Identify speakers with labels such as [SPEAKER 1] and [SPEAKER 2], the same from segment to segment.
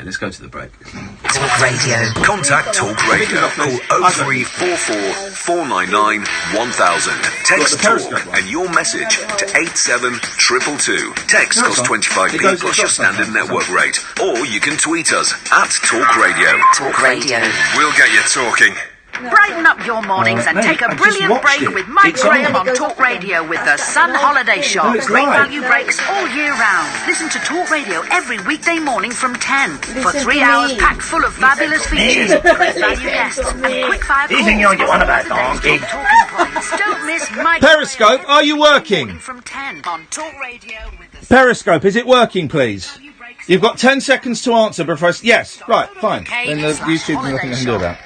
[SPEAKER 1] Okay, let's go to the break.
[SPEAKER 2] Talk Radio. Contact Talk Radio. Call 0344 499 1000. Text TALK and your message to 87222. Text costs 25p plus your standard network rate. Or you can tweet us at Talk Radio. Talk Radio. We'll get you talking.
[SPEAKER 3] Brighten up your mornings and take a brilliant break with Mike Graham on Talk Radio with the Sun Holiday Shop. Great value breaks all year round. Listen to Talk Radio every weekday morning from 10 for 3 hours packed full of fabulous features, great value guests, and quick fire calls. Don't miss Mike
[SPEAKER 1] Periscope, are you working?
[SPEAKER 3] From 10 on Talk Radio with the
[SPEAKER 1] Periscope, is it working, please? You've got 10 seconds to answer before I... Yes, right, fine. Then the YouTube, nothing I can do about.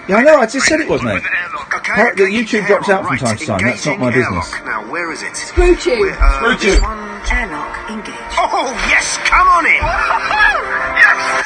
[SPEAKER 1] Yeah, I know, I just said it was, mate. The YouTube drops out from time to time, that's not my business.
[SPEAKER 2] Now, where is it?
[SPEAKER 4] Screw-tube.
[SPEAKER 1] Screw-tube.
[SPEAKER 3] airlock engaged.
[SPEAKER 2] Oh, yes, come on in! Yes!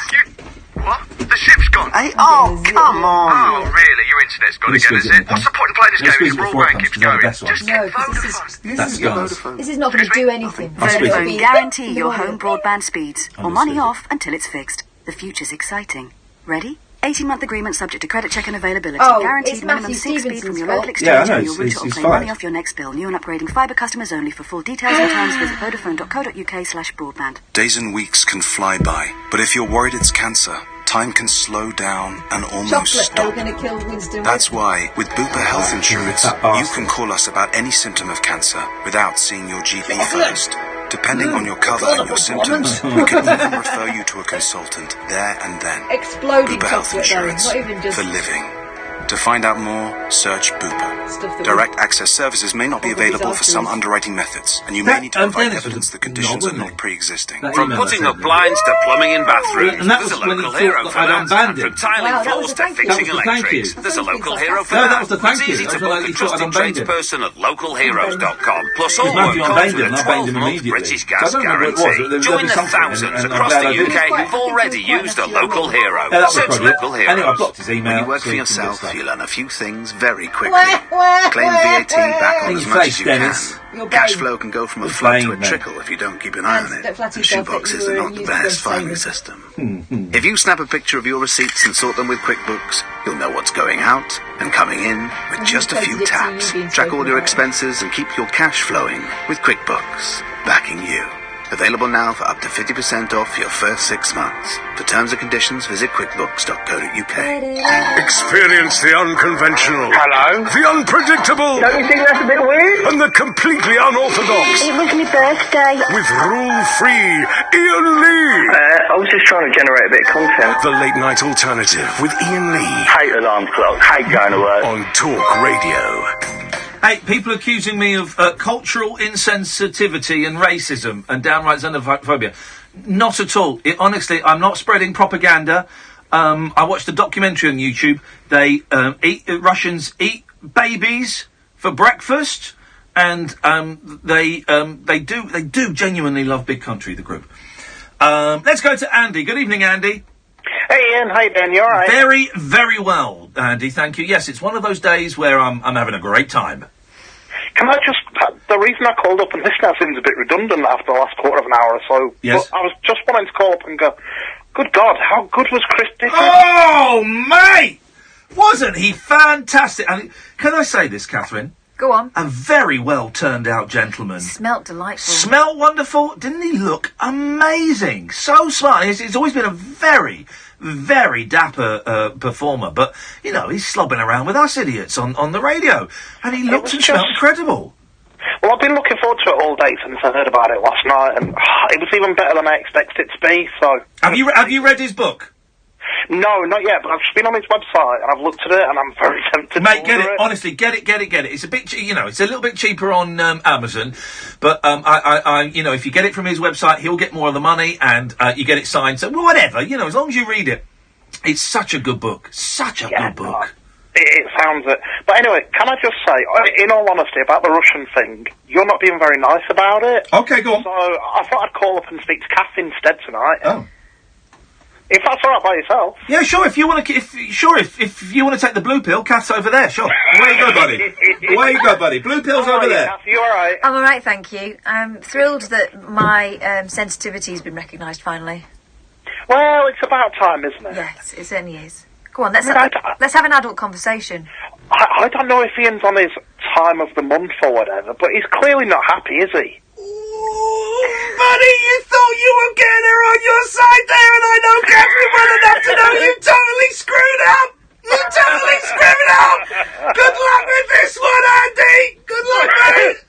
[SPEAKER 2] What? The ship's gone?
[SPEAKER 3] Hey, oh, come on.
[SPEAKER 2] Oh, really? Your internet's gone again, is it? What's the point of playing this game if your broadband keeps going? Just get Vodafone.
[SPEAKER 4] This is not going to do anything.
[SPEAKER 3] Vodafone guarantee your home broadband speeds, or money off until it's fixed. The future's exciting. Ready? 18-month agreement subject to credit check and availability. Guaranteed minimum 6 speed from your local exchange on your router or claim money off your next bill. New and upgrading fibre customers only. For full details and terms, visit vodafone.co.uk/broadband.
[SPEAKER 5] Days and weeks can fly by, but if you're worried it's cancer, time can slow down and almost stop. That's why, with Bupa Health Insurance, you can call us about any symptom of cancer without seeing your GP first. Depending on your cover and your symptoms, we can even refer you to a consultant there and then. Bupa Health Insurance for living. To find out more, search Bupa. Direct access services may not be available for some underwriting methods, and you may need to provide evidence the conditions are not pre-existing.
[SPEAKER 2] From putting up blinds to plumbing in bathrooms, there's a local hero for that. And from tiling floors to fixing electrics, there's a local hero for that. It's easy to book a trusted tradesperson at localheroes.com. Plus all work comes with a 12-month British Gas guarantee. Join the thousands across the UK who've already used a local hero. Search local heroes. When you work for yourself, you learn a few things very quickly. Claim VAT back on as much as you can. Cash flow can go from a flood to a trickle if you don't keep an eye on it. And shoeboxes are not the best filing system. If you snap a picture of your receipts and sort them with QuickBooks, you'll know what's going out and coming in with just a few taps. Track all your expenses and keep your cash flowing with QuickBooks. Backing you. Available now for up to 50% off your first 6 months. For terms and conditions, visit quickbooks.co.uk.
[SPEAKER 6] Experience the unconventional.
[SPEAKER 7] Hello?
[SPEAKER 6] The unpredictable.
[SPEAKER 7] Don't you think that's a bit weird?
[SPEAKER 6] And the completely unorthodox.
[SPEAKER 7] It was my birthday.
[SPEAKER 6] With rule-free Iain Lee.
[SPEAKER 7] I was just trying to generate a bit of content.
[SPEAKER 6] The late night alternative with Iain Lee.
[SPEAKER 7] Hate alarm clocks. Hate going to work.
[SPEAKER 6] On Talk Radio.
[SPEAKER 1] Hey, people accusing me of cultural insensitivity and racism and downright xenophobia. Not at all. Honestly, I'm not spreading propaganda. I watched a documentary on YouTube. Russians eat babies for breakfast, and they do genuinely love Big Country, the group. Let's go to Andy. Good evening, Andy.
[SPEAKER 7] Hey, Ian. How you doing? You all right?
[SPEAKER 1] Very, very well, Andy. Thank you. Yes, it's one of those days where I'm having a great time.
[SPEAKER 7] Can I just... The reason I called up, and this now seems a bit redundant after the last quarter of an hour or so,
[SPEAKER 1] yes.
[SPEAKER 7] But I was just wanting to call up and go, good God, how good was Chris Dickens?
[SPEAKER 1] Oh, mate! Wasn't he fantastic? I mean, can I say this, Catherine?
[SPEAKER 4] Go on.
[SPEAKER 1] A very well turned out gentleman.
[SPEAKER 4] Smelt delightful.
[SPEAKER 1] Smelt wonderful. Didn't he look amazing? So smart. He's always been a very, very dapper performer. But, you know, he's slobbing around with us idiots on the radio. And he looked and smelt incredible.
[SPEAKER 7] Well, I've been looking forward to it all day since I heard about it last night. And it was even better than I expected it to be, so...
[SPEAKER 1] Have you read his book?
[SPEAKER 7] No, not yet, but I've just been on his website and I've looked at it and I'm very tempted.
[SPEAKER 1] Mate, get it. Honestly, get it. It's a bit, it's a little bit cheaper on Amazon, but if you get it from his website, he'll get more of the money, and you get it signed. So whatever, as long as you read it, it's such a good book. Such a good book.
[SPEAKER 7] It sounds it. But anyway, can I just say, in all honesty, about the Russian thing, you're not being very nice about it.
[SPEAKER 1] Okay, go on.
[SPEAKER 7] So I thought I'd call up and speak to Kath instead tonight.
[SPEAKER 1] Oh.
[SPEAKER 7] If that's all right by yourself.
[SPEAKER 1] Yeah, sure. If you want to, if you want to take the blue pill, Kath's over there. Sure. Away you go, buddy. Away you go, buddy. Blue pill's over there.
[SPEAKER 7] Kath, you all right?
[SPEAKER 4] I'm all right, thank you. I'm thrilled that my sensitivity has been recognised finally.
[SPEAKER 7] Well, it's about time, isn't it?
[SPEAKER 4] Yes, it certainly is. Go on, let's have an adult conversation.
[SPEAKER 7] I don't know if Ian's on his time of the month or whatever, but he's clearly not happy, is he?
[SPEAKER 1] Ooh, buddy, you thought you were getting her on your side there, and I know Catherine well enough to know you totally screwed up! You totally screwed up! Good luck with this one, Andy! Good luck, mate!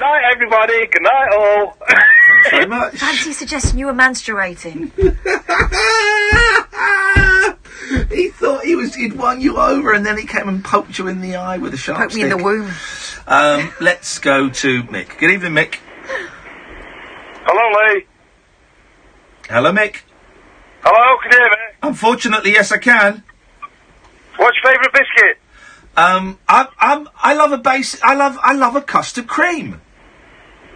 [SPEAKER 7] Night, everybody. Good night, all.
[SPEAKER 1] Thanks very much.
[SPEAKER 4] Fancy suggesting you were menstruating.
[SPEAKER 1] He thought he'd won you over, and then he came and poked you in the eye with a sharp
[SPEAKER 4] Poked
[SPEAKER 1] stick.
[SPEAKER 4] me in the womb.
[SPEAKER 1] Let's go to Mick. Good evening, Mick.
[SPEAKER 7] Hello, Lee.
[SPEAKER 1] Hello, Mick.
[SPEAKER 7] Hello, can you hear me?
[SPEAKER 1] Unfortunately, yes, I can.
[SPEAKER 7] What's your favourite biscuit?
[SPEAKER 1] I love a base. I love a custard cream.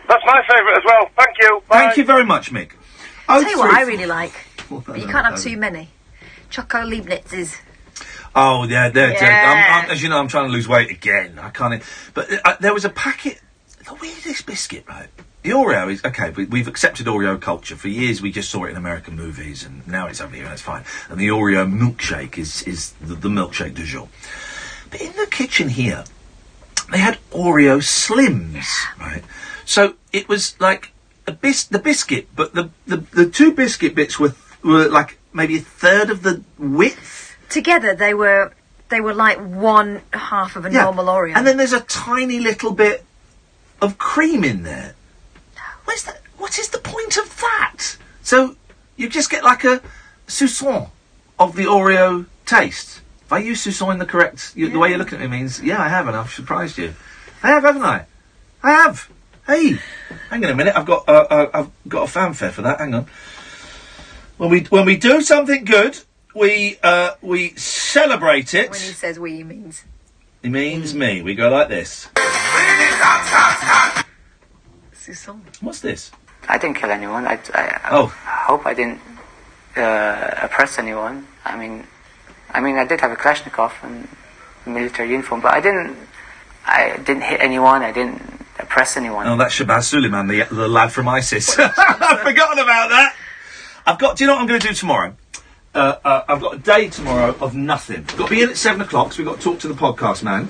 [SPEAKER 7] That's my favourite as well. Thank you. Bye.
[SPEAKER 1] Thank you very much, Mick.
[SPEAKER 4] I'll tell you what I really like, but you can't have too many. Choco Leibniz's.
[SPEAKER 1] Oh, yeah. As you know, I'm trying to lose weight again. I can't. But there was a packet. The weirdest biscuit, right? The Oreo is okay. We've accepted Oreo culture for years. We just saw it in American movies, and now it's over here, and it's fine. And the Oreo milkshake is the milkshake du jour. But in the kitchen here, they had Oreo Slims, right? So it was like the biscuit, but the two biscuit bits were like maybe a third of the width.
[SPEAKER 4] Together, they were like one half of a normal Oreo.
[SPEAKER 1] And then there's a tiny little bit of cream in there. Where's that? What is the point of that? So you just get like a soupçon of the Oreo taste. If I use soupçon in the correct, the way you're looking at me means, yeah, I have, and I've surprised you. I have, haven't I? I have. Hey, hang on a minute. I've got a fanfare for that. Hang on. When we do something good, we celebrate it.
[SPEAKER 4] When he says we, he means.
[SPEAKER 1] He means me. We go like this. What's this?
[SPEAKER 8] I didn't kill anyone. I hope I didn't oppress anyone. I mean, I did have a Kalashnikov and military uniform, but I didn't hit anyone. I didn't oppress anyone.
[SPEAKER 1] Oh, that's Shabazz Suleiman, the lad from ISIS. I've forgotten about that. Do you know what I'm going to do tomorrow? I've got a day tomorrow of nothing. Got to be in at 7 o'clock, so we've got to talk to the podcast man.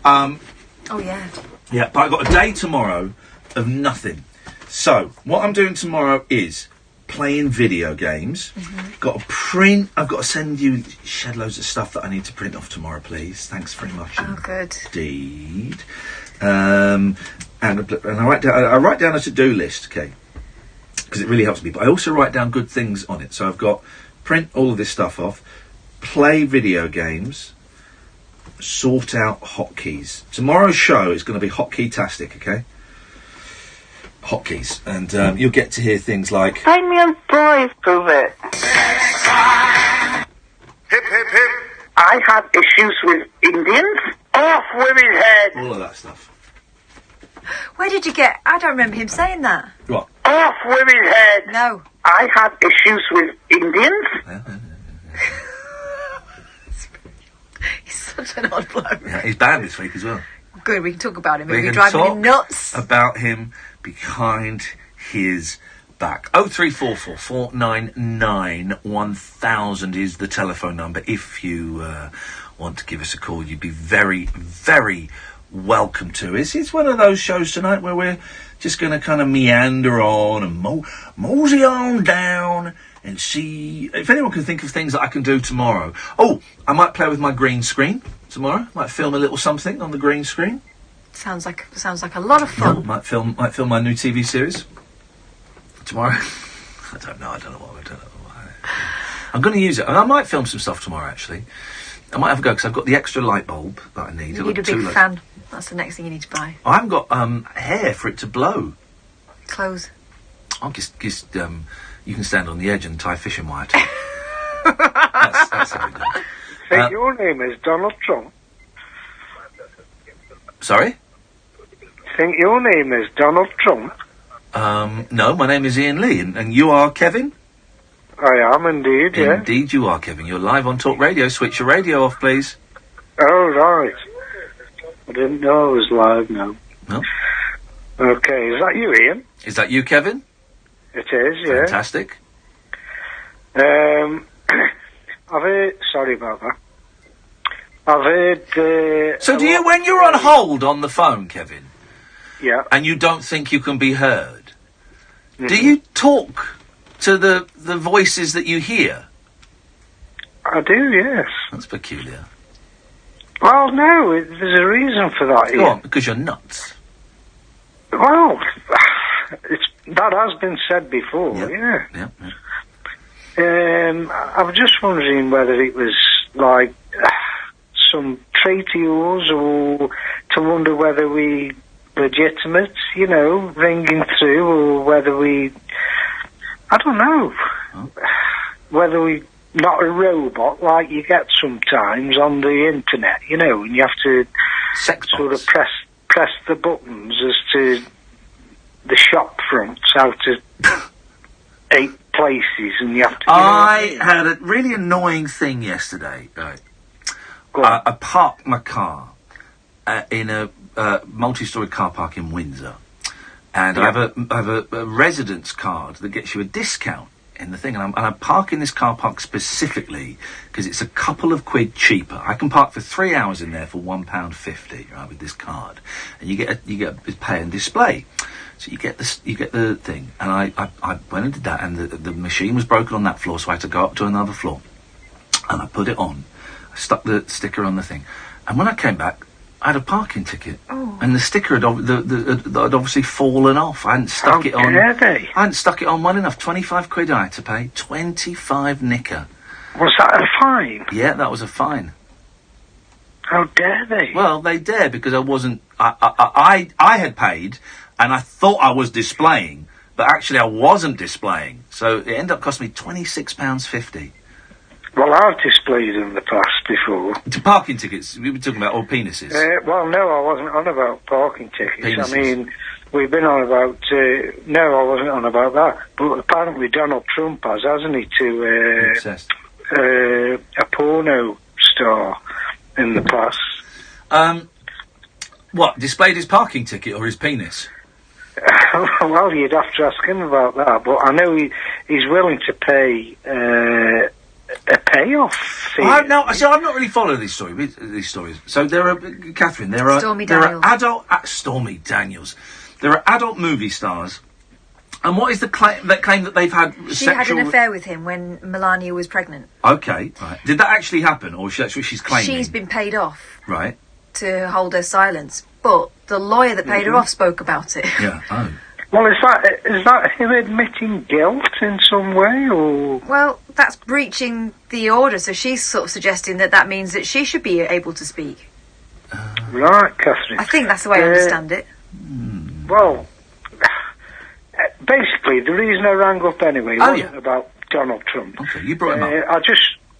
[SPEAKER 4] Oh, yeah.
[SPEAKER 1] Yeah, but I've got a day tomorrow of nothing. So, what I'm doing tomorrow is playing video games. Got to print. I've got to send you shed loads of stuff that I need to print off tomorrow, please. Thanks very much.
[SPEAKER 4] Oh, good.
[SPEAKER 1] Indeed. And I write down a to-do list, okay? Because it really helps me. But I also write down good things on it. So I've got print all of this stuff off, play video games, sort out hotkeys. Tomorrow's show is going to be hotkey-tastic, okay? Hotkeys. And you'll get to hear things like...
[SPEAKER 7] Damien Boys, prove it.
[SPEAKER 6] Hip, hip, hip.
[SPEAKER 7] I have issues with Indians. Off women's heads.
[SPEAKER 1] all of that stuff.
[SPEAKER 4] Where did you get... I don't remember him saying that.
[SPEAKER 1] What?
[SPEAKER 7] Off women's heads.
[SPEAKER 4] No.
[SPEAKER 7] I have issues with Indians.
[SPEAKER 4] He's such an odd bloke.
[SPEAKER 1] Yeah, he's banned this week as well.
[SPEAKER 4] Good, we can talk about him.
[SPEAKER 1] We
[SPEAKER 4] We're
[SPEAKER 1] can
[SPEAKER 4] driving
[SPEAKER 1] talk
[SPEAKER 4] him nuts.
[SPEAKER 1] about him behind his back. 0344 499 1000 is the telephone number. If you want to give us a call, you'd be very, very welcome to. It's one of those shows tonight where we're just going to kind of meander on and mosey on down and see if anyone can think of things that I can do tomorrow. Oh, I might play with my green screen tomorrow. Might film a little something on the green screen.
[SPEAKER 4] Sounds like a lot of fun.
[SPEAKER 1] Yeah, might film my new TV series tomorrow. I don't know what I'm going to use it. And I might film some stuff tomorrow, actually. I might have a go, because I've got the extra light bulb that I need.
[SPEAKER 4] You need a big fan. That's the next thing you need to buy.
[SPEAKER 1] I haven't got hair for it to blow.
[SPEAKER 4] Clothes.
[SPEAKER 1] I'll just you can stand on the edge and tie fishing wire to it. That's how we do it.
[SPEAKER 9] Think your name is Donald Trump?
[SPEAKER 1] Sorry?
[SPEAKER 9] Think your name is Donald Trump?
[SPEAKER 1] No, my name is Iain Lee, and you are Kevin?
[SPEAKER 9] I am indeed, yeah.
[SPEAKER 1] Indeed you are, Kevin. You're live on talkRADIO. Switch your radio off, please.
[SPEAKER 9] Oh, right. I didn't know I was live now.
[SPEAKER 1] No.
[SPEAKER 9] Okay, is that you, Ian?
[SPEAKER 1] Is that you, Kevin?
[SPEAKER 9] It is, yeah.
[SPEAKER 1] Fantastic.
[SPEAKER 9] I've heard... Sorry about that. I've heard...
[SPEAKER 1] So do you, when you're on hold on the phone, Kevin...
[SPEAKER 9] Yeah.
[SPEAKER 1] And you don't think you can be heard, do you talk to the voices that you hear?
[SPEAKER 9] I do, yes.
[SPEAKER 1] That's peculiar.
[SPEAKER 9] Well, no, there's a reason for that.
[SPEAKER 1] Go on, because you're nuts.
[SPEAKER 9] Well, that has been said before, yeah. I was just wondering whether it was, like, some trait of yours, or to wonder whether we... legitimate, you know, ringing through, or whether we... I don't know. Whether we... Not a robot like you get sometimes on the internet, you know, and you have to sort of press the buttons as to the shop fronts out of 8 places, and you have to...
[SPEAKER 1] I had a really annoying thing yesterday, right? I parked my car in a multi-storey car park in Windsor, and I have a residence card that gets you a discount in the thing, and I'm parking this car park specifically because it's a couple of quid cheaper. I can park for 3 hours in there for £1.50, right, with this card, and you get a pay and display. So you get the thing, and I went and did that, and the machine was broken on that floor, so I had to go up to another floor, and I put it on. I stuck the sticker on the thing, and when I came back, I had a parking ticket, and the sticker had obviously fallen off. I hadn't stuck it on. I hadn't stuck it on well enough. 25 quid I had to pay. 25 knicker.
[SPEAKER 9] Was that a fine?
[SPEAKER 1] Yeah, that was a fine.
[SPEAKER 9] How dare they?
[SPEAKER 1] Well, they dare because I wasn't. I had paid, and I thought I was displaying, but actually I wasn't displaying. So it ended up costing me £26.50.
[SPEAKER 9] Well, I've displayed in the past before.
[SPEAKER 1] To parking tickets, we were talking about, or penises?
[SPEAKER 9] Well, no, I wasn't on about parking tickets.
[SPEAKER 1] Penises.
[SPEAKER 9] I mean, we've been on about... no, I wasn't on about that. But apparently Donald Trump has, hasn't he, to a porno star in the past.
[SPEAKER 1] What, displayed his parking ticket or his penis?
[SPEAKER 9] Well, you'd have to ask him about that, but I know he's willing to pay... a payoff fee.
[SPEAKER 1] I've not really followed these stories. So there are, Catherine, there are adult Stormy Daniels. There are adult movie stars. And what is the claim that they've had
[SPEAKER 4] She had an affair with him when Melania was pregnant.
[SPEAKER 1] Okay, right. Did that actually happen, or that's what she's claiming?
[SPEAKER 4] She's been paid off.
[SPEAKER 1] Right.
[SPEAKER 4] To hold her silence. But the lawyer that paid her off spoke about it.
[SPEAKER 1] Yeah,
[SPEAKER 9] Well, is that him admitting guilt in some way, or...?
[SPEAKER 4] Well, that's breaching the order, so she's sort of suggesting that means that she should be able to speak.
[SPEAKER 9] Right, Catherine.
[SPEAKER 4] I think that's the way I understand it.
[SPEAKER 9] Well, basically, the reason I rang up anyway wasn't about Donald Trump.
[SPEAKER 1] Okay, you brought him up.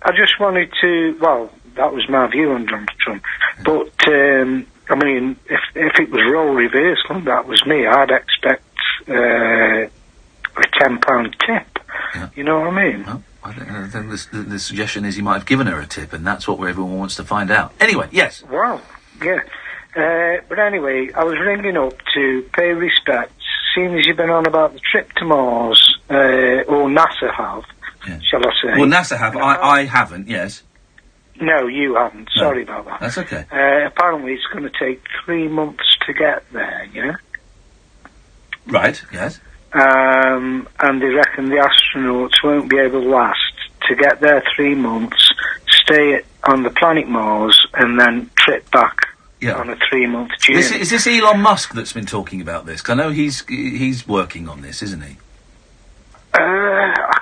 [SPEAKER 9] I just wanted to... Well, that was my view on Donald Trump. But, I mean, if it was role reversal, that was me, I'd expect... a £10 tip. Yeah. You know what I mean?
[SPEAKER 1] Well, I think the suggestion is he might have given her a tip, and that's what everyone wants to find out. Anyway, yes.
[SPEAKER 9] Well, yeah. But anyway, I was ringing up to pay respects, seeing as you've been on about the trip to Mars, or NASA have, shall I say.
[SPEAKER 1] Well, NASA have. I haven't, yes.
[SPEAKER 9] No, you haven't.
[SPEAKER 1] No.
[SPEAKER 9] Sorry about that.
[SPEAKER 1] That's okay.
[SPEAKER 9] Apparently it's going to take 3 months to get there, yeah?
[SPEAKER 1] Right, yes.
[SPEAKER 9] And they reckon the astronauts won't be able to last to get there 3 months, stay on the planet Mars, and then trip back on a 3-month journey.
[SPEAKER 1] Is this Elon Musk that's been talking about this? 'Cause I know he's working on this, isn't he?
[SPEAKER 9] I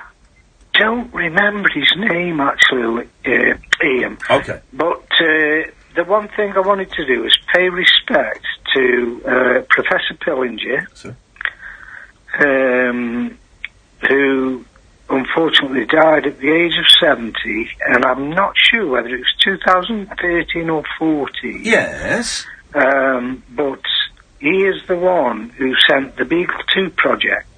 [SPEAKER 9] don't remember his name, actually, Ian.
[SPEAKER 1] Okay.
[SPEAKER 9] But the one thing I wanted to do is pay respect to Professor Pillinger.
[SPEAKER 1] Sir.
[SPEAKER 9] Who unfortunately died at the age of 70, and I'm not sure whether it was 2013 or 14.
[SPEAKER 1] Yes.
[SPEAKER 9] But he is the one who sent the Beagle 2 project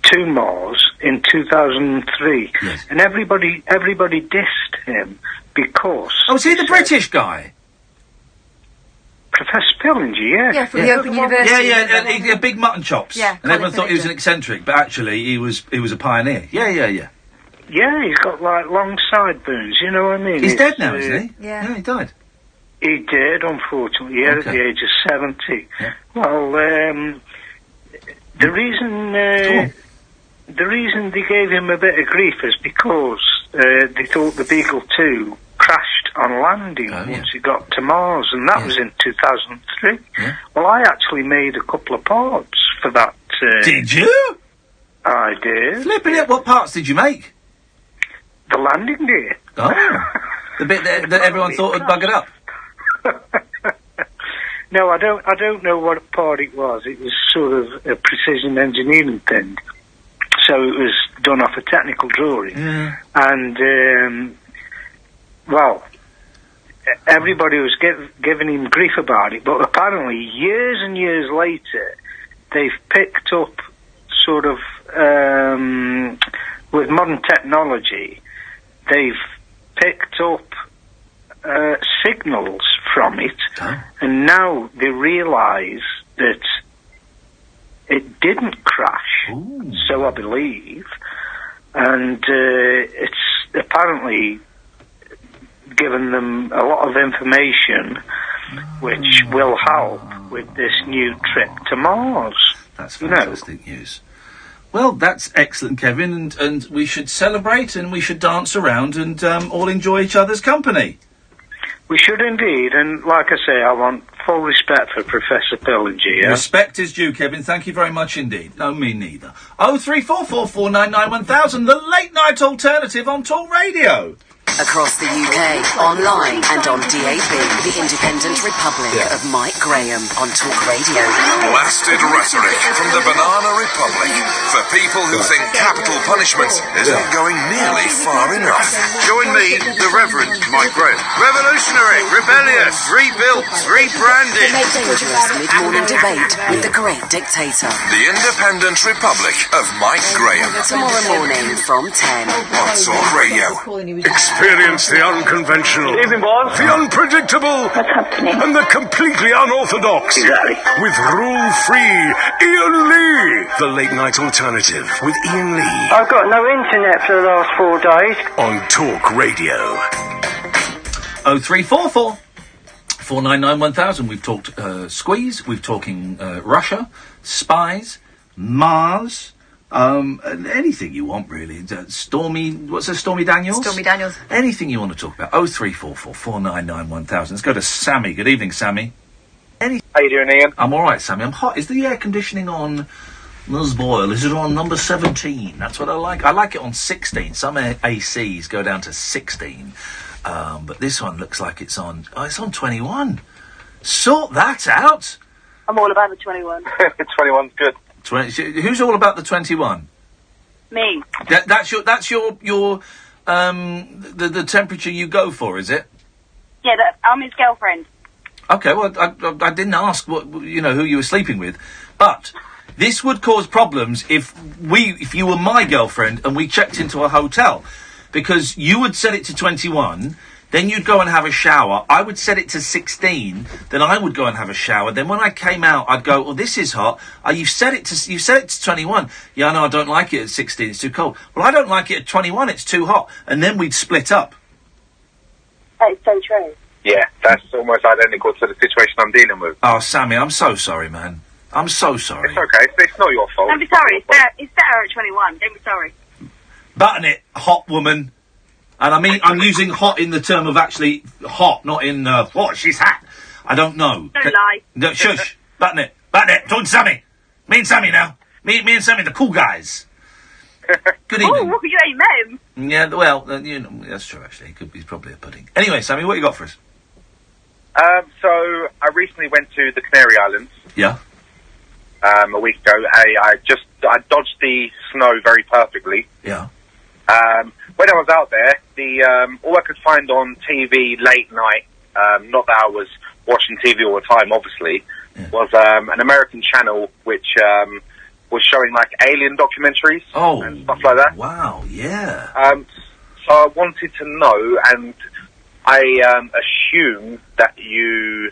[SPEAKER 9] to Mars in 2003.
[SPEAKER 1] Yes.
[SPEAKER 9] And everybody dissed him because...
[SPEAKER 1] Oh, is he the British guy?
[SPEAKER 9] Professor Pillinger, yeah.
[SPEAKER 4] Yeah, from the Open University.
[SPEAKER 1] Yeah, big mutton chops.
[SPEAKER 4] Yeah,
[SPEAKER 1] and everyone thought he was an eccentric, but actually he was a pioneer. Yeah.
[SPEAKER 9] Yeah, he's got, like, long sideburns, you know what I mean?
[SPEAKER 1] He's dead now, isn't he?
[SPEAKER 4] Yeah,
[SPEAKER 1] he died.
[SPEAKER 9] He did, unfortunately, at the age of 70.
[SPEAKER 1] Yeah.
[SPEAKER 9] Well, the reason they gave him a bit of grief is because they thought the Beagle 2 crashed on landing once he got to Mars, and that was in 2003.
[SPEAKER 1] Yeah.
[SPEAKER 9] Well, I actually made a couple of parts for that.
[SPEAKER 1] Did you?
[SPEAKER 9] I did.
[SPEAKER 1] Flipping it, what parts did you make?
[SPEAKER 9] The landing gear.
[SPEAKER 1] Oh. The bit that everyone thought would bugger up.
[SPEAKER 9] No, I don't know what part it was. It was sort of a precision engineering thing. So it was done off a technical drawing.
[SPEAKER 1] Yeah.
[SPEAKER 9] And, well, everybody was giving him grief about it, but apparently years and years later, they've picked up sort of, with modern technology, they've picked up signals from it, and now they realise that it didn't crash.
[SPEAKER 1] Ooh.
[SPEAKER 9] So I believe, and it's apparently given them a lot of information which will help with this new trip to Mars.
[SPEAKER 1] That's fantastic news. Well, that's excellent, Kevin, and we should celebrate and we should dance around and all enjoy each other's company.
[SPEAKER 9] We should indeed, and like I say, I want full respect for Professor Pillinger. Yeah?
[SPEAKER 1] Respect is due, Kevin. Thank you very much indeed. No, me neither. 03444991000, the late night alternative on Talk Radio.
[SPEAKER 3] Across the UK, online and on DAB, the Independent Republic of Mike Graham on Talk Radio.
[SPEAKER 10] Blasted rhetoric from the Banana Republic for people who think capital punishment isn't going nearly far enough.
[SPEAKER 11] Join me, the Reverend Mike Graham. Revolutionary, rebellious, rebuilt, rebranded.
[SPEAKER 3] Dangerous mid-morning debate with the great dictator.
[SPEAKER 10] The Independent Republic of Mike Graham.
[SPEAKER 3] Tomorrow morning from 10
[SPEAKER 10] on Talk Radio.
[SPEAKER 6] Experience the unconventional, the unpredictable, and the completely unorthodox.
[SPEAKER 11] Exactly.
[SPEAKER 6] With rule-free Iain Lee. The late night alternative with Iain Lee.
[SPEAKER 9] I've got no internet for the last 4 days.
[SPEAKER 6] On Talk Radio.
[SPEAKER 1] 0344 499 1000. We've talked squeeze, we've talking Russia, spies, Mars, anything you want really. Stormy, what's her, Stormy Daniels?
[SPEAKER 4] Stormy Daniels.
[SPEAKER 1] Anything you want to talk about. 0344 499 1000. Let's go to Sammy. Good evening, Sammy.
[SPEAKER 12] How you doing, Ian?
[SPEAKER 1] I'm alright, Sammy. I'm hot. Is the air conditioning on Ms. Boyle? Is it on number 17? That's what I like. I like it on 16. Some ACs go down to 16. But this one looks like it's on 21. Sort that out.
[SPEAKER 13] I'm all about the 21.
[SPEAKER 12] 21's good.
[SPEAKER 1] Who's all about the 21?
[SPEAKER 13] Me.
[SPEAKER 1] That's your the temperature you go for, is it?
[SPEAKER 13] Yeah, I'm his girlfriend.
[SPEAKER 1] Okay, well, I didn't ask who you were sleeping with, but this would cause problems if you were my girlfriend and we checked into a hotel, because you would set it to 21. Then you'd go and have a shower. I would set it to 16. Then I would go and have a shower. Then when I came out, I'd go, "Oh, this is hot." You set it to 21. Yeah, no, I don't like it at 16. It's too cold. Well, I don't like it at 21. It's too hot. And then we'd split up.
[SPEAKER 13] That's so true.
[SPEAKER 12] Yeah, that's almost identical to the situation I'm dealing with.
[SPEAKER 1] Oh, Sammy, I'm so sorry, man. I'm so sorry.
[SPEAKER 12] It's okay. It's not your fault.
[SPEAKER 13] Don't be sorry. It's better at 21. Don't be sorry.
[SPEAKER 1] Button it, hot woman. And I mean, I'm using hot in the term of actually hot, not in, she's hot. I don't know.
[SPEAKER 13] Don't lie.
[SPEAKER 1] No, shush. Button it. Talking to Sammy. Me and Sammy now. Me and Sammy, the cool guys. Good evening.
[SPEAKER 13] Oh, you ain't met him.
[SPEAKER 1] Yeah, well, that's true, actually. He's probably a pudding. Anyway, Sammy, what you got for us?
[SPEAKER 12] So, I recently went to the Canary Islands.
[SPEAKER 1] Yeah.
[SPEAKER 12] A week ago. I dodged the snow very perfectly.
[SPEAKER 1] Yeah.
[SPEAKER 12] When I was out there, all I could find on TV late night, not that I was watching TV all the time, obviously, was an American channel which was showing like alien documentaries and stuff like that.
[SPEAKER 1] Wow, yeah.
[SPEAKER 12] So I wanted to know, and I assumed that you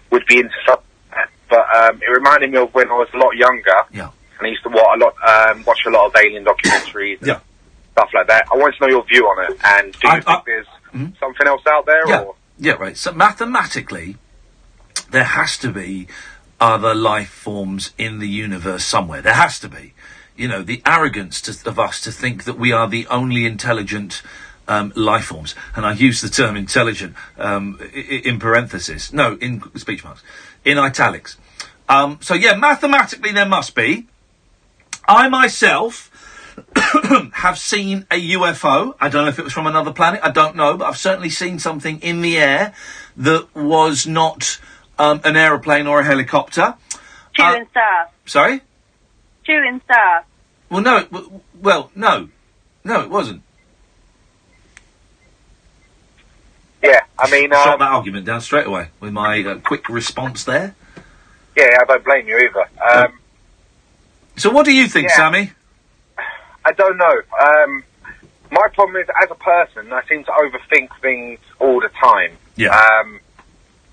[SPEAKER 12] would be into stuff like that, but it reminded me of when I was a lot younger.
[SPEAKER 1] Yeah.
[SPEAKER 12] And I used to watch a lot of alien documentaries.
[SPEAKER 1] Yeah.
[SPEAKER 12] stuff like that. I want to know your view on it. And do you think there's something else out there?
[SPEAKER 1] Yeah.
[SPEAKER 12] Or?
[SPEAKER 1] Yeah, right. So mathematically, there has to be other life forms in the universe somewhere. There has to be. You know, the arrogance of us to think that we are the only intelligent life forms. And I use the term intelligent in parentheses. No, in speech marks. In italics. So, yeah, mathematically there must be. I myself have seen a UFO. I don't know if it was from another planet. I don't know. But I've certainly seen something in the air that was not an aeroplane or a helicopter.
[SPEAKER 13] Shooting star.
[SPEAKER 1] Sorry?
[SPEAKER 13] Shooting star.
[SPEAKER 1] Well, no. No. No, it wasn't.
[SPEAKER 12] Yeah, I mean...
[SPEAKER 1] shot that argument down straight away with my quick response there.
[SPEAKER 12] Yeah, I don't blame you either.
[SPEAKER 1] So what do you think, Sammy?
[SPEAKER 12] I don't know. My problem is, as a person, I seem to overthink things all the time.
[SPEAKER 1] Yeah.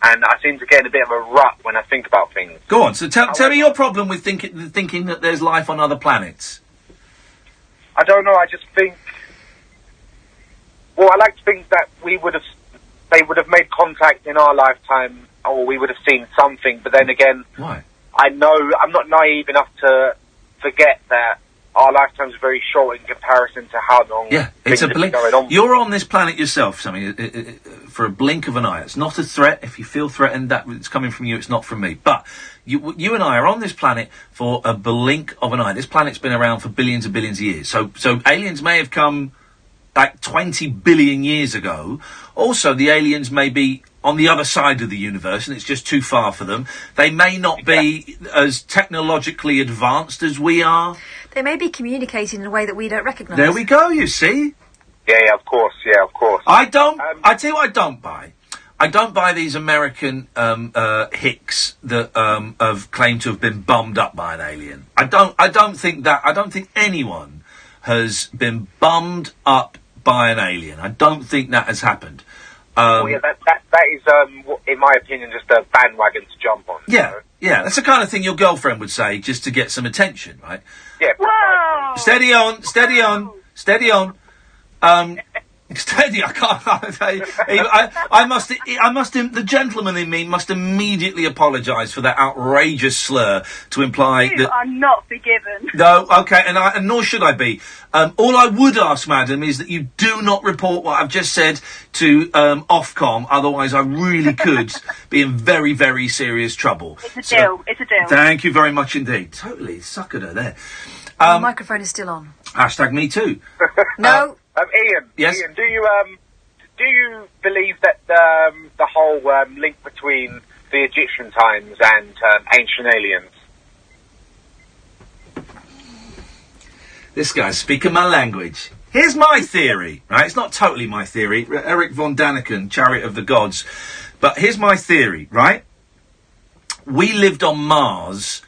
[SPEAKER 12] And I seem to get in a bit of a rut when I think about things.
[SPEAKER 1] Go on, so tell me your problem with thinking that there's life on other planets.
[SPEAKER 12] I don't know, I just think... Well, I like to think that they would have made contact in our lifetime, or we would have seen something, but then again...
[SPEAKER 1] Why?
[SPEAKER 12] I know I'm not naive enough to forget that our lifetime's very short in comparison to how long
[SPEAKER 1] it's a
[SPEAKER 12] things
[SPEAKER 1] blink.
[SPEAKER 12] are going on.
[SPEAKER 1] You're on this planet yourself, Sammy, for a blink of an eye. It's not a threat. If you feel threatened, that it's coming from you. It's not from me. But you and I are on this planet for a blink of an eye. This planet's been around for billions and billions of years. So aliens may have come like 20 billion years ago. Also, the aliens may be on the other side of the universe, and it's just too far for them. They may not be as technologically advanced as we are.
[SPEAKER 4] They may be communicating in a way that we don't recognise.
[SPEAKER 1] There we go, you see?
[SPEAKER 12] Yeah, of course.
[SPEAKER 1] I tell you what I don't buy. I don't buy these American hicks that have claimed to have been bummed up by an alien. I don't think anyone has been bummed up by an alien. I don't think that has happened.
[SPEAKER 12] That is, in my opinion, just a bandwagon to jump on.
[SPEAKER 1] Yeah, that's the kind of thing your girlfriend would say just to get some attention, right?
[SPEAKER 12] Yeah.
[SPEAKER 13] Whoa!
[SPEAKER 1] Steady on. Steady, I can't. The gentleman in me must immediately apologise for that outrageous slur to imply
[SPEAKER 13] You
[SPEAKER 1] that...
[SPEAKER 13] are not forgiven.
[SPEAKER 1] No, okay, and nor should I be. All I would ask, madam, is that you do not report what I've just said to Ofcom, otherwise I really could be in very, very serious trouble.
[SPEAKER 13] It's a deal.
[SPEAKER 1] Thank you very much indeed. Totally suckered her there.
[SPEAKER 4] The microphone is still on.
[SPEAKER 1] Hashtag me too.
[SPEAKER 4] No.
[SPEAKER 12] Ian.
[SPEAKER 1] Yes?
[SPEAKER 12] Ian, do you believe that the whole link between the Egyptian times and ancient aliens?
[SPEAKER 1] This guy's speaking my language. Here's my theory, right? It's not totally my theory. Eric von Daniken, Chariot of the Gods. But here's my theory, right? We lived on Mars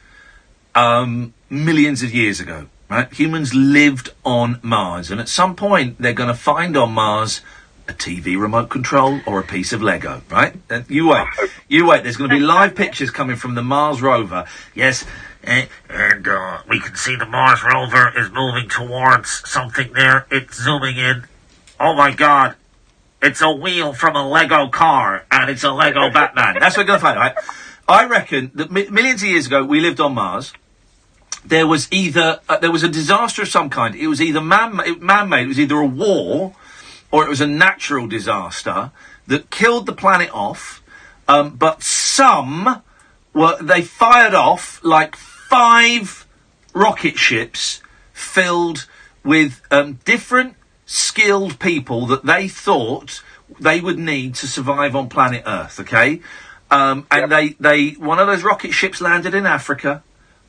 [SPEAKER 1] millions of years ago, right? Humans lived on Mars. And at some point, they're going to find on Mars a TV remote control or a piece of Lego, right? You wait. There's going to be live pictures coming from the Mars rover. Yes. And we can see the Mars rover is moving towards something there. It's zooming in. Oh my God. It's a wheel from a Lego car, and it's a Lego Batman. That's what we're going to find, right? I reckon that millions of years ago, we lived on Mars. There was either, there was a disaster of some kind. It was either man-made, it was either a war, or it was a natural disaster that killed the planet off. But they fired off like 5 rocket ships filled with different skilled people that they thought they would need to survive on planet Earth, okay? And one of those rocket ships landed in Africa,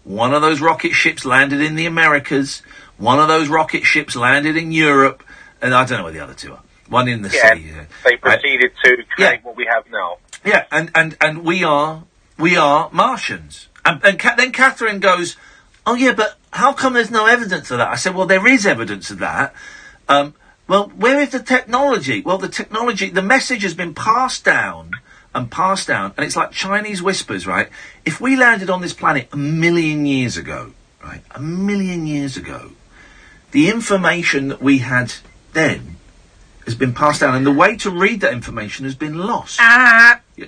[SPEAKER 1] one of those rocket ships landed in the Americas, one of those rocket ships landed in Europe, and I don't know where the other two are. One in the sea.
[SPEAKER 12] They proceeded to create what we have now.
[SPEAKER 1] Yeah, and we are Martians. And then Catherine goes, oh yeah, but how come there's no evidence of that? I said, well, there is evidence of that. Well, where is the technology? Well, the message has been passed down, and it's like Chinese whispers, right? If we landed on this planet 1 million years ago, right, 1 million years ago, the information that we had then has been passed down, and the way to read that information has been lost.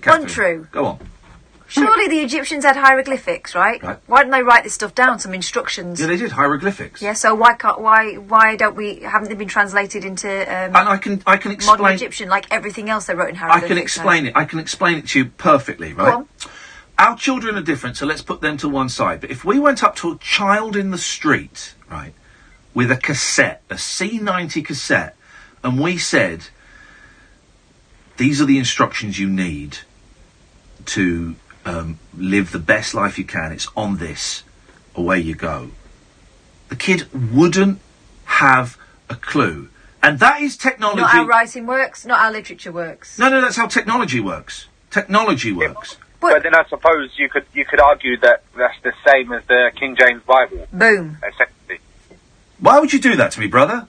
[SPEAKER 4] Untrue.
[SPEAKER 1] Go on.
[SPEAKER 4] Surely the Egyptians had hieroglyphics, right? Why didn't they write this stuff down? Some instructions.
[SPEAKER 1] Yeah, they did hieroglyphics.
[SPEAKER 4] Yeah. So why don't we? Haven't they been translated into?
[SPEAKER 1] And I can explain
[SPEAKER 4] modern Egyptian, like everything else they wrote in hieroglyphics.
[SPEAKER 1] I can explain it. I can explain it to you perfectly, right?
[SPEAKER 4] Go on.
[SPEAKER 1] Our children are different, so let's put them to one side. But if we went up to a child in the street, right, with a cassette, a C90 cassette, and we said, these are the instructions you need to live the best life you can, it's on this, away you go, the kid wouldn't have a clue. And that is technology.
[SPEAKER 4] Not how writing works, not how literature works.
[SPEAKER 1] No, that's how technology works. Technology works.
[SPEAKER 12] But then I suppose you could argue that that's the same as the King James Bible.
[SPEAKER 4] Boom.
[SPEAKER 12] Essentially.
[SPEAKER 1] Why would you do that to me, brother?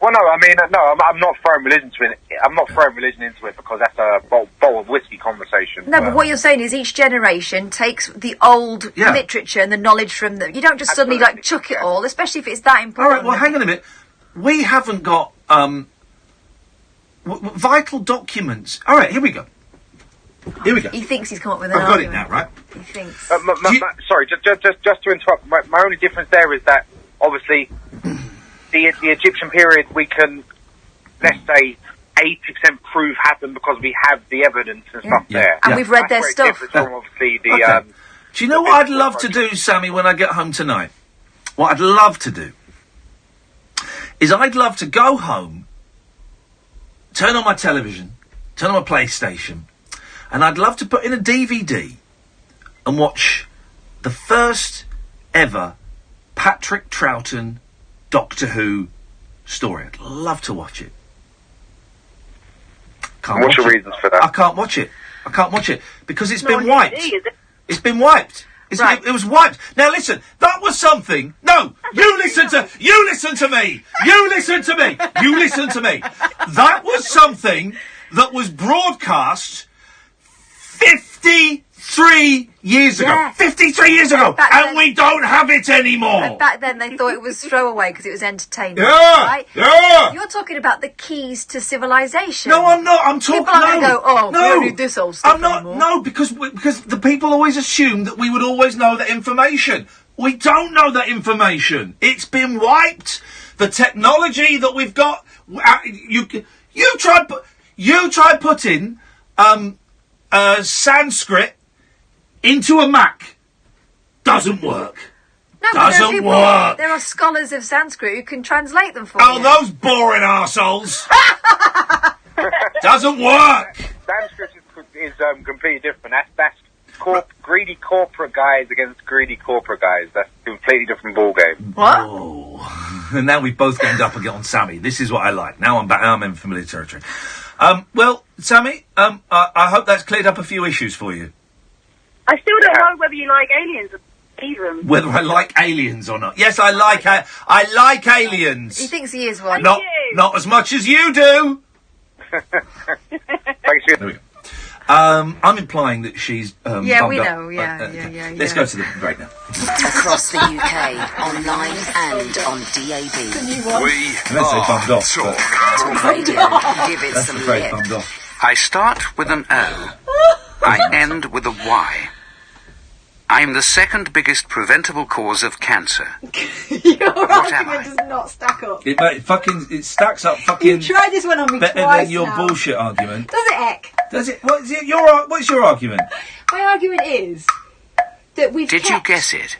[SPEAKER 12] Well, no, I mean, no, I'm not throwing religion into it. I'm not throwing religion into it because that's a bowl of whiskey conversation.
[SPEAKER 4] No, but what you're saying is each generation takes the old literature and the knowledge from them. You don't just suddenly like chuck it all, especially if it's that important.
[SPEAKER 1] All right, well, hang on a minute. We haven't got vital documents. All right, here we go. Here we go.
[SPEAKER 4] He thinks he's come up with an
[SPEAKER 1] I've got
[SPEAKER 4] argument.
[SPEAKER 1] it now, right?
[SPEAKER 4] He thinks.
[SPEAKER 12] Sorry, just to interrupt. My only difference there is that obviously the Egyptian period we can, let's say, 80% prove happened because we have the evidence and stuff there.
[SPEAKER 4] And we've read their stuff.
[SPEAKER 12] From obviously the.
[SPEAKER 1] Do you know what I'd love to do, Sammy, when I get home tonight? What I'd love to do is I'd love to go home, turn on my television, turn on my PlayStation, and I'd love to put in a DVD and watch the first ever Patrick Troughton Doctor Who story. I'd love to watch it.
[SPEAKER 12] What's your reasons for that?
[SPEAKER 1] I can't watch it. I can't watch it because it's been wiped. It's been wiped. It was wiped. Now listen, that was something. No, you listen to me. You listen to me. You listen to me. That was something that was broadcast 53 years ago.
[SPEAKER 4] Yeah.
[SPEAKER 1] 53 years ago, and we don't have it anymore.
[SPEAKER 4] Back then they thought it was throwaway because it was entertainment.
[SPEAKER 1] Yeah,
[SPEAKER 4] right?
[SPEAKER 1] yeah.
[SPEAKER 4] You're talking about the keys to civilization.
[SPEAKER 1] No, I'm not. I'm talking.
[SPEAKER 4] People are gonna go, we don't need this old stuff
[SPEAKER 1] I'm not.
[SPEAKER 4] anymore.
[SPEAKER 1] No, because the people always assume that we would always know that information. We don't know that information. It's been wiped. The technology that we've got. You try putting Sanskrit into a Mac. Doesn't work.
[SPEAKER 4] No,
[SPEAKER 1] doesn't work.
[SPEAKER 4] There are scholars of Sanskrit who can translate them for you.
[SPEAKER 1] Oh, those boring arseholes. Doesn't work.
[SPEAKER 12] Sanskrit is completely different. That's greedy corporate guys against greedy corporate guys. That's a completely different ballgame.
[SPEAKER 4] What?
[SPEAKER 1] Oh. And now we've both ganged up again on Sammy. This is what I like. Now I'm back. I'm in familiar territory. Well, Sammy, I hope that's cleared up a few issues for you.
[SPEAKER 13] I still don't know whether you like aliens or even.
[SPEAKER 1] Whether I like aliens or not. Yes, I like aliens.
[SPEAKER 4] He thinks he is one.
[SPEAKER 1] Not as much as you do.
[SPEAKER 12] Thanks.
[SPEAKER 1] There we go. I'm implying that she's
[SPEAKER 4] yeah, we
[SPEAKER 1] up.
[SPEAKER 4] know. Yeah.
[SPEAKER 1] Let's go to the break now.
[SPEAKER 3] Across the UK, online and on DAB.
[SPEAKER 10] We are Talk.
[SPEAKER 3] talkRADIO. Give it
[SPEAKER 1] That's
[SPEAKER 3] some
[SPEAKER 1] the phrase
[SPEAKER 3] lip.
[SPEAKER 1] bummed off.
[SPEAKER 2] I start with an O. I end with a Y. I'm the second biggest preventable cause of cancer.
[SPEAKER 4] Your
[SPEAKER 2] What am I?
[SPEAKER 4] argument does not stack up.
[SPEAKER 1] It stacks up fucking.
[SPEAKER 4] You tried this one on me
[SPEAKER 1] better
[SPEAKER 4] twice
[SPEAKER 1] than your
[SPEAKER 4] now.
[SPEAKER 1] bullshit argument.
[SPEAKER 4] Does it, Eck?
[SPEAKER 1] Does it? What's your argument?
[SPEAKER 4] My argument is that we've
[SPEAKER 2] Did you guess it?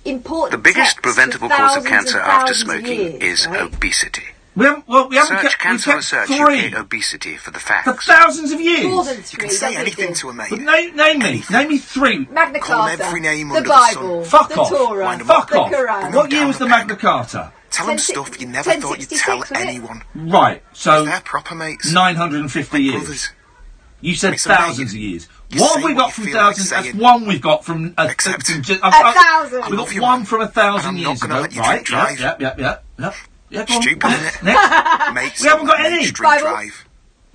[SPEAKER 4] important
[SPEAKER 2] The biggest
[SPEAKER 4] texts
[SPEAKER 2] preventable
[SPEAKER 4] for
[SPEAKER 2] cause of
[SPEAKER 4] thousands
[SPEAKER 2] cancer
[SPEAKER 4] and
[SPEAKER 2] after
[SPEAKER 4] thousands of
[SPEAKER 2] smoking
[SPEAKER 4] years,
[SPEAKER 2] is
[SPEAKER 4] right?
[SPEAKER 2] obesity.
[SPEAKER 1] We haven't
[SPEAKER 2] Search
[SPEAKER 1] kept
[SPEAKER 2] Cancer Research
[SPEAKER 1] three
[SPEAKER 2] UK obesity for the
[SPEAKER 1] for
[SPEAKER 2] facts.
[SPEAKER 1] thousands of years.
[SPEAKER 4] More than three.
[SPEAKER 5] You can say
[SPEAKER 4] that's
[SPEAKER 5] anything
[SPEAKER 4] it.
[SPEAKER 5] to a mate.
[SPEAKER 1] But name me three.
[SPEAKER 4] Magna
[SPEAKER 5] Call
[SPEAKER 4] Carta,
[SPEAKER 5] every name
[SPEAKER 4] the
[SPEAKER 5] under the
[SPEAKER 4] Bible,
[SPEAKER 5] sun.
[SPEAKER 1] Fuck
[SPEAKER 4] the
[SPEAKER 1] off.
[SPEAKER 4] Torah,
[SPEAKER 5] Wind 'em
[SPEAKER 1] Fuck
[SPEAKER 4] the
[SPEAKER 1] off.
[SPEAKER 4] Quran.
[SPEAKER 1] What year was the Magna Carta?
[SPEAKER 5] Tell them
[SPEAKER 4] 10,
[SPEAKER 5] stuff you never thought you'd
[SPEAKER 4] 1066,
[SPEAKER 5] tell
[SPEAKER 4] was it?
[SPEAKER 5] anyone.
[SPEAKER 1] Right. So
[SPEAKER 5] They're proper mates.
[SPEAKER 1] 950 years.
[SPEAKER 5] Brothers.
[SPEAKER 1] You said
[SPEAKER 5] It's amazing.
[SPEAKER 1] thousands of years.
[SPEAKER 5] You
[SPEAKER 1] What
[SPEAKER 5] say
[SPEAKER 1] have we
[SPEAKER 5] what
[SPEAKER 1] got
[SPEAKER 5] you
[SPEAKER 1] from
[SPEAKER 5] feel like
[SPEAKER 1] thousands? That's
[SPEAKER 5] saying.
[SPEAKER 1] one we've got from
[SPEAKER 5] Except-
[SPEAKER 4] thousand.
[SPEAKER 1] We
[SPEAKER 5] love
[SPEAKER 1] got
[SPEAKER 5] you,
[SPEAKER 1] one
[SPEAKER 5] man.
[SPEAKER 1] from 1,000
[SPEAKER 5] And I'm
[SPEAKER 1] years
[SPEAKER 5] not gonna
[SPEAKER 1] ago.
[SPEAKER 5] let you
[SPEAKER 1] Right?
[SPEAKER 5] drive.
[SPEAKER 1] Yeah. Yeah, go on.
[SPEAKER 5] Stupid, innit?
[SPEAKER 1] Next.
[SPEAKER 5] Mates
[SPEAKER 1] We haven't got
[SPEAKER 5] don't
[SPEAKER 1] any.
[SPEAKER 5] make drink
[SPEAKER 4] Bible.
[SPEAKER 5] drive.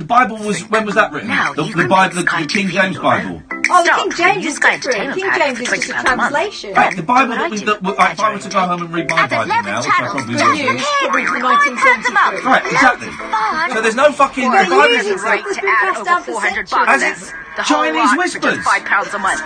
[SPEAKER 1] The Bible was, when was that written? The Bible, the King James Bible.
[SPEAKER 14] Oh, the King James is different. King James is just a translation.
[SPEAKER 1] Right, the Bible that if I were to go home and read my Bible now, which I probably will do. Right, exactly. So there's no fucking...
[SPEAKER 4] The Bible isn't right to add over $400.
[SPEAKER 1] As it Chinese whispers.
[SPEAKER 4] £5 a month.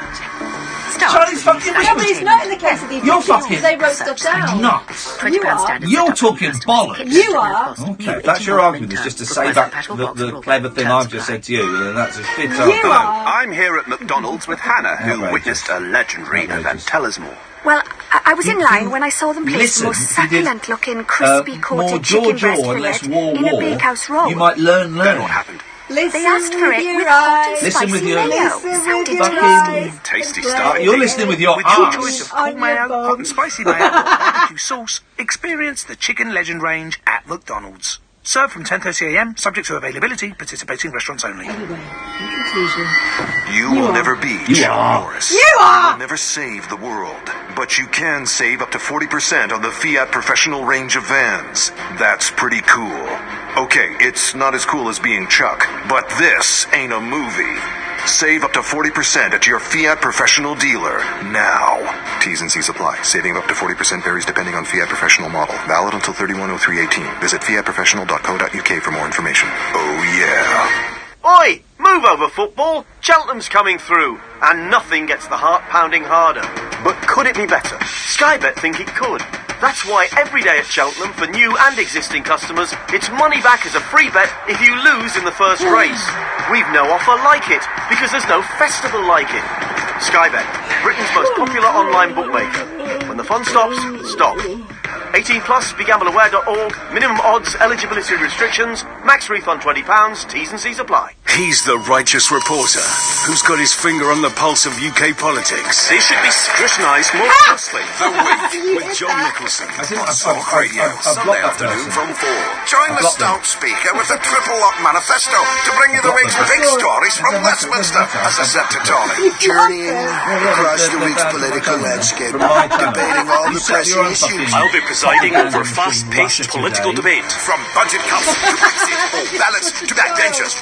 [SPEAKER 1] Chinese fucking whispers.
[SPEAKER 14] Yeah, but it's not in the case of the
[SPEAKER 1] You're
[SPEAKER 14] Egyptians,
[SPEAKER 1] fucking
[SPEAKER 14] they wrote stuff down.
[SPEAKER 1] nuts.
[SPEAKER 14] You
[SPEAKER 1] You're talking bollocks.
[SPEAKER 14] You are.
[SPEAKER 1] Okay, that's your argument, is just to say back the clever thing I've just said to you, and that's a shit
[SPEAKER 5] Hello, I'm here at McDonald's with Hannah, who witnessed a legendary event. Tell us more.
[SPEAKER 3] Well, I was in line when I saw them place the most succulent-looking, crispy coated chicken breast fillet in a bakehouse roll.
[SPEAKER 1] You might learn.
[SPEAKER 3] Then
[SPEAKER 1] what happened?
[SPEAKER 3] They asked for it with hot and
[SPEAKER 1] Listen with
[SPEAKER 3] spicy
[SPEAKER 1] your
[SPEAKER 3] mayo.
[SPEAKER 1] fucking
[SPEAKER 3] Sounded
[SPEAKER 5] tasty stuff.
[SPEAKER 1] You're listening with your
[SPEAKER 5] With
[SPEAKER 1] arse.
[SPEAKER 5] your choice of cool mayo, hot and spicy mayo, or barbecue sauce, experience the Chicken Legend range at McDonald's. Served from 10:30 a.m, subject to availability, participating restaurants only.
[SPEAKER 14] Anyway, in conclusion,
[SPEAKER 5] You will never be John Morris.
[SPEAKER 14] You are!
[SPEAKER 5] will never save the world, but you can save up to 40% on the Fiat Professional range of vans. That's pretty cool. Okay, it's not as cool as being Chuck, but this ain't a movie. Save up to 40% at your Fiat Professional dealer now. T's and C's apply. Saving up to 40% varies depending on Fiat Professional model. Valid until 31/03/18. Visit fiatprofessional.co.uk for more information. Oh yeah.
[SPEAKER 15] Oi! Move over, football! Cheltenham's coming through, and nothing gets the heart pounding harder. But could it be better? Sky Bet think it could. That's why every day at Cheltenham, for new and existing customers, it's money back as a free bet if you lose in the first race. We've no offer like it, because there's no festival like it. Sky Bet, Britain's most popular online bookmaker. When the fun stops, stop. 18 plus, begambleaware.org, minimum odds, eligibility restrictions, max refund £20, T's and C's apply.
[SPEAKER 6] He's the righteous reporter who's got his finger on the pulse of UK politics.
[SPEAKER 15] They should be scrutinised more closely.
[SPEAKER 6] The Week with John Nicholson.
[SPEAKER 5] talkRADIO, Sunday afternoon from 4. Join the stout speaker with the Triple Lock Manifesto to bring you the week's big stories from Westminster as a set to Tony.
[SPEAKER 16] Journeying across the week's political landscape, debating all the pressing issues.
[SPEAKER 15] I'll be presiding over a fast-paced political debate.
[SPEAKER 5] From budget cuts to Brexit, or ballots to backbenchers.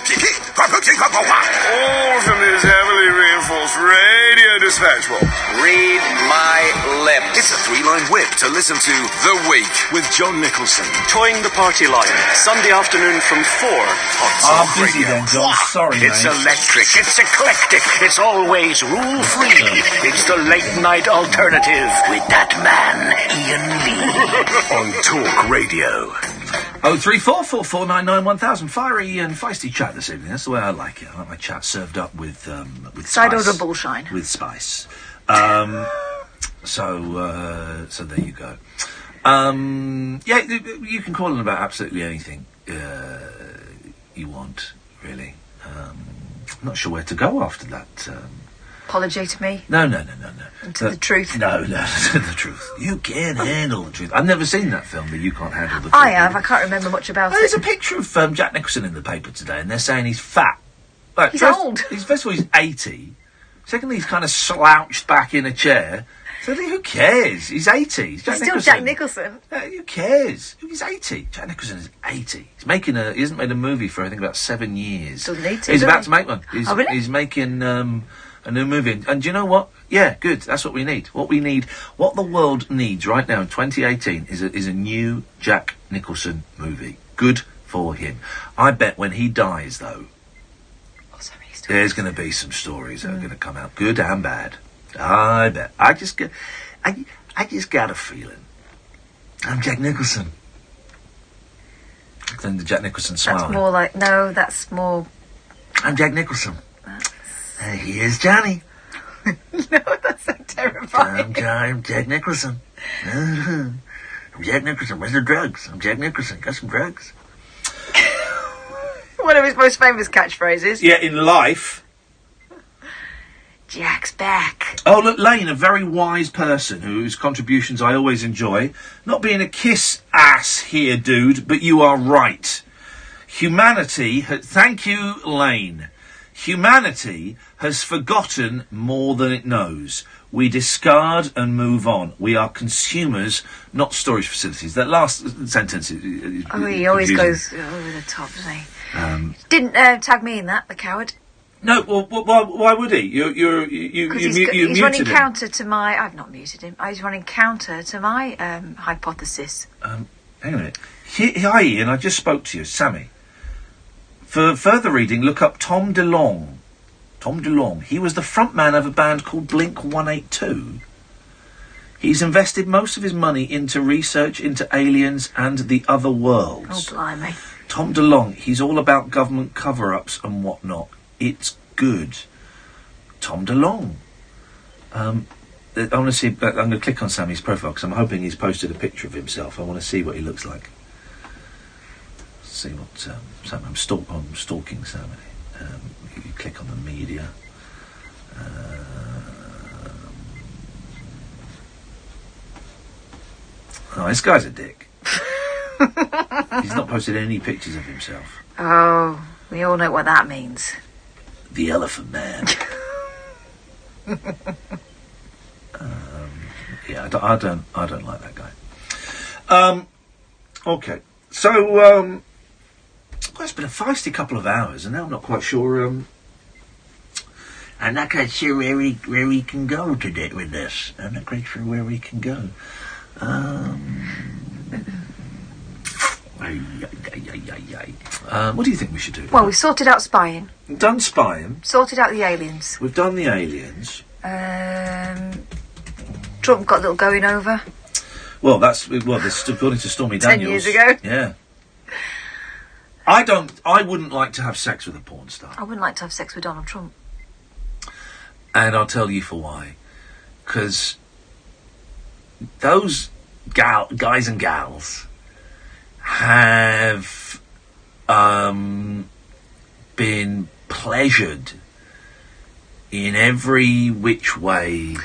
[SPEAKER 6] All from this heavily reinforced radio dispatch box.
[SPEAKER 5] Read my lips. It's a 3-line whip to listen to The Week
[SPEAKER 6] with John Nicholson.
[SPEAKER 15] Toying the party line, Sunday afternoon from 4 on
[SPEAKER 1] I'm busy then, John. Sorry,
[SPEAKER 6] It's
[SPEAKER 1] mate.
[SPEAKER 6] electric. It's eclectic. It's always rule-free. It's the late-night alternative with that man, Iain Lee. On talkRADIO.
[SPEAKER 1] 03444991000. Fiery and feisty chat this evening. That's the way I like it. I like my chat served up with
[SPEAKER 4] Side
[SPEAKER 1] spice.
[SPEAKER 4] order bullshine.
[SPEAKER 1] With spice. So there you go. Yeah, you can call in about absolutely anything you want, really. I'm not sure where to go after that.
[SPEAKER 4] Apology to me.
[SPEAKER 1] No.
[SPEAKER 4] And to the truth.
[SPEAKER 1] No, to the truth. You can't handle the truth. I've never seen that film, but you can't handle the truth.
[SPEAKER 4] I have. I can't remember much about it.
[SPEAKER 1] There's a picture of Jack Nicholson in the paper today, and they're saying he's fat. Right,
[SPEAKER 4] He's
[SPEAKER 1] old. First of all, he's 80. Secondly, he's kind of slouched back in a chair. Thirdly, who cares? He's 80. He's
[SPEAKER 4] still Jack Nicholson.
[SPEAKER 1] Who cares? He's 80. Jack Nicholson is 80. He hasn't made a movie for, I think, about 7 years.
[SPEAKER 4] Doesn't need to.
[SPEAKER 1] He's about to make one.
[SPEAKER 4] Really?
[SPEAKER 1] He's making a new movie. And do you know what? Yeah, good. That's what we need. What the world needs right now in 2018 is a new Jack Nicholson movie. Good for him. I bet when he dies, though, there's going to be some stories that are going to come out, good and bad. I bet. I just got a feeling. I'm Jack Nicholson. Then the Jack Nicholson smile.
[SPEAKER 4] That's more like that's more.
[SPEAKER 1] I'm Jack Nicholson. Here's Johnny.
[SPEAKER 4] No, that's so terrifying.
[SPEAKER 1] I'm Jack Nicholson. I'm Jack Nicholson. Where's the drugs? I'm Jack Nicholson. Got some drugs.
[SPEAKER 4] One of his most famous catchphrases.
[SPEAKER 1] Yeah, in life.
[SPEAKER 4] Jack's back.
[SPEAKER 1] Oh, look, Lane, a very wise person whose contributions I always enjoy. Not being a kiss ass here, dude, but you are right. Thank you, Lane. Humanity has forgotten more than it knows. We discard and move on. We are consumers, not storage facilities. That last sentence is
[SPEAKER 4] he always goes over the top, doesn't he? Didn't tag me in that, the coward.
[SPEAKER 1] No, well, why would he? You
[SPEAKER 4] he's running
[SPEAKER 1] him.
[SPEAKER 4] counter to my... I've not muted him. He's running counter to my hypothesis.
[SPEAKER 1] Hang on a minute. Hi, Ian, I just spoke to you, Sammy. For further reading, look up Tom DeLonge. Tom DeLonge. He was the frontman of a band called Blink-182. He's invested most of his money into research into aliens and the other worlds.
[SPEAKER 4] Oh, blimey.
[SPEAKER 1] Tom DeLonge, he's all about government cover-ups and whatnot. It's good. Tom DeLonge. I want to see... I'm going to click on Sammy's profile because I'm hoping he's posted a picture of himself. I want to see what he looks like. See what... Sam, I'm stalking Sammy. You click on the media. Oh, this guy's a dick. He's not posted any pictures of himself.
[SPEAKER 4] Oh, we all know what that means.
[SPEAKER 1] The Elephant Man. Yeah, I don't like that guy. Okay, so well, it's been a feisty couple of hours, and now I'm not quite sure. I'm not quite sure where we can go today with this. I'm not quite sure where we can go. What do you think we should do?
[SPEAKER 4] Well, we've sorted out spying.
[SPEAKER 1] We've done spying.
[SPEAKER 4] Sorted out the aliens.
[SPEAKER 1] We've done the aliens.
[SPEAKER 4] Trump got a little going over.
[SPEAKER 1] Well, this according to Stormy Daniels.
[SPEAKER 4] 10 years ago.
[SPEAKER 1] Yeah. I wouldn't like to have sex with a porn star.
[SPEAKER 4] I wouldn't like to have sex with Donald Trump.
[SPEAKER 1] And I'll tell you for why. Because those guys and gals have been pleasured in every which way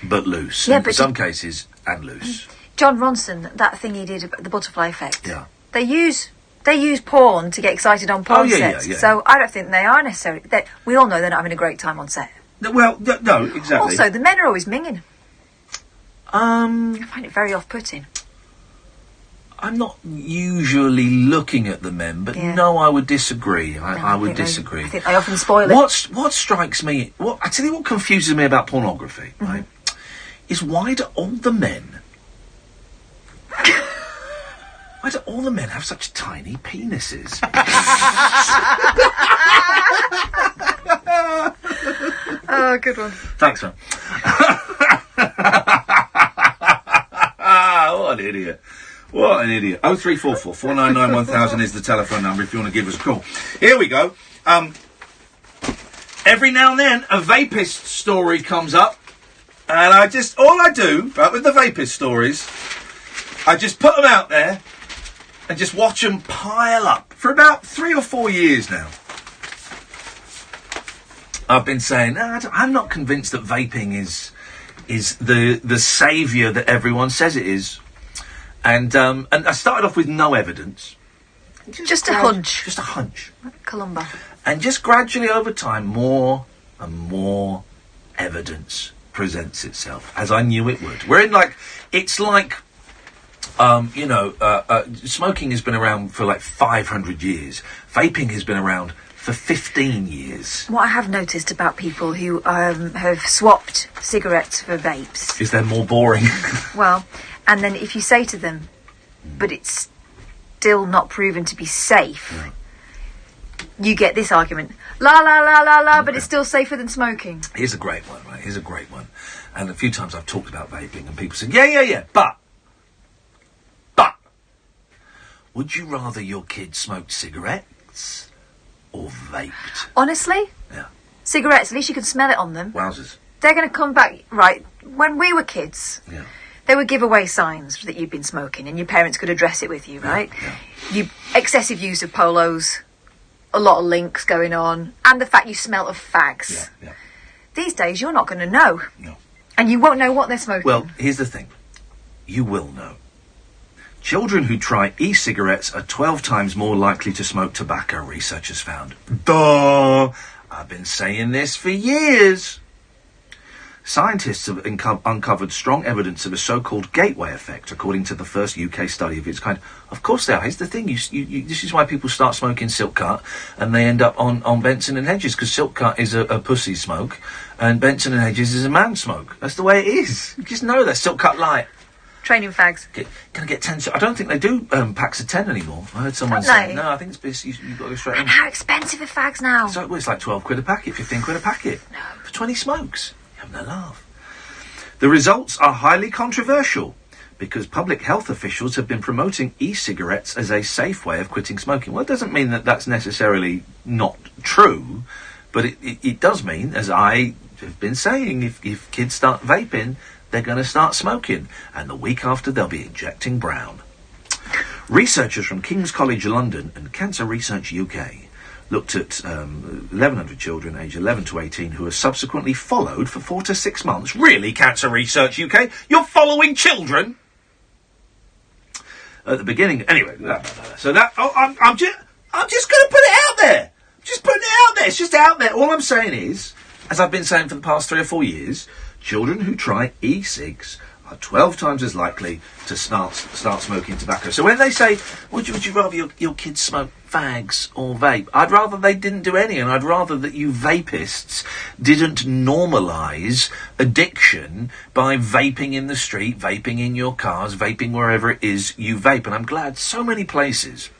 [SPEAKER 1] but loose.
[SPEAKER 4] Yeah,
[SPEAKER 1] in
[SPEAKER 4] but
[SPEAKER 1] some cases, and loose.
[SPEAKER 4] John Ronson, that thing he did, the butterfly effect.
[SPEAKER 1] Yeah.
[SPEAKER 4] They use porn to get excited on porn sets.
[SPEAKER 1] Yeah.
[SPEAKER 4] So I don't think they are necessarily... We all know they're not having a great time on set.
[SPEAKER 1] Well, no, exactly.
[SPEAKER 4] Also, the men are always minging.
[SPEAKER 1] I
[SPEAKER 4] find it very off-putting.
[SPEAKER 1] I'm not usually looking at the men, but no, I would disagree. I would disagree.
[SPEAKER 4] I think they often spoil it.
[SPEAKER 1] What strikes me... I tell you what confuses me about pornography, right, is why do all the men... Why do all the men have such tiny penises?
[SPEAKER 4] Oh, good one.
[SPEAKER 1] Thanks, man. What an idiot. What an idiot. 0344 499 1000 is the telephone number if you want to give us a call. Here we go. Every now and then, a vapist story comes up. And all I do with the vapist stories, I just put them out there and just watch them pile up. For about 3 or 4 years now, I've been saying, I'm not convinced that vaping is the saviour that everyone says it is. And I started off with no evidence.
[SPEAKER 4] Just a hunch.
[SPEAKER 1] Just a hunch.
[SPEAKER 4] Columba.
[SPEAKER 1] And just gradually over time, more and more evidence presents itself, as I knew it would. Smoking has been around for like 500 years. Vaping has been around for 15 years.
[SPEAKER 4] What I have noticed about people who have swapped cigarettes for vapes...
[SPEAKER 1] Is they're more boring.
[SPEAKER 4] Well, and then if you say to them, but it's still not proven to be safe, you get this argument. La, la, la, la, la, but it's still safer than smoking.
[SPEAKER 1] Here's a great one, right? Here's a great one. And a few times I've talked about vaping and people say, yeah, but... Would you rather your kids smoked cigarettes or vaped?
[SPEAKER 4] Honestly?
[SPEAKER 1] Yeah.
[SPEAKER 4] Cigarettes, at least you can smell it on them.
[SPEAKER 1] Wowzers.
[SPEAKER 4] They're going to come back, right, when we were kids, they would give away signs that you'd been smoking and your parents could address it with you, right? Yeah. Excessive use of polos, a lot of links going on, and the fact you smell of fags.
[SPEAKER 1] Yeah.
[SPEAKER 4] These days, you're not going to know.
[SPEAKER 1] No.
[SPEAKER 4] And you won't know what they're smoking.
[SPEAKER 1] Well, here's the thing. You will know. Children who try e-cigarettes are 12 times more likely to smoke tobacco, researchers found. Duh! I've been saying this for years. Scientists have uncovered strong evidence of a so-called gateway effect, according to the first UK study of its kind. Of course they are. Here's the thing, this is why people start smoking silk cut and they end up on Benson and Hedges, because silk cut is a pussy smoke and Benson and Hedges is a man smoke. That's the way it is. You just know that. Silk cut light.
[SPEAKER 4] Training fags.
[SPEAKER 1] Gonna get 10... I don't think they do packs of 10 anymore. I heard someone say... No, I think it's you've got to go straight in.
[SPEAKER 4] How expensive are fags now?
[SPEAKER 1] So, it's like 12 quid a packet, 15 quid a packet. No. For 20 smokes. You're having a laugh. The results are highly controversial because public health officials have been promoting e-cigarettes as a safe way of quitting smoking. Well, it doesn't mean that that's necessarily not true, but it does mean, as I have been saying, if kids start vaping, they're going to start smoking, and the week after they'll be injecting brown. Researchers from King's College London and Cancer Research UK looked at 1,100 children aged 11 to 18 who were subsequently followed for 4 to 6 months. Really, Cancer Research UK? You're following children? At the beginning... Anyway, so that... I'm just going to put it out there. Just putting it out there. It's just out there. All I'm saying is, as I've been saying for the past 3 or 4 years, children who try e-cigs are 12 times as likely to start smoking tobacco. So when they say, would you rather your kids smoke fags or vape? I'd rather they didn't do any, and I'd rather that you vapists didn't normalise addiction by vaping in the street, vaping in your cars, vaping wherever it is you vape. And I'm glad so many places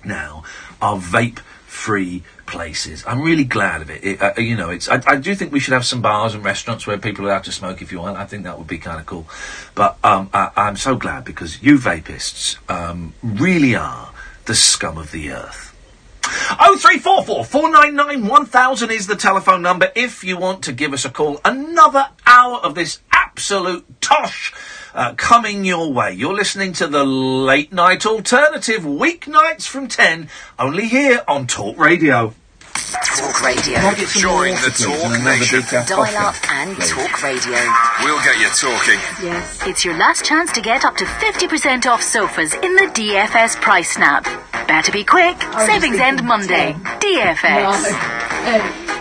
[SPEAKER 1] now are vape-free places. I'm really glad of it. I do think we should have some bars and restaurants where people are allowed to smoke if you want. I think that would be kind of cool. But I'm so glad, because you vapists really are the scum of the earth. 0344 499 1000 is the telephone number if you want to give us a call. Another hour of this absolute tosh coming your way. You're listening to the Late Night Alternative, weeknights from 10, only here on Talk Radio.
[SPEAKER 3] Talk Radio.
[SPEAKER 10] Join the Talk Nation.
[SPEAKER 3] Dial up and Talk Radio.
[SPEAKER 10] We'll get you talking.
[SPEAKER 3] Yes. It's your last chance to get up to 50% off sofas in the DFS price snap. Better be quick. Savings end Monday. DFS.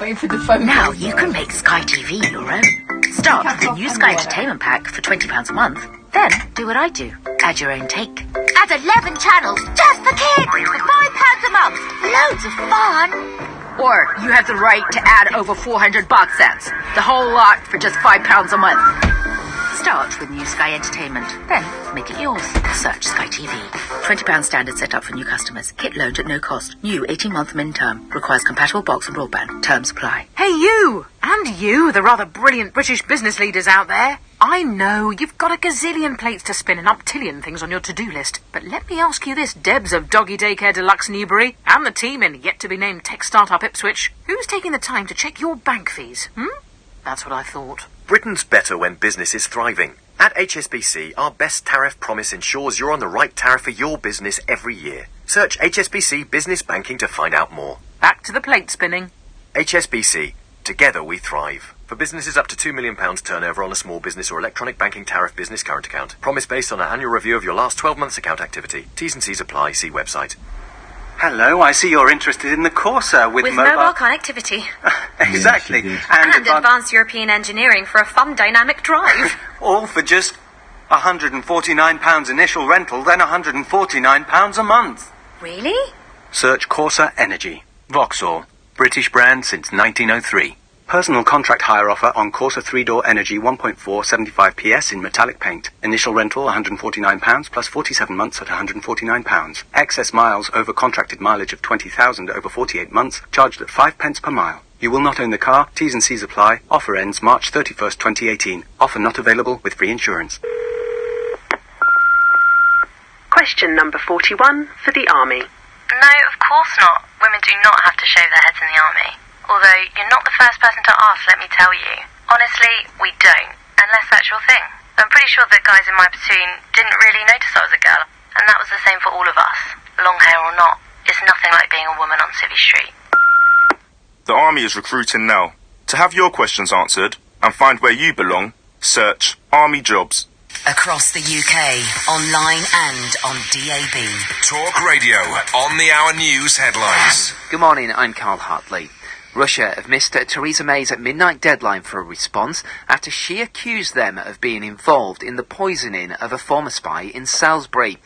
[SPEAKER 4] Wait for the phone.
[SPEAKER 14] Now you can make Sky TV your own. Start with the new Sky Entertainment Pack for £20 a month. Then do what I do. Add your own take.
[SPEAKER 17] Add 11 channels just for kids for £5 a month. Loads of fun.
[SPEAKER 14] Or you have the right to add over 400 box sets. The whole lot for just £5 a month. Start with new Sky Entertainment. Then make it yours. Search Sky TV. £20 standard setup for new customers. Kit loaned at no cost. New 18-month min term. Requires compatible box and broadband. Terms apply.
[SPEAKER 18] Hey you! And you, the rather brilliant British business leaders out there. I know you've got a gazillion plates to spin and umptillion things on your to-do list. But let me ask you this, Debs of Doggy Daycare Deluxe Newbury, and the team in yet-to-be-named tech startup Ipswich, who's taking the time to check your bank fees? That's what I thought.
[SPEAKER 15] Britain's better when business is thriving. At HSBC, our best tariff promise ensures you're on the right tariff for your business every year. Search HSBC Business Banking to find out more.
[SPEAKER 18] Back to the plate spinning.
[SPEAKER 15] HSBC. Together we thrive. For businesses up to £2 million turnover on a small business or electronic banking tariff business current account. Promise based on an annual review of your last 12 months account activity. T's and C's apply. See website.
[SPEAKER 19] Hello, I see you're interested in the Corsa with
[SPEAKER 20] mobile connectivity.
[SPEAKER 19] Exactly.
[SPEAKER 20] Yes, and advanced European engineering for a fun dynamic drive.
[SPEAKER 19] All for just £149 initial rental, then £149 a month.
[SPEAKER 20] Really?
[SPEAKER 19] Search Corsa Energy. Vauxhall. British brand since 1903. Personal contract hire offer on Corsa 3-door Energy 1.4 75 PS in metallic paint. Initial rental £149 plus 47 months at £149. Excess miles over contracted mileage of 20,000 over 48 months, charged at 5 pence per mile. You will not own the car. T's and C's apply. Offer ends March 31st, 2018. Offer not available with free insurance.
[SPEAKER 21] Question number 41 for the Army.
[SPEAKER 20] No, of course not. Women do not have to shave their heads in the Army. Although, you're not the first person to ask, let me tell you. Honestly, we don't. Unless that's your thing. I'm pretty sure the guys in my platoon didn't really notice I was a girl. And that was the same for all of us. Long hair or not. It's nothing like being a woman on Civvy Street.
[SPEAKER 22] The Army is recruiting now. To have your questions answered and find where you belong, search Army Jobs.
[SPEAKER 3] Across the UK, online and on DAB.
[SPEAKER 10] Talk Radio, on the hour news headlines.
[SPEAKER 23] Good morning, I'm Carl Hartley.
[SPEAKER 7] Russia have missed Theresa May's midnight deadline for a response after she accused them of being involved in the poisoning of a former spy in Salisbury.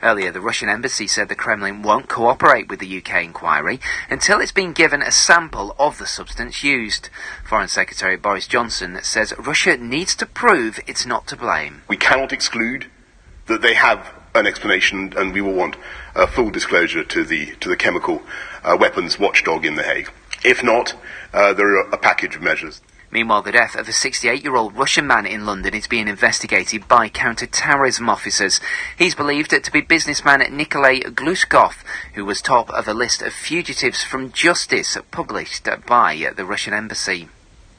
[SPEAKER 7] Earlier, the Russian embassy said the Kremlin won't cooperate with the UK inquiry until it's been given a sample of the substance used. Foreign Secretary Boris Johnson says Russia needs to prove it's not to blame.
[SPEAKER 8] We cannot exclude that they have an explanation, and we will want full disclosure to the chemical weapons watchdog in The Hague. If not, there are a package of measures.
[SPEAKER 7] Meanwhile, the death of a 68-year-old Russian man in London is being investigated by counter-terrorism officers. He's believed to be businessman Nikolai Glushkov, who was top of a list of fugitives from justice published by the Russian embassy.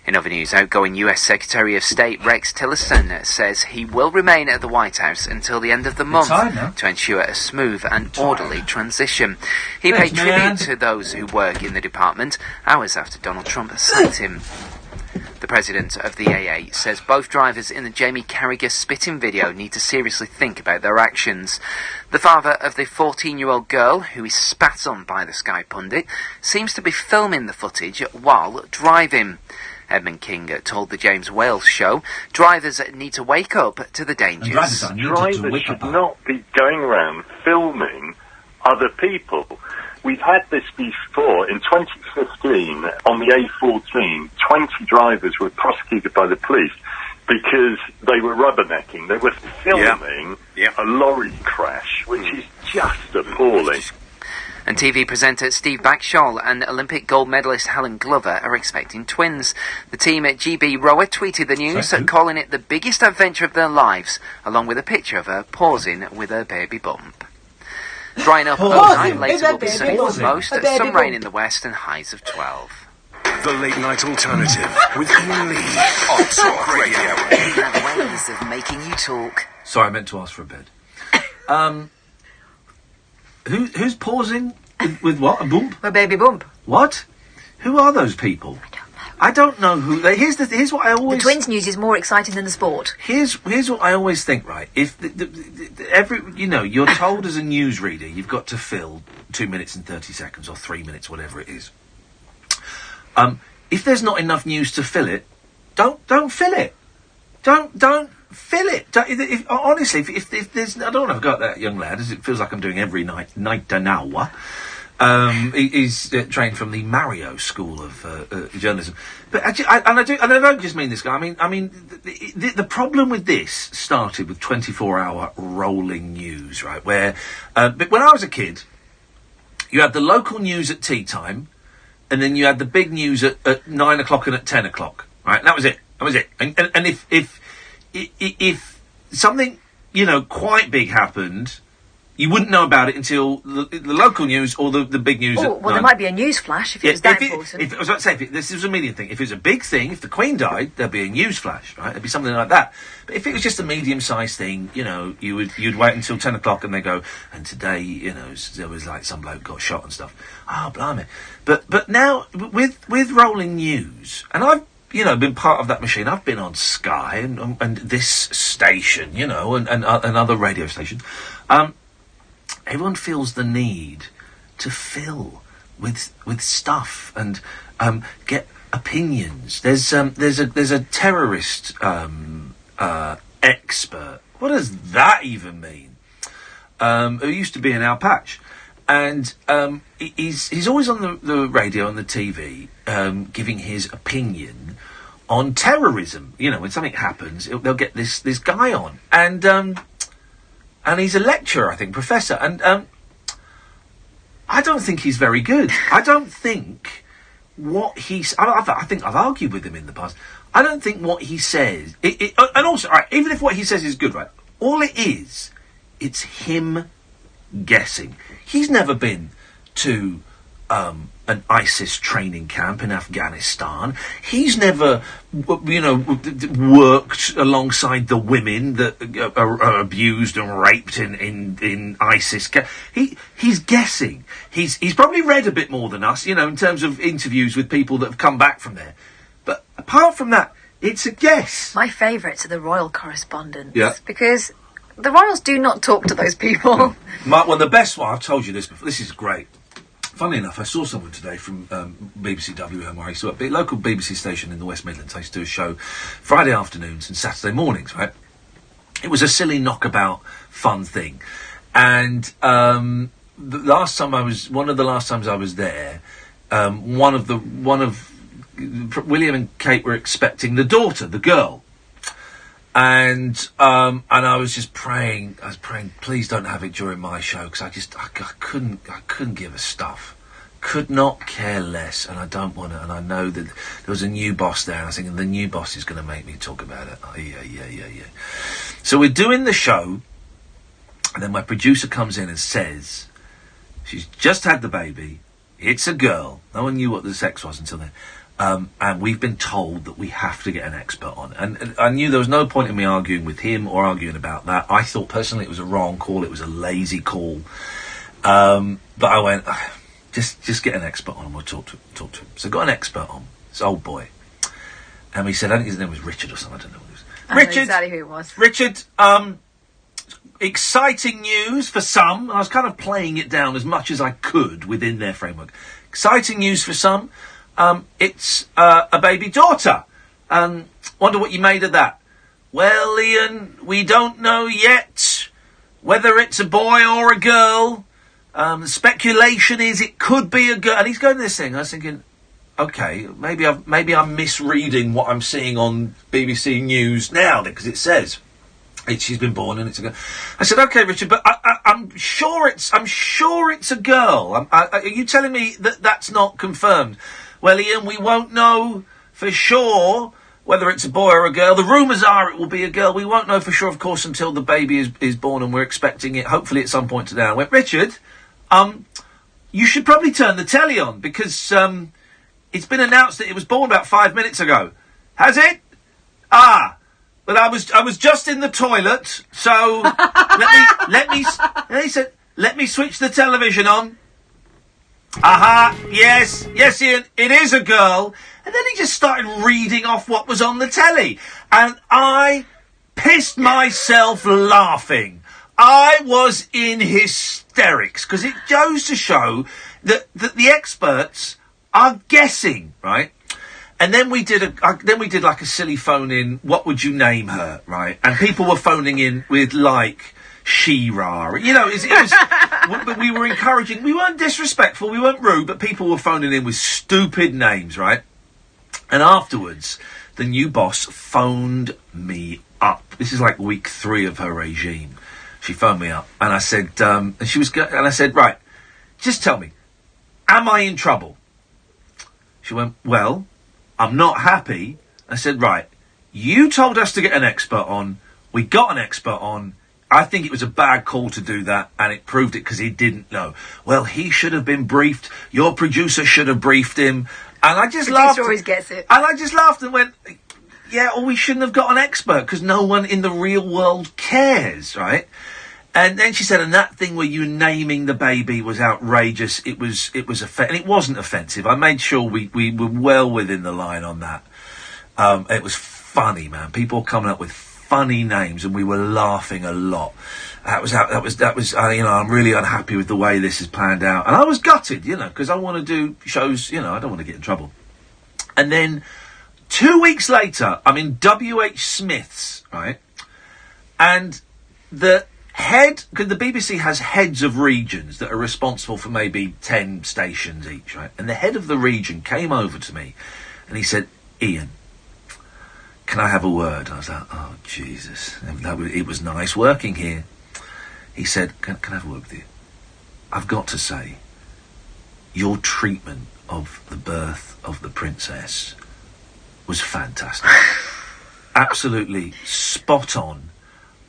[SPEAKER 7] In other news, outgoing US Secretary of State Rex Tillerson says he will remain at the White House until the end of the month to ensure a smooth and orderly transition. He paid tribute to those who work in the department hours after Donald Trump sacked him. The president of the AA says both drivers in the Jamie Carragher spitting video need to seriously think about their actions. The father of the 14-year-old girl, who is spat on by the Sky pundit, seems to be filming the footage while driving. Edmund King told the James Wales show drivers need to wake up to the dangers.
[SPEAKER 23] Drivers should not be going around filming other people. We've had this before. In 2015, on the A14, 20 drivers were prosecuted by the police because they were rubbernecking. They were filming a lorry crash, which is just appalling.
[SPEAKER 7] And TV presenter Steve Backshall and Olympic gold medalist Helen Glover are expecting twins. The team at GB Rower tweeted the news, calling it the biggest adventure of their lives, along with a picture of her pausing with her baby bump. Drying up overnight, later will be sunny for most, some rain in the west and highs of 12.
[SPEAKER 6] The Late Night Alternative with Iain Lee on talkRADIO.
[SPEAKER 7] Ways of making you talk.
[SPEAKER 1] Sorry, I meant to ask for a bed. Who's pausing with what? A bump?
[SPEAKER 4] A baby bump.
[SPEAKER 1] What? Who are those people? I don't know who. Here's what I always.
[SPEAKER 4] The twins news is more exciting than the sport.
[SPEAKER 1] Here's what I always think. Right, if you're told as a newsreader you've got to fill 2 minutes and 30 seconds or 3 minutes, whatever it is. If there's not enough news to fill it, don't fill it. Don't fill it. Honestly, if there's, I don't want to go at that young lad, as it feels like I'm doing every night an hour. He's trained from the Mario School of Journalism, but actually, I don't just mean this guy. I mean, the problem with this started with 24-hour rolling news, right? Where, but when I was a kid, you had the local news at tea time, and then you had the big news at 9 o'clock and at 10 o'clock, right? And that was it. And if something quite big happened, you wouldn't know about it until the local news or the big news.
[SPEAKER 4] Oh, well, there might be a news flash if it was that important.
[SPEAKER 1] I was about to say, this is a medium thing. If it was a big thing, if the Queen died, there'd be a news flash, right? There'd be something like that. But if it was just a medium-sized thing, you'd wait until 10 o'clock and they go, and today, there was like some bloke got shot and stuff. Oh, blimey. But now, with rolling news, and I've, been part of that machine. I've been on Sky and this station, and other radio stations. Everyone feels the need to fill with stuff and get opinions. There's a terrorist expert. What does that even mean? Who used to be in our patch, and he's always on the radio and the TV giving his opinion on terrorism. When something happens, they'll get this guy on, and he's a lecturer, I think, professor, and I don't think he's very good. I don't think what he's. I think I've argued with him in the past. I don't think what he says. And also, right, even if what he says is good, right? All it is, it's him guessing. He's never been to an ISIS training camp in Afghanistan. He's never, worked alongside the women that are abused and raped in ISIS camp. He's guessing. He's probably read a bit more than us, in terms of interviews with people that have come back from there. But apart from that, it's a guess.
[SPEAKER 4] My favourites are the royal correspondents.
[SPEAKER 1] Yeah.
[SPEAKER 4] Because the royals do not talk to those people.
[SPEAKER 1] The best one, I've told you this before, this is great. Funny enough, I saw someone today from BBC WM, where I used to work, a local BBC station in the West Midlands. I used to do a show Friday afternoons and Saturday mornings, right? It was a silly knockabout fun thing. And one of the last times I was there, William and Kate were expecting the daughter, the girl. And I was just praying. I was praying, please don't have it during my show, because I couldn't give a stuff. Could not care less, and I don't want to. And I know that there was a new boss there, and I was thinking the new boss is going to make me talk about it. Oh, yeah. So we're doing the show, and then my producer comes in and says, she's just had the baby. It's a girl. No one knew what the sex was until then. And we've been told that we have to get an expert on. And I knew there was no point in me arguing with him or arguing about that. I thought personally it was a wrong call. It was a lazy call. But I went, just get an expert on and we'll talk to him. So I got an expert on, this old boy. And he said, I think his name was Richard or something. I don't know what it was.
[SPEAKER 4] I know exactly who it was.
[SPEAKER 1] Richard, exciting news for some. I was kind of playing it down as much as I could within their framework. Exciting news for some. It's a baby daughter. Wonder what you made of that. Well, Ian, we don't know yet whether it's a boy or a girl. The speculation is it could be a girl. And he's going to this thing. I was thinking, okay, maybe I'm misreading what I'm seeing on BBC News now, because it says she's been born and it's a girl. I said, okay, Richard, but I'm sure it's a girl. Are you telling me that that's not confirmed? Well, Ian, we won't know for sure whether it's a boy or a girl. The rumours are it will be a girl. We won't know for sure, of course, until the baby is born, and we're expecting it, hopefully, at some point today. I went, Richard, you should probably turn the telly on, because it's been announced that it was born about 5 minutes ago. Has it? Ah, but I was just in the toilet, so let me switch the television on. Yes, Ian, it is a girl. And then he just started reading off what was on the telly. And I pissed myself laughing. I was in hysterics, because it goes to show that the experts are guessing, right? And then we did like a silly phone in, what would you name her, right? And people were phoning in with like She-Ra. You know, it was but we were encouraging. We weren't disrespectful, we weren't rude, but people were phoning in with stupid names, right? And afterwards, the new boss phoned me up. This is like week 3 of her regime. She phoned me up, and I said, and I said, right, just tell me, am I in trouble? She went, well, I'm not happy. I said, right, you told us to get an expert on. We got an expert on. I think it was a bad call to do that, and it proved it because he didn't know. Well, he should have been briefed. Your producer should have briefed him. And I just laughed.
[SPEAKER 4] Producer always gets it.
[SPEAKER 1] And I just laughed and went, yeah, or we shouldn't have got an expert, because no one in the real world cares, right? And then she said, and that thing where you naming the baby was outrageous. It was and it wasn't offensive. I made sure we were well within the line on that. It was funny, man. People coming up with funny names, and we were laughing a lot. That was I'm really unhappy with the way this is planned out, and I was gutted, because I want to do shows, I don't want to get in trouble. And then 2 weeks later, I'm in WH Smith's, right, and the head, because the BBC has heads of regions that are responsible for maybe 10 stations each, right, and the head of the region came over to me, and he said, Ian, can I have a word? I was like, oh, Jesus. It was nice working here. He said, can I have a word with you? I've got to say, your treatment of the birth of the princess was fantastic. Absolutely spot on.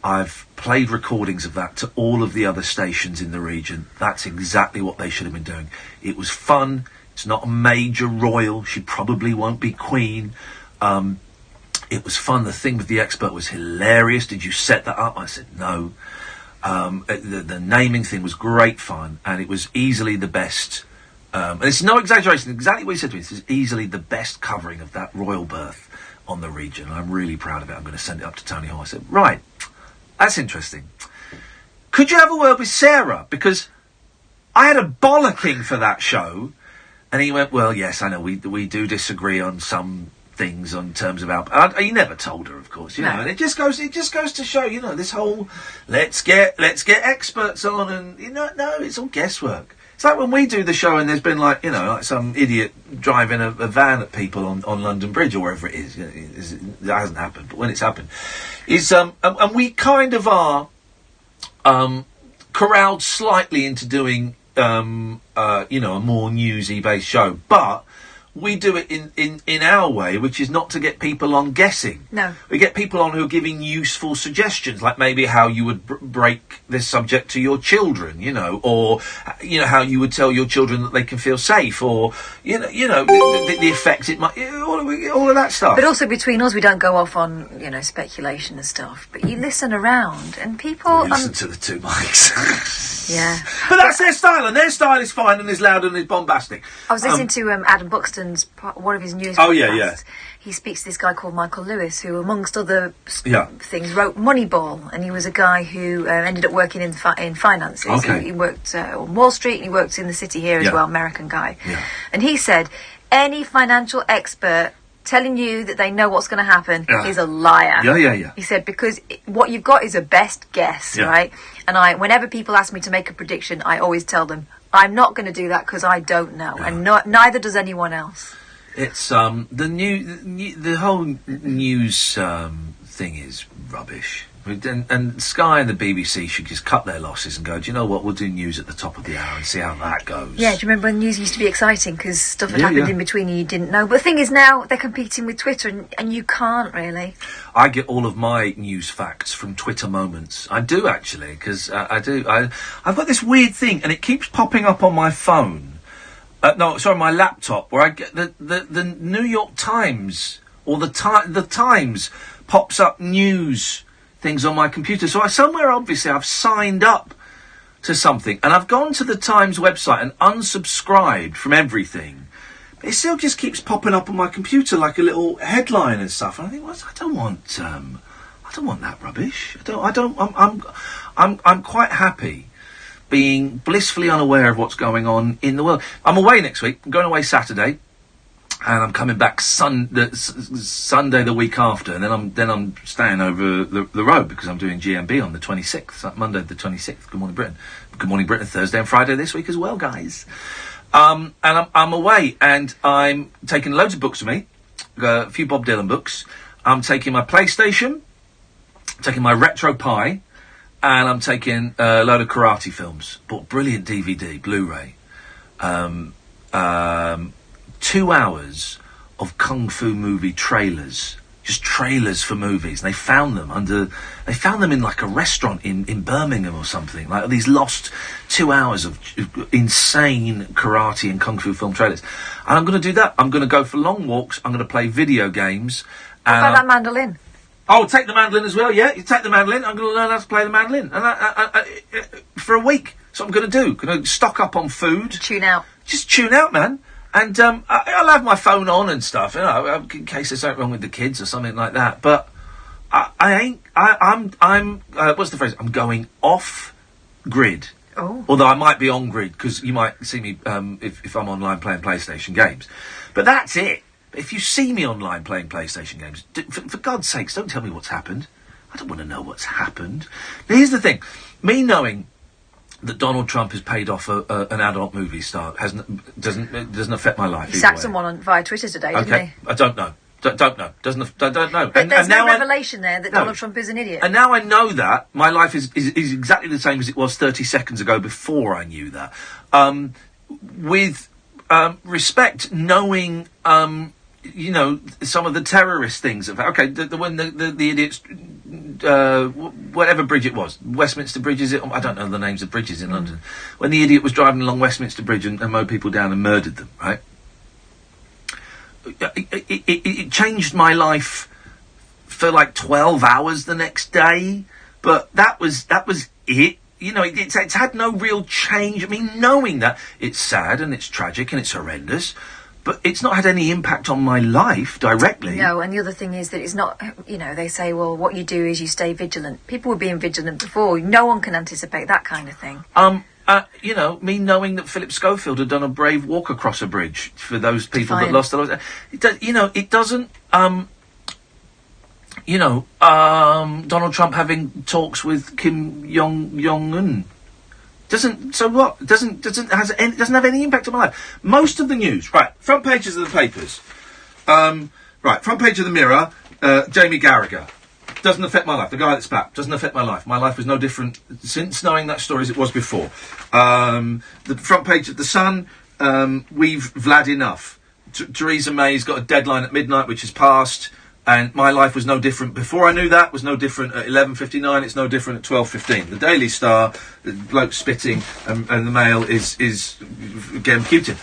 [SPEAKER 1] I've played recordings of that to all of the other stations in the region. That's exactly what they should have been doing. It was fun. It's not a major royal. She probably won't be queen. It was fun. The thing with the expert was hilarious. Did you set that up? I said, no. The naming thing was great fun, and it was easily the best. And it's no exaggeration. Exactly what he said to me. This is easily the best covering of that royal birth on the region. I'm really proud of it. I'm going to send it up to Tony Hall. I said, right, that's interesting. Could you have a word with Sarah? Because I had a bollocking for that show, and he went, well, yes, I know, we do disagree on some things on terms of our... he never told her, of course, you know, and it just goes to show, you know, this whole, let's get experts on, and, you know, no, it's all guesswork. It's like when we do the show and there's been, like, you know, like some idiot driving a van at people on London Bridge or wherever it is. That hasn't happened, but when it's happened. And we kind of are corralled slightly into doing, you know, a more newsy-based show. But we do it in our way, which is not to get people on guessing.
[SPEAKER 4] No.
[SPEAKER 1] We get people on who are giving useful suggestions, like maybe how you would break this subject to your children, you know, or, you know, how you would tell your children that they can feel safe, or, you know, the effect it might, all of that stuff.
[SPEAKER 4] But also between us, we don't go off on, you know, speculation and stuff. But you listen around, and people...
[SPEAKER 1] listen to the two mics.
[SPEAKER 4] Yeah.
[SPEAKER 1] But that's their style, and their style is fine and is loud and is bombastic.
[SPEAKER 4] I was listening to Adam Buxton's one of his newest
[SPEAKER 1] Oh,
[SPEAKER 4] podcasts.
[SPEAKER 1] yeah.
[SPEAKER 4] He speaks to this guy called Michael Lewis, who, amongst other things, wrote Moneyball, and he was a guy who ended up working in finances.
[SPEAKER 1] Okay.
[SPEAKER 4] He worked on Wall Street, and he worked in the city here as well, American guy.
[SPEAKER 1] Yeah.
[SPEAKER 4] And he said, any financial expert telling you that they know what's going to happen is a liar.
[SPEAKER 1] Yeah.
[SPEAKER 4] He said, because what you've got is a best guess, right? And whenever people ask me to make a prediction, I always tell them, I'm not going to do that because I don't know, and neither does anyone else.
[SPEAKER 1] It's the whole news thing is rubbish. And Sky and the BBC should just cut their losses and go, do you know what, we'll do news at the top of the hour and see how that goes.
[SPEAKER 4] Yeah, do you remember when news used to be exciting because stuff had happened in between and you didn't know? But the thing is now they're competing with Twitter and you can't really.
[SPEAKER 1] I get all of my news facts from Twitter moments. I do, actually, because I've got this weird thing and it keeps popping up on my phone. My laptop, where I get the New York Times or the Times pops up news things on my computer. So obviously I've signed up to something and I've gone to the Times website and unsubscribed from everything. But it still just keeps popping up on my computer like a little headline and stuff. And I think, I don't want that rubbish. I'm quite happy being blissfully unaware of what's going on in the world. I'm away next week. I'm going away Saturday. And I'm coming back Sunday the week after, and then I'm staying over the road because I'm doing GMB on the 26th, Monday the 26th. Good morning, Britain. Good morning, Britain. Thursday and Friday this week as well, guys. And I'm away, and I'm taking loads of books with me, a few Bob Dylan books. I'm taking my PlayStation, taking my Retro Pi, and I'm taking a load of karate films. Bought brilliant DVD, Blu-ray. 2 hours of kung fu movie trailers, just trailers for movies. And they found them in like a restaurant in Birmingham or something, like these lost 2 hours of insane karate and kung fu film trailers. And I'm going to do that. I'm going to go for long walks. I'm going to play video games.
[SPEAKER 4] What about that mandolin?
[SPEAKER 1] Oh, take the mandolin as well, yeah. You take the mandolin. I'm going to learn how to play the mandolin. And I for a week. That's what I'm going to do. Going to stock up on food.
[SPEAKER 4] Tune out.
[SPEAKER 1] Just tune out, man. And I'll have my phone on and stuff, you know, in case there's something wrong with the kids or something like that. But I'm what's the phrase? I'm going off grid.
[SPEAKER 4] Oh.
[SPEAKER 1] Although I might be on grid because you might see me if I'm online playing PlayStation games. But that's it. If you see me online playing PlayStation games, for God's sakes, don't tell me what's happened. I don't want to know what's happened. Now, here's the thing: me knowing that Donald Trump has paid off an adult movie star doesn't affect my life.
[SPEAKER 4] He sacked someone via Twitter today, didn't he?
[SPEAKER 1] I don't know. Don't know. Don't know.
[SPEAKER 4] But there's no revelation there that Donald Trump is an idiot.
[SPEAKER 1] And now I know that my life is exactly the same as it was 30 seconds ago before I knew that. With respect, knowing you know, some of the terrorist things. When the idiots, whatever bridge it was, Westminster Bridge, is it? I don't know the names of bridges in London. When the idiot was driving along Westminster Bridge and mowed people down and murdered them, right? It changed my life for like 12 hours the next day, but that was it. You know, it's had no real change. I mean, knowing that it's sad and it's tragic and it's horrendous, but it's not had any impact on my life directly.
[SPEAKER 4] No, and the other thing is that it's not, you know, they say, well, what you do is you stay vigilant. People were being vigilant before. No one can anticipate that kind of thing.
[SPEAKER 1] you know, me knowing that Philip Schofield had done a brave walk across a bridge for those people that lost their lives. It doesn't, Donald Trump having talks with Kim Jong-un. Doesn't have any impact on my life. Most of the news, right, front pages of the papers. Right, front page of the Mirror, Jamie Garriger. Doesn't affect my life. The guy that spat doesn't affect my life. My life was no different since knowing that story as it was before. The front page of The Sun, we've Vlad enough. Theresa May's got a deadline at midnight, which has passed, and my life was no different before I knew that. Was no different at 11:59. It's no different at 12:15. The Daily Star, the bloke spitting, and the Mail is getting putin.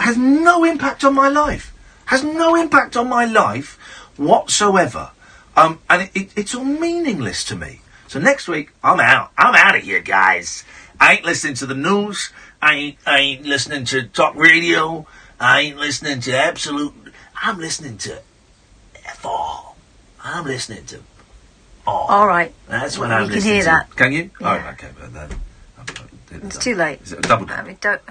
[SPEAKER 1] Has no impact on my life. Has no impact on my life whatsoever. And it's all meaningless to me. So next week, I'm out. I'm out of here, guys. I ain't listening to the news. I ain't listening to talk radio. I ain't listening to absolute. I'm listening to F-all. I'm listening to all.
[SPEAKER 4] All right.
[SPEAKER 1] That's what I'm listening to.
[SPEAKER 4] You can hear that.
[SPEAKER 1] Can you?
[SPEAKER 4] Yeah.
[SPEAKER 1] Oh, okay. But then,
[SPEAKER 4] it's too late.
[SPEAKER 1] Is it a double dump?
[SPEAKER 4] I mean, don't...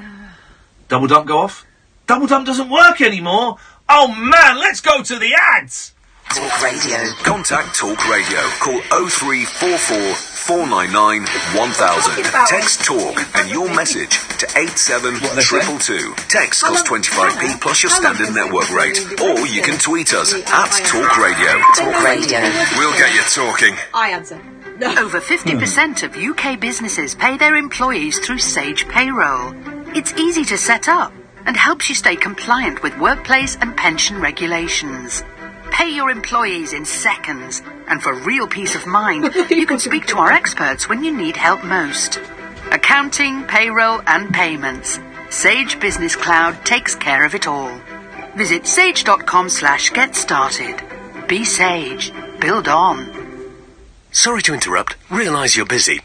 [SPEAKER 1] Double dump go off? Double dump doesn't work anymore. Oh man, let's go to the ads.
[SPEAKER 10] Talk Radio. Contact Talk Radio. Call 0344 499 1000. Text Talk and your message to 87222. Text costs 25p plus your standard network rate. Or you can tweet us at Talk Radio.
[SPEAKER 3] Talk Radio.
[SPEAKER 10] We'll get you talking.
[SPEAKER 9] I answer. No.
[SPEAKER 3] Over 50% of UK businesses pay their employees through Sage Payroll. It's easy to set up and helps you stay compliant with workplace and pension regulations. Pay your employees in seconds, and for real peace of mind, you can speak to our experts when you need help most. Accounting, payroll and payments. Sage Business Cloud takes care of it all. Visit sage.com/get started. Be Sage. Build on.
[SPEAKER 6] Sorry to interrupt. Realise you're busy.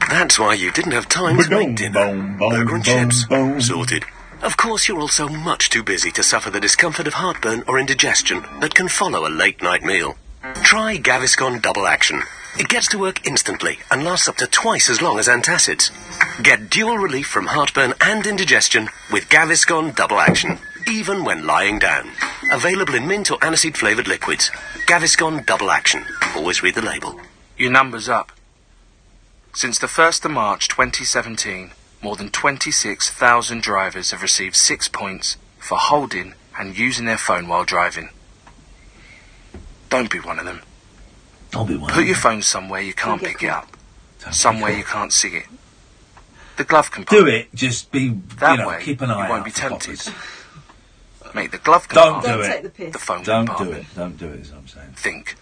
[SPEAKER 6] That's why you didn't have time to make dinner. Burger and chips. Sorted. Of course, you're also much too busy to suffer the discomfort of heartburn or indigestion that can follow a late-night meal. Try Gaviscon Double Action. It gets to work instantly and lasts up to twice as long as antacids. Get dual relief from heartburn and indigestion with Gaviscon Double Action, even when lying down. Available in mint or aniseed-flavoured liquids. Gaviscon Double Action. Always read the label.
[SPEAKER 11] Your number's up. Since the 1st of March 2017... more than 26,000 drivers have received 6 points for holding and using their phone while driving. Don't be one of them.
[SPEAKER 1] I'll be one.
[SPEAKER 11] Put your phone somewhere you can't pick it up. Somewhere you can't see it. The glove compartment.
[SPEAKER 1] Do it. Just be,
[SPEAKER 11] that way,
[SPEAKER 1] keep an eye out.
[SPEAKER 11] You won't be
[SPEAKER 1] for
[SPEAKER 11] tempted.
[SPEAKER 1] poppers.
[SPEAKER 11] Make the glove compartment.
[SPEAKER 1] Don't do
[SPEAKER 9] Take the piss.
[SPEAKER 11] The phone
[SPEAKER 1] Don't
[SPEAKER 11] compartment.
[SPEAKER 1] do it, is what I'm saying.
[SPEAKER 11] Think.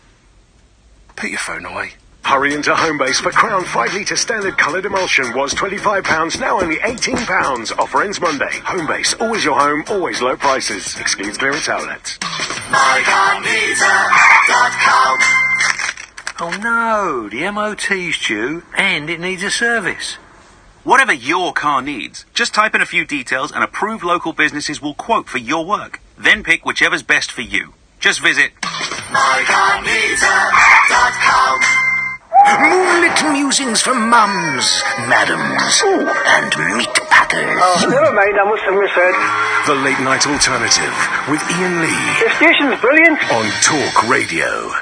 [SPEAKER 11] Put your phone away.
[SPEAKER 6] Hurry into Homebase for Crown 5-litre standard coloured emulsion. Was £25, now only £18. Offer ends Monday. Homebase, always your home, always low prices. Excludes clearance outlets.
[SPEAKER 13] MyCarMeter.com. Oh no, the MOT's due and it needs a service.
[SPEAKER 24] Whatever your car needs, just type in a few details and approved local businesses will quote for your work. Then pick whichever's best for you. Just visit
[SPEAKER 13] MyCarMeter.com. Moonlit musings from mums, madams, and meat packers.
[SPEAKER 25] Oh, never mind, I must have misheard.
[SPEAKER 6] The Late Night Alternative with Iain Lee.
[SPEAKER 25] The station's brilliant.
[SPEAKER 6] On Talk Radio.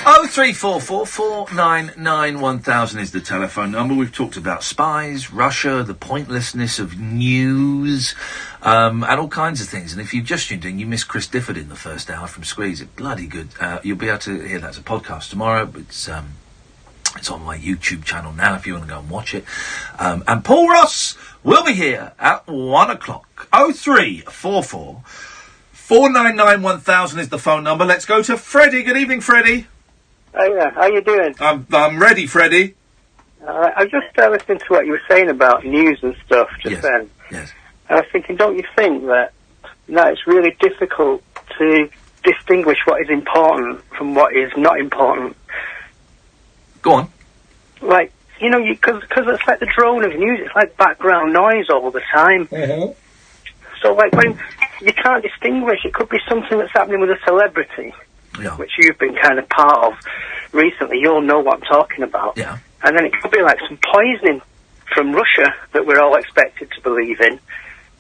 [SPEAKER 1] 0344 499 1000 is the telephone number. We've talked about spies, Russia, the pointlessness of news, and all kinds of things. And if you've just tuned in, you missed Chris Difford in the first hour from Squeeze. It's bloody good. You'll be able to hear that as a podcast tomorrow. It's on my YouTube channel now if you want to go and watch it. And Paul Ross will be here at 1 o'clock. 0344 499 1000 is the phone number. Let's go to Freddie. Good evening, Freddie.
[SPEAKER 26] Hey there, how you doing?
[SPEAKER 1] I'm ready, Freddie.
[SPEAKER 26] I was just listening to what you were saying about news and stuff just then.
[SPEAKER 1] Yes.
[SPEAKER 26] I was thinking, don't you think that it's really difficult to distinguish what is important from what is not important?
[SPEAKER 1] Go on.
[SPEAKER 26] Like, because it's like the drone of news, it's like background noise all the time.
[SPEAKER 1] Mm-hmm.
[SPEAKER 26] So, like, when you can't distinguish, it could be something that's happening with a celebrity, which you've been kind of part of recently. You'll know what I'm talking about.
[SPEAKER 1] Yeah.
[SPEAKER 26] And then it could be like some poisoning from Russia that we're all expected to believe in.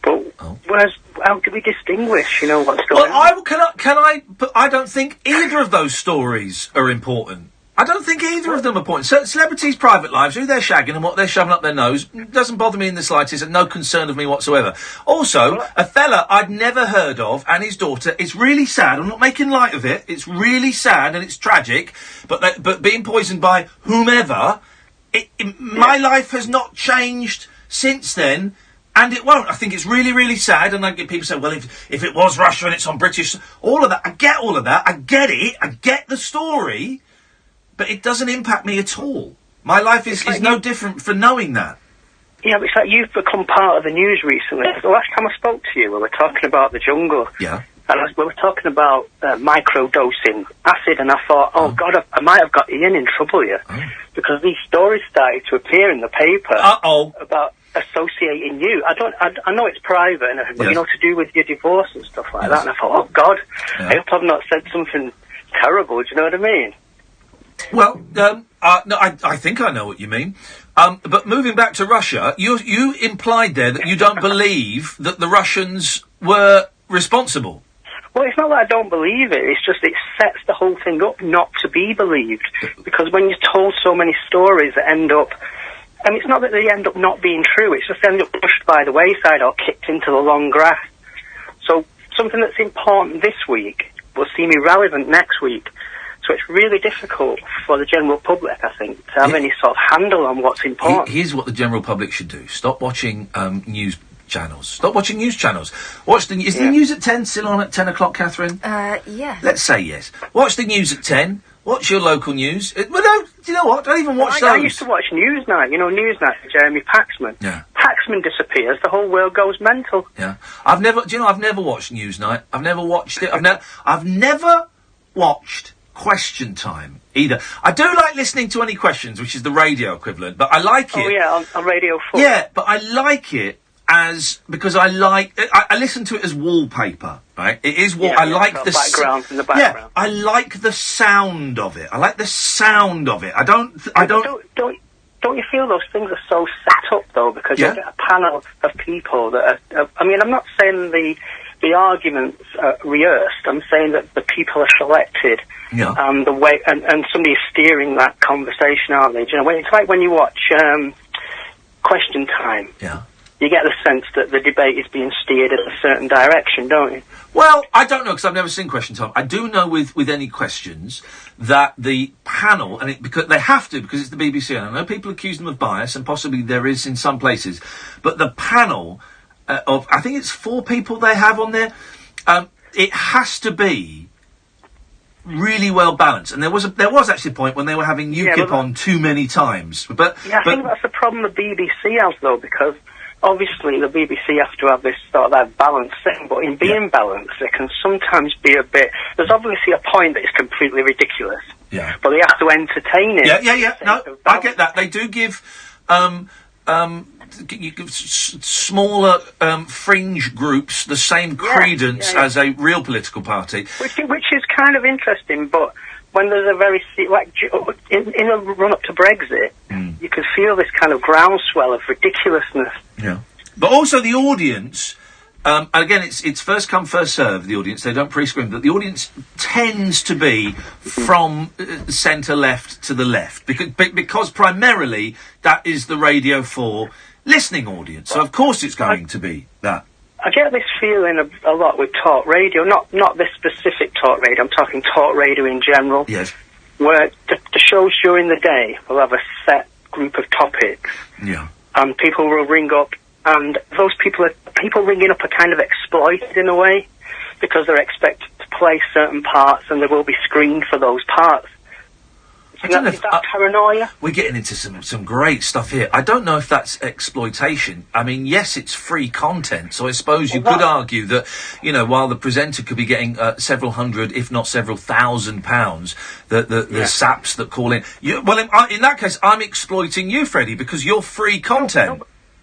[SPEAKER 26] But how do we distinguish, what's going on?
[SPEAKER 1] But I don't think either of those stories are important. I don't think either of them are important. So celebrities' private lives, who they're shagging and what they're shoving up their nose, doesn't bother me in the slightest, and no concern of me whatsoever. Also, a fella I'd never heard of and his daughter, it's really sad, I'm not making light of it, it's really sad and it's tragic, but being poisoned by whomever, my life has not changed since then, and it won't. I think it's really, really sad, and I get people say, well, if it was Russia and it's on British... All of that, I get all of that, I get it, I get the story... But it doesn't impact me at all. My life is no different for knowing that.
[SPEAKER 26] Yeah, but it's like you've become part of the news recently. The last time I spoke to you, we were talking about the jungle.
[SPEAKER 1] Yeah.
[SPEAKER 26] And we were talking about micro-dosing acid, and I thought, God, I might have got Iain in trouble here. Because these stories started to appear in the paper about associating you. I know it's private, and everything, but, to do with your divorce and stuff like that. And I thought, oh, God, I hope I've not said something terrible, do you know what I mean?
[SPEAKER 1] Well, no, I think I know what you mean. But moving back to Russia, you implied there that you don't believe that the Russians were responsible.
[SPEAKER 26] Well, it's not that I don't believe it. It's just it sets the whole thing up not to be believed. Because when you're told so many stories that end up... And it's not that they end up not being true. It's just they end up pushed by the wayside or kicked into the long grass. So something that's important this week will seem irrelevant next week. So it's really difficult for the general public, I think, to have any sort of handle on what's important.
[SPEAKER 1] Here's what the general public should do. Stop watching news channels. Stop watching news channels. Watch the... Is the news at 10 still on at 10 o'clock, Catherine?
[SPEAKER 4] Yeah.
[SPEAKER 1] Let's say yes. Watch the news at 10. Watch your local news. Well, no, do you know what? Don't even watch those.
[SPEAKER 26] I used to watch Newsnight. Newsnight with Jeremy Paxman.
[SPEAKER 1] Yeah.
[SPEAKER 26] Paxman disappears, the whole world goes mental.
[SPEAKER 1] Yeah. I've never watched Newsnight. I've never watched it. I've never watched Question Time either. I do like listening to Any Questions, which is the radio equivalent, but I like it.
[SPEAKER 26] Oh yeah, on Radio 4.
[SPEAKER 1] Yeah, but I like it because I listen to it as wallpaper, right? It is I like the
[SPEAKER 26] background in the background.
[SPEAKER 1] Yeah, I like the sound of it. I like the sound of it.
[SPEAKER 26] Don't you feel those things are so set up though? Because you get a panel of people that are. I mean, I'm not saying the arguments are rehearsed. I'm saying that the people are selected.
[SPEAKER 1] Yeah.
[SPEAKER 26] And the way and somebody is steering that conversation, aren't they? Do you know, it's like when you watch Question Time.
[SPEAKER 1] Yeah.
[SPEAKER 26] You get the sense that the debate is being steered in a certain direction, don't you?
[SPEAKER 1] Well, I don't know because I've never seen Question Time. I do know with Any Questions that the panel because they have to because it's the BBC, and I know people accuse them of bias, and possibly there is in some places, but the panel of I think it's 4 people they have on there. It has to be really well balanced, and there was actually a point when they were having UKIP on too many times. But
[SPEAKER 26] I think that's the problem the BBC has though, because obviously the BBC have to have this sort of that balanced thing, but in being balanced, there can sometimes be a bit. There's obviously a point that is completely ridiculous.
[SPEAKER 1] Yeah.
[SPEAKER 26] But they have to entertain it.
[SPEAKER 1] Yeah. No, I get that. They do give you give smaller fringe groups the same credence as a real political party,
[SPEAKER 26] which is kind of interesting. But when there's a very in a run up to Brexit, you can feel this kind of groundswell of ridiculousness.
[SPEAKER 1] Yeah, but also the audience. Again, it's first come, first serve. The audience, they don't pre-screen, but the audience tends to be from centre left to the left because primarily that is the Radio 4 listening audience. So of course it's going to be that.
[SPEAKER 26] I get this feeling a lot with talk radio, not this specific talk radio. I'm talking talk radio in general.
[SPEAKER 1] Yes.
[SPEAKER 26] Where the shows during the day will have a set group of topics.
[SPEAKER 1] Yeah.
[SPEAKER 26] And people will ring up. And those people ringing up are kind of exploited in a way because they're expected to play certain parts and they will be screened for those parts. Is that paranoia?
[SPEAKER 1] We're getting into some great stuff here. I don't know if that's exploitation. I mean, yes, it's free content, so I suppose you could argue that, while the presenter could be getting several hundred, if not several thousand pounds, the saps that call in. In that case, I'm exploiting you, Freddie, because you're free content.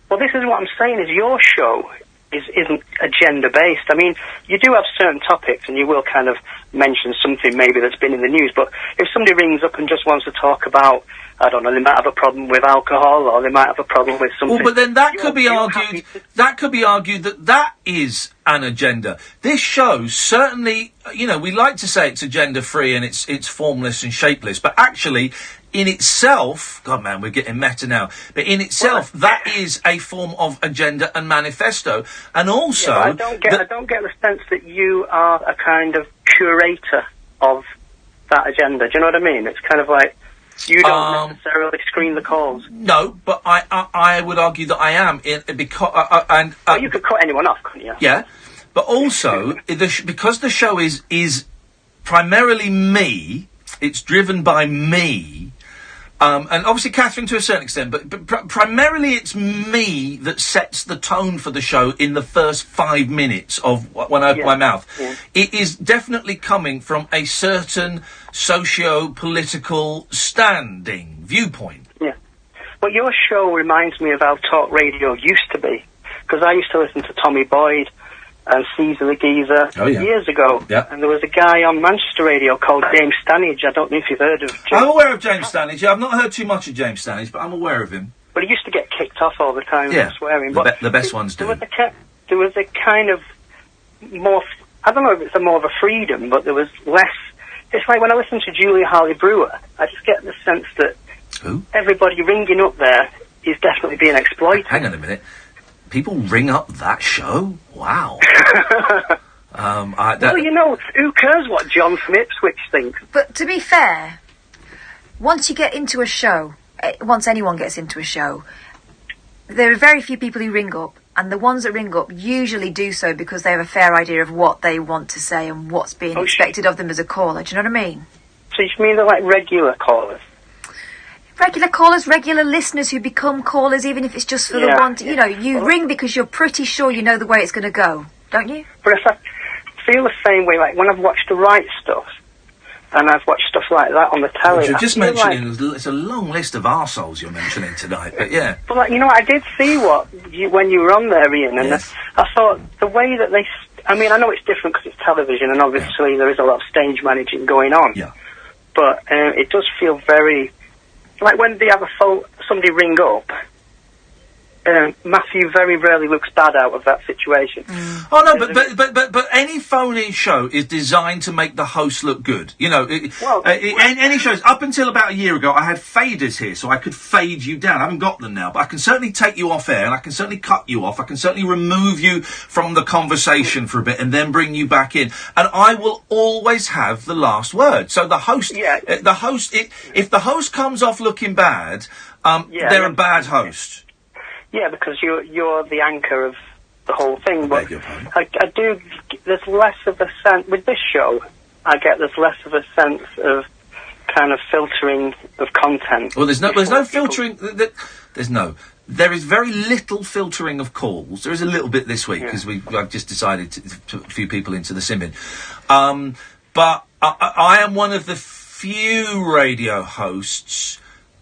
[SPEAKER 26] Well, this is what I'm saying, is your show isn't agenda-based. I mean, you do have certain topics, and you will kind of mention something maybe that's been in the news, but if somebody rings up and just wants to talk about, I don't know, they might have a problem with alcohol, or they might have a problem with something.
[SPEAKER 1] Well, but then that could be argued. That could be argued that is an agenda. This show certainly, we like to say it's agenda-free and it's formless and shapeless, but actually, in itself, God man, we're getting meta now. But in itself, that is a form of agenda and manifesto, and also.
[SPEAKER 26] Yeah, I don't get the sense that you are a kind of curator of that agenda. Do you know what I mean? It's kind of like. You don't necessarily screen the calls.
[SPEAKER 1] No, but I would argue that I am because
[SPEAKER 26] you could cut anyone off, couldn't you?
[SPEAKER 1] Yeah, but also because the show is primarily me. It's driven by me, and obviously Catherine to a certain extent, but primarily it's me that sets the tone for the show in the first 5 minutes of when I open my mouth. Yeah. It is definitely coming from a certain socio-political standing viewpoint.
[SPEAKER 26] Yeah. Well, your show reminds me of how talk radio used to be, because I used to listen to Tommy Boyd and Caesar the Geezer years ago. Yeah. And there was a guy on Manchester radio called James Stanage. I don't know if you've heard of James.
[SPEAKER 1] I'm aware of James Stanage. I've not heard too much of James Stanage, but I'm aware of him.
[SPEAKER 26] But he used to get kicked off all the time for swearing.
[SPEAKER 1] The best ones do.
[SPEAKER 26] There was a kind of more, I don't know if it's more of a freedom, but there was less. It's like when I listen to Julia Harley-Brewer, I just get the sense that everybody ringing up there is definitely being exploited.
[SPEAKER 1] Hang on a minute. People ring up that show? Wow.
[SPEAKER 26] Well, who cares what John from Ipswich thinks?
[SPEAKER 4] But to be fair, once you get into a show, once anyone gets into a show, there are very few people who ring up, and the ones that ring up usually do so because they have a fair idea of what they want to say and what's being expected of them as a caller. Do you know what I mean?
[SPEAKER 26] So you mean they're like regular callers?
[SPEAKER 4] Regular callers, regular listeners who become callers, even if it's just for the one. You ring because you're pretty sure you know the way it's going to go, don't you?
[SPEAKER 26] But if I feel the same way, like when I've watched the right stuff, and I've watched stuff like that on the telly.
[SPEAKER 1] You're just mentioning, it's a long list of arseholes you're mentioning tonight, but yeah.
[SPEAKER 26] But I did see when you were on there, Ian, and I thought the way that I know it's different because it's television, and obviously there is a lot of stage managing going on.
[SPEAKER 1] Yeah.
[SPEAKER 26] But it does feel very, like when they have somebody ring up, Matthew very rarely looks bad out of that situation.
[SPEAKER 1] Oh no, but any phone-in show is designed to make the host look good. Any shows up until about a year ago, I had faders here, so I could fade you down. I haven't got them now, but I can certainly take you off air, and I can certainly cut you off. I can certainly remove you from the conversation for a bit, and then bring you back in. And I will always have the last word. So the host, if the host comes off looking bad, they're a bad host.
[SPEAKER 26] Yeah, because you're the anchor of the whole thing. But I do. There's less of a sense with this show. I get there's less of a sense of kind of filtering of content.
[SPEAKER 1] Well, there's no filtering. There is very little filtering of calls. There is a little bit this week because I've just decided to put a few people into the simming. But I am one of the few radio hosts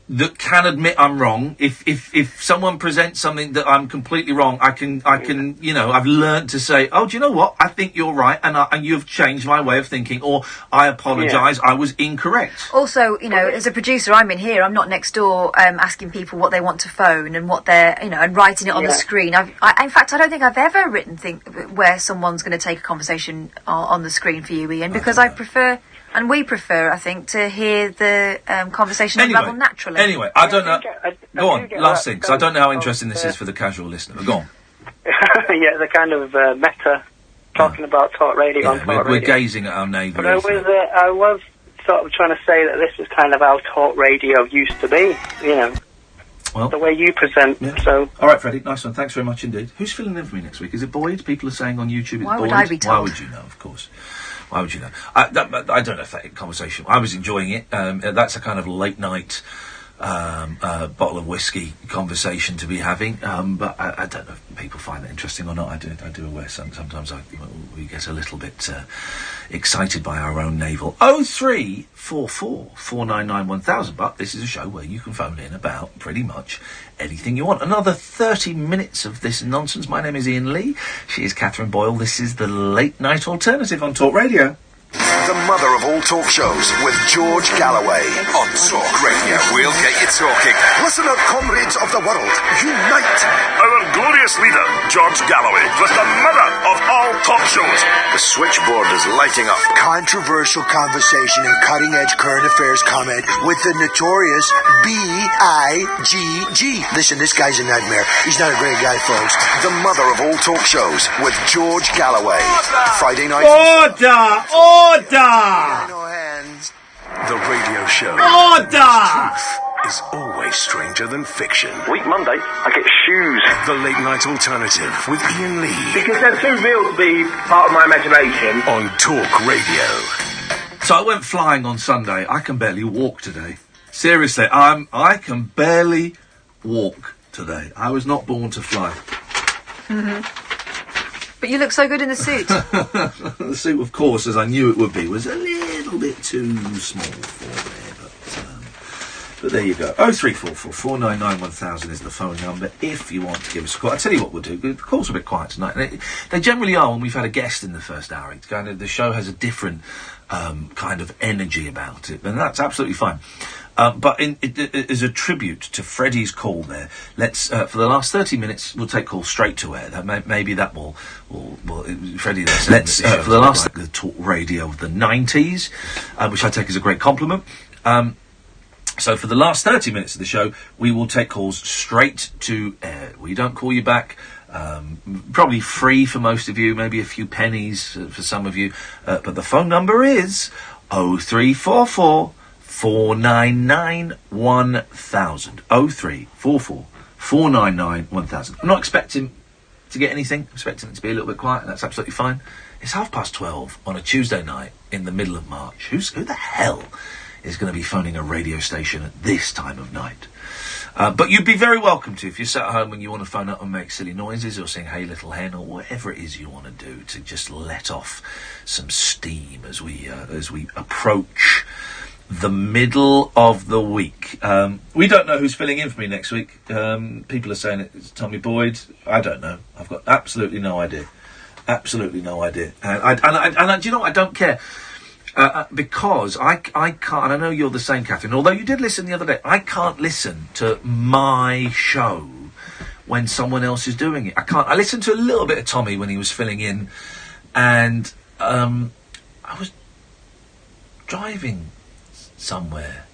[SPEAKER 1] that can admit I'm wrong. If someone presents something that I'm completely wrong, I can I've learned to say, oh, do you know what? I think you're right, and you've changed my way of thinking, or I apologise, I was incorrect.
[SPEAKER 4] Also, as a producer, I'm in here. I'm not next door asking people what they want to phone and what they're, and writing it on the screen. In fact, I don't think I've ever written where someone's going to take a conversation on the screen for you, Ian, because I prefer. And we prefer, I think, to hear the conversation unravel naturally.
[SPEAKER 1] Anyway, I don't know. Go on, last thing, because I don't know how interesting this is for the casual listener. But go on.
[SPEAKER 26] Yeah, the kind of meta talking about talk radio on talk radio.
[SPEAKER 1] We're gazing at our neighbour.
[SPEAKER 26] But I was sort of trying to say that this is kind of how talk radio used to be, Well, the way you present. Yeah. So.
[SPEAKER 1] All right, Freddie, nice one. Thanks very much indeed. Who's filling in for me next week? Is it Boyd? People are saying on YouTube it's Boyd.
[SPEAKER 4] Why would I be told?
[SPEAKER 1] Why would you know, of course. Why would you know? I don't know if that conversation. I was enjoying it. That's a kind of late night bottle of whiskey conversation to be having, but I don't know if people find that interesting or not. I do aware sometimes we get a little bit excited by our own navel. 0344 499 1000, but this is a show where you can phone in about pretty much anything you want. Another 30 minutes of this nonsense. My name is Iain Lee. She is Catherine Boyle. This is the Late Night Alternative on Talk Radio.
[SPEAKER 10] The mother of all talk shows with George Galloway on Talk Radio. We'll get you talking. Listen up, comrades of the world. Unite.
[SPEAKER 2] Our glorious leader, George Galloway, was the mother of all talk shows.
[SPEAKER 10] The switchboard is lighting up.
[SPEAKER 5] Controversial conversation and cutting-edge current affairs comment with the notorious B.I.G.G. Listen, this guy's a nightmare. He's not a great guy, folks.
[SPEAKER 10] The mother of all talk shows with George Galloway. Friday night.
[SPEAKER 1] Order!
[SPEAKER 10] The radio show.
[SPEAKER 1] Order!
[SPEAKER 10] Truth is always stranger than fiction.
[SPEAKER 25] Week Monday, I get shoes.
[SPEAKER 10] The Late Night Alternative with Iain Lee.
[SPEAKER 25] Because they're too real to be part of my imagination.
[SPEAKER 10] On Talk Radio.
[SPEAKER 1] So I went flying on Sunday. I can barely walk today. Seriously, I can barely walk today. I was not born to fly.
[SPEAKER 4] Mm-hmm. But you look so good in the suit.
[SPEAKER 1] The suit, of course, as I knew it would be, was a little bit too small for me. But there you go. 0344 499 1000 is the phone number if you want to give us a call. I'll tell you what we'll do. The calls are a bit quiet tonight. They generally are when we've had a guest in the first hour. It's kind of, the show has a different kind of energy about it, and that's absolutely fine. But as a tribute to Freddie's call there, let's, for the last 30 minutes, we'll take calls straight to air. Maybe that will Freddie there. Let's, for the last, the Talk Radio of the 90s, which I take as a great compliment. So for the last 30 minutes of the show, we will take calls straight to air. We don't call you back. Probably free for most of you, maybe a few pennies for some of you. But the phone number is 0344 499 1000. 0344 499 1000. I'm not expecting to get anything. I'm expecting it to be a little bit quiet, and that's absolutely fine. It's 12:30 on a Tuesday night in the middle of March. Who the hell is going to be phoning a radio station at this time of night? But you'd be very welcome to, if you're sat at home and you want to phone up and make silly noises or sing Hey Little Hen or whatever it is you want to do to just let off some steam as we approach the middle of the week. We don't know who's filling in for me next week. People are saying it's Tommy Boyd. I don't know. I've got absolutely no idea. Absolutely no idea. And do you know what? I don't care. Because I can't, and I know you're the same, Catherine, although you did listen the other day, I can't listen to my show when someone else is doing it. I can't. I listened to a little bit of Tommy when he was filling in, and I was driving somewhere.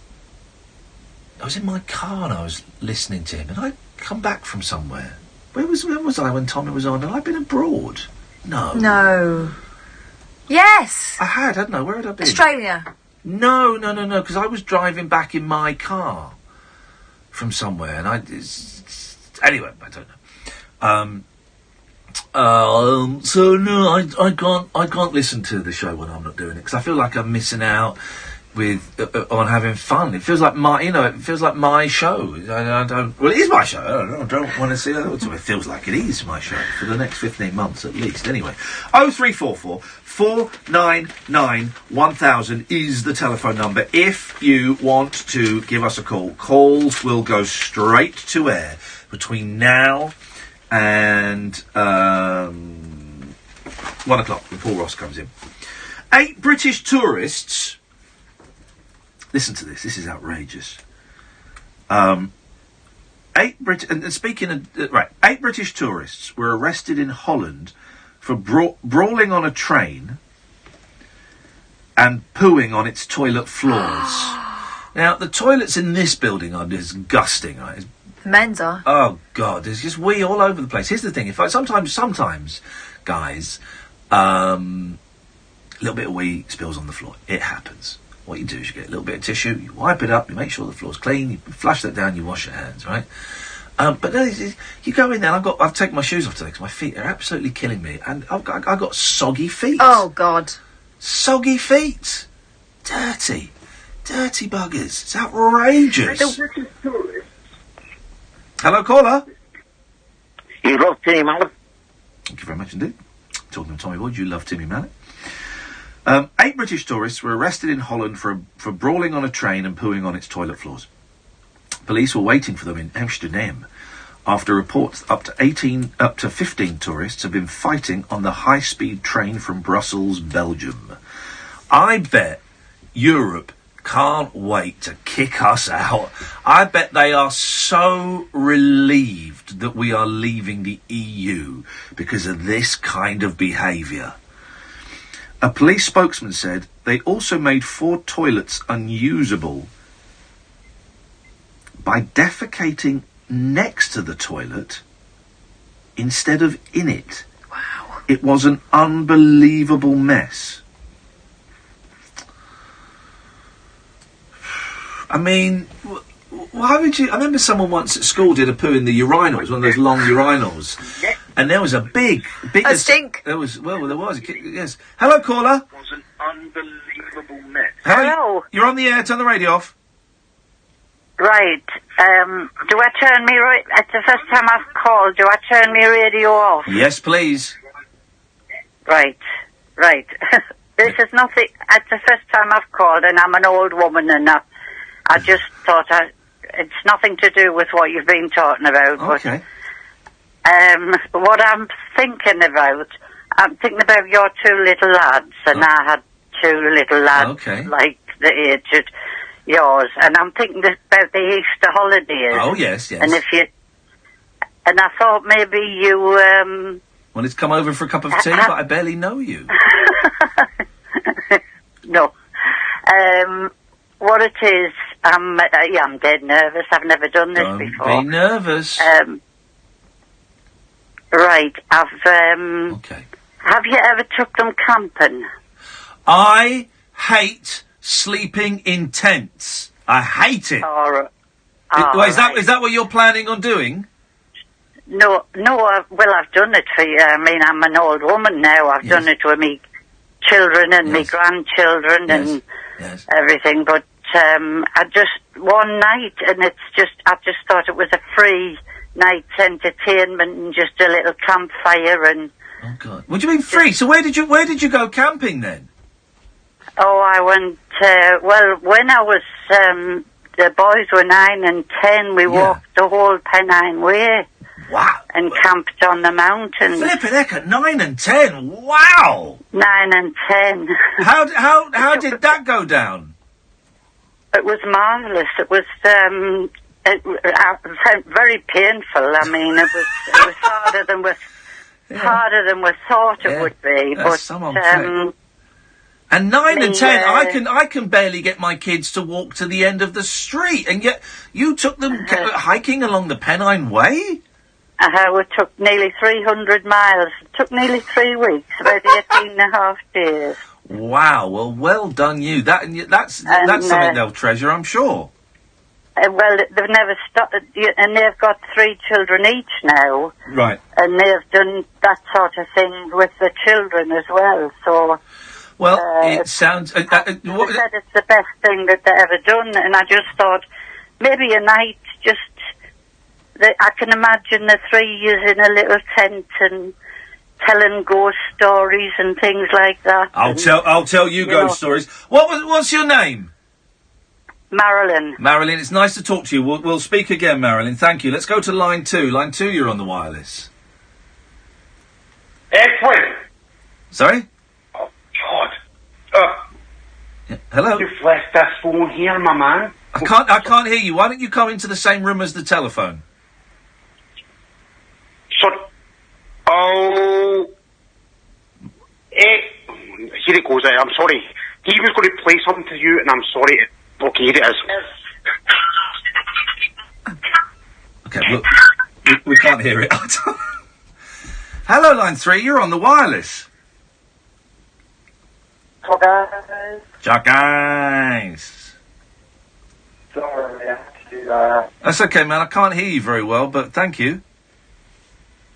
[SPEAKER 1] I was in my car and I was listening to him, and I'd come back from somewhere. Where was I when Tommy was on? Had I been abroad? No.
[SPEAKER 4] Yes.
[SPEAKER 1] I hadn't I? Where had I been?
[SPEAKER 4] Australia.
[SPEAKER 1] No, because I was driving back in my car from somewhere, and anyway, I don't know. So no, I can't listen to the show when I'm not doing it, because I feel like I'm missing out on having fun. It feels like my show. I don't. Well, it is my show. I don't want to see it. It feels like it is my show for the next 15 months at least. Anyway, 0344 499 1000 is the telephone number if you want to give us a call. Calls will go straight to air between now and 1 o'clock when Paul Ross comes in. 8 British tourists. Listen to this. This is outrageous. 8 British tourists were arrested in Holland for brawling on a train and pooing on its toilet floors. Now, the toilets in this building are disgusting, right?
[SPEAKER 4] Men's are.
[SPEAKER 1] Oh God, there's just wee all over the place. Here's the thing: sometimes, guys, a little bit of wee spills on the floor. It happens. What you do is you get a little bit of tissue, you wipe it up, you make sure the floor's clean, you flush that down, you wash your hands, right? But no, you go in there, and I've taken my shoes off today because my feet are absolutely killing me, and I've got soggy feet.
[SPEAKER 4] Oh God,
[SPEAKER 1] soggy feet, dirty. Dirty buggers. It's outrageous. Hello, caller.
[SPEAKER 9] You love Timmy Mallet.
[SPEAKER 1] Thank you very much indeed. Talking to Tommy Wood, you love Timmy Mallet. 8 British tourists were arrested in Holland for brawling on a train and pooing on its toilet floors. Police were waiting for them in Amsterdam after reports up to 15 tourists have been fighting on the high-speed train from Brussels, Belgium. I bet Europe can't wait to kick us out. I bet they are so relieved that we are leaving the EU because of this kind of behaviour. A police spokesman said they also made 4 toilets unusable by defecating next to the toilet instead of in it. Wow. It was an unbelievable mess. I mean, why would you... I remember someone once at school did a poo in the urinals, one of those long urinals. Yeah. And there was a big...
[SPEAKER 4] A stink.
[SPEAKER 1] There was... Well, there was. Yes. Hello, caller.
[SPEAKER 9] It was an unbelievable mess.
[SPEAKER 1] Hello. You're on the air. Turn the radio off.
[SPEAKER 12] Right. Do I turn me... It's the first time I've called. Do I turn me radio off?
[SPEAKER 1] Yes, please.
[SPEAKER 12] Right. This is nothing... It's the first time I've called, and I'm an old woman, and I just thought it's nothing to do with what you've been talking about.
[SPEAKER 1] Okay.
[SPEAKER 12] But what I'm thinking about your 2 little lads, and I had 2 little lads, like the age of yours, and I'm thinking about the Easter holidays.
[SPEAKER 1] Oh, yes.
[SPEAKER 12] And and I thought maybe you,
[SPEAKER 1] wanted to come over for a cup of tea, but I barely know you.
[SPEAKER 12] No. What it is, I'm dead nervous. I've never done this before.
[SPEAKER 1] Don't be nervous.
[SPEAKER 12] Right, have you ever took them camping?
[SPEAKER 1] I hate sleeping in tents. I hate it. Is that what you're planning on doing?
[SPEAKER 12] No, I've done it for you. I mean, I'm an old woman now. I've done it with me children and me grandchildren and everything, but I just one night, and I just thought it was a free night's entertainment and just a little campfire and.
[SPEAKER 1] Oh God! What do you mean free? So where did you go camping then?
[SPEAKER 12] Oh, I went. When I was the boys were 9 and 10, we walked the whole Pennine Way.
[SPEAKER 1] Wow!
[SPEAKER 12] And camped on the mountains.
[SPEAKER 1] Flippin' heck, at 9 and 10. Wow!
[SPEAKER 12] 9 and 10.
[SPEAKER 1] How did that go down?
[SPEAKER 12] It was marvellous. It was very painful. I mean, it was harder than we thought it would be.
[SPEAKER 1] That's
[SPEAKER 12] but
[SPEAKER 1] and 9 and 10, I can barely get my kids to walk to the end of the street, and yet you took them hiking along the Pennine Way.
[SPEAKER 12] We took nearly 300 miles. It took nearly 3 weeks, about 18 and a half days.
[SPEAKER 1] Wow, well done you. That's something they'll treasure, I'm sure.
[SPEAKER 12] Well, they've never stopped, and they've got 3 children each now.
[SPEAKER 1] Right.
[SPEAKER 12] And they've done that sort of thing with the children as well, so...
[SPEAKER 1] Well, it sounds...
[SPEAKER 12] they said it's the best thing that they've ever done, and I just thought, maybe a night, I can imagine the 3 years in a little tent and telling ghost stories and things like that.
[SPEAKER 1] I'll tell you ghost stories. What's your name?
[SPEAKER 12] Marilyn.
[SPEAKER 1] Marilyn, it's nice to talk to you. We'll speak again, Marilyn. Thank you. Let's go to line 2. Line 2, you're on the wireless.
[SPEAKER 14] Excellent.
[SPEAKER 1] Sorry?
[SPEAKER 14] Oh, God.
[SPEAKER 1] Hello?
[SPEAKER 14] You've left this phone here, my man.
[SPEAKER 1] I can't hear you. Why don't you come into the same room as the telephone?
[SPEAKER 14] Here it goes. I'm sorry. He was going to play something to you, and I'm sorry. Okay, here it is.
[SPEAKER 1] Okay, look, we can't hear it. Hello, line 3. You're on the wireless. Jack guys.
[SPEAKER 14] Sorry, I have to do that.
[SPEAKER 1] That's okay, man. I can't hear you very well, but thank you.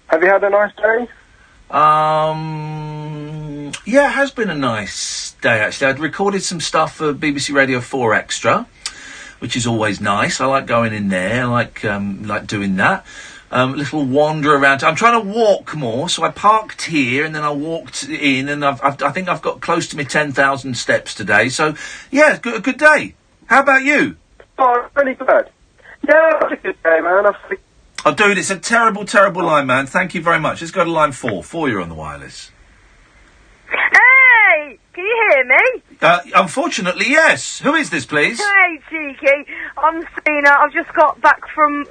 [SPEAKER 14] Have you had a nice day?
[SPEAKER 1] Yeah, Yeah, it has been a nice day, actually. I'd recorded some stuff for BBC Radio 4 Extra, which is always nice. I like going in there. I like doing that. Little wander around. I'm trying to walk more, so I parked here and then I walked in, and I think I've got close to my 10,000 steps today. So, yeah, a good day. How about you?
[SPEAKER 25] Oh, really good. Yeah, it's a good day, man.
[SPEAKER 1] Oh, dude, it's a terrible, terrible line, man. Thank you very much. Let's go to line 4. 4, you're on the wireless.
[SPEAKER 15] Hey! Can you hear me?
[SPEAKER 1] Unfortunately, yes. Who is this, please?
[SPEAKER 15] Hey, cheeky. I'm Sina. I've just got back from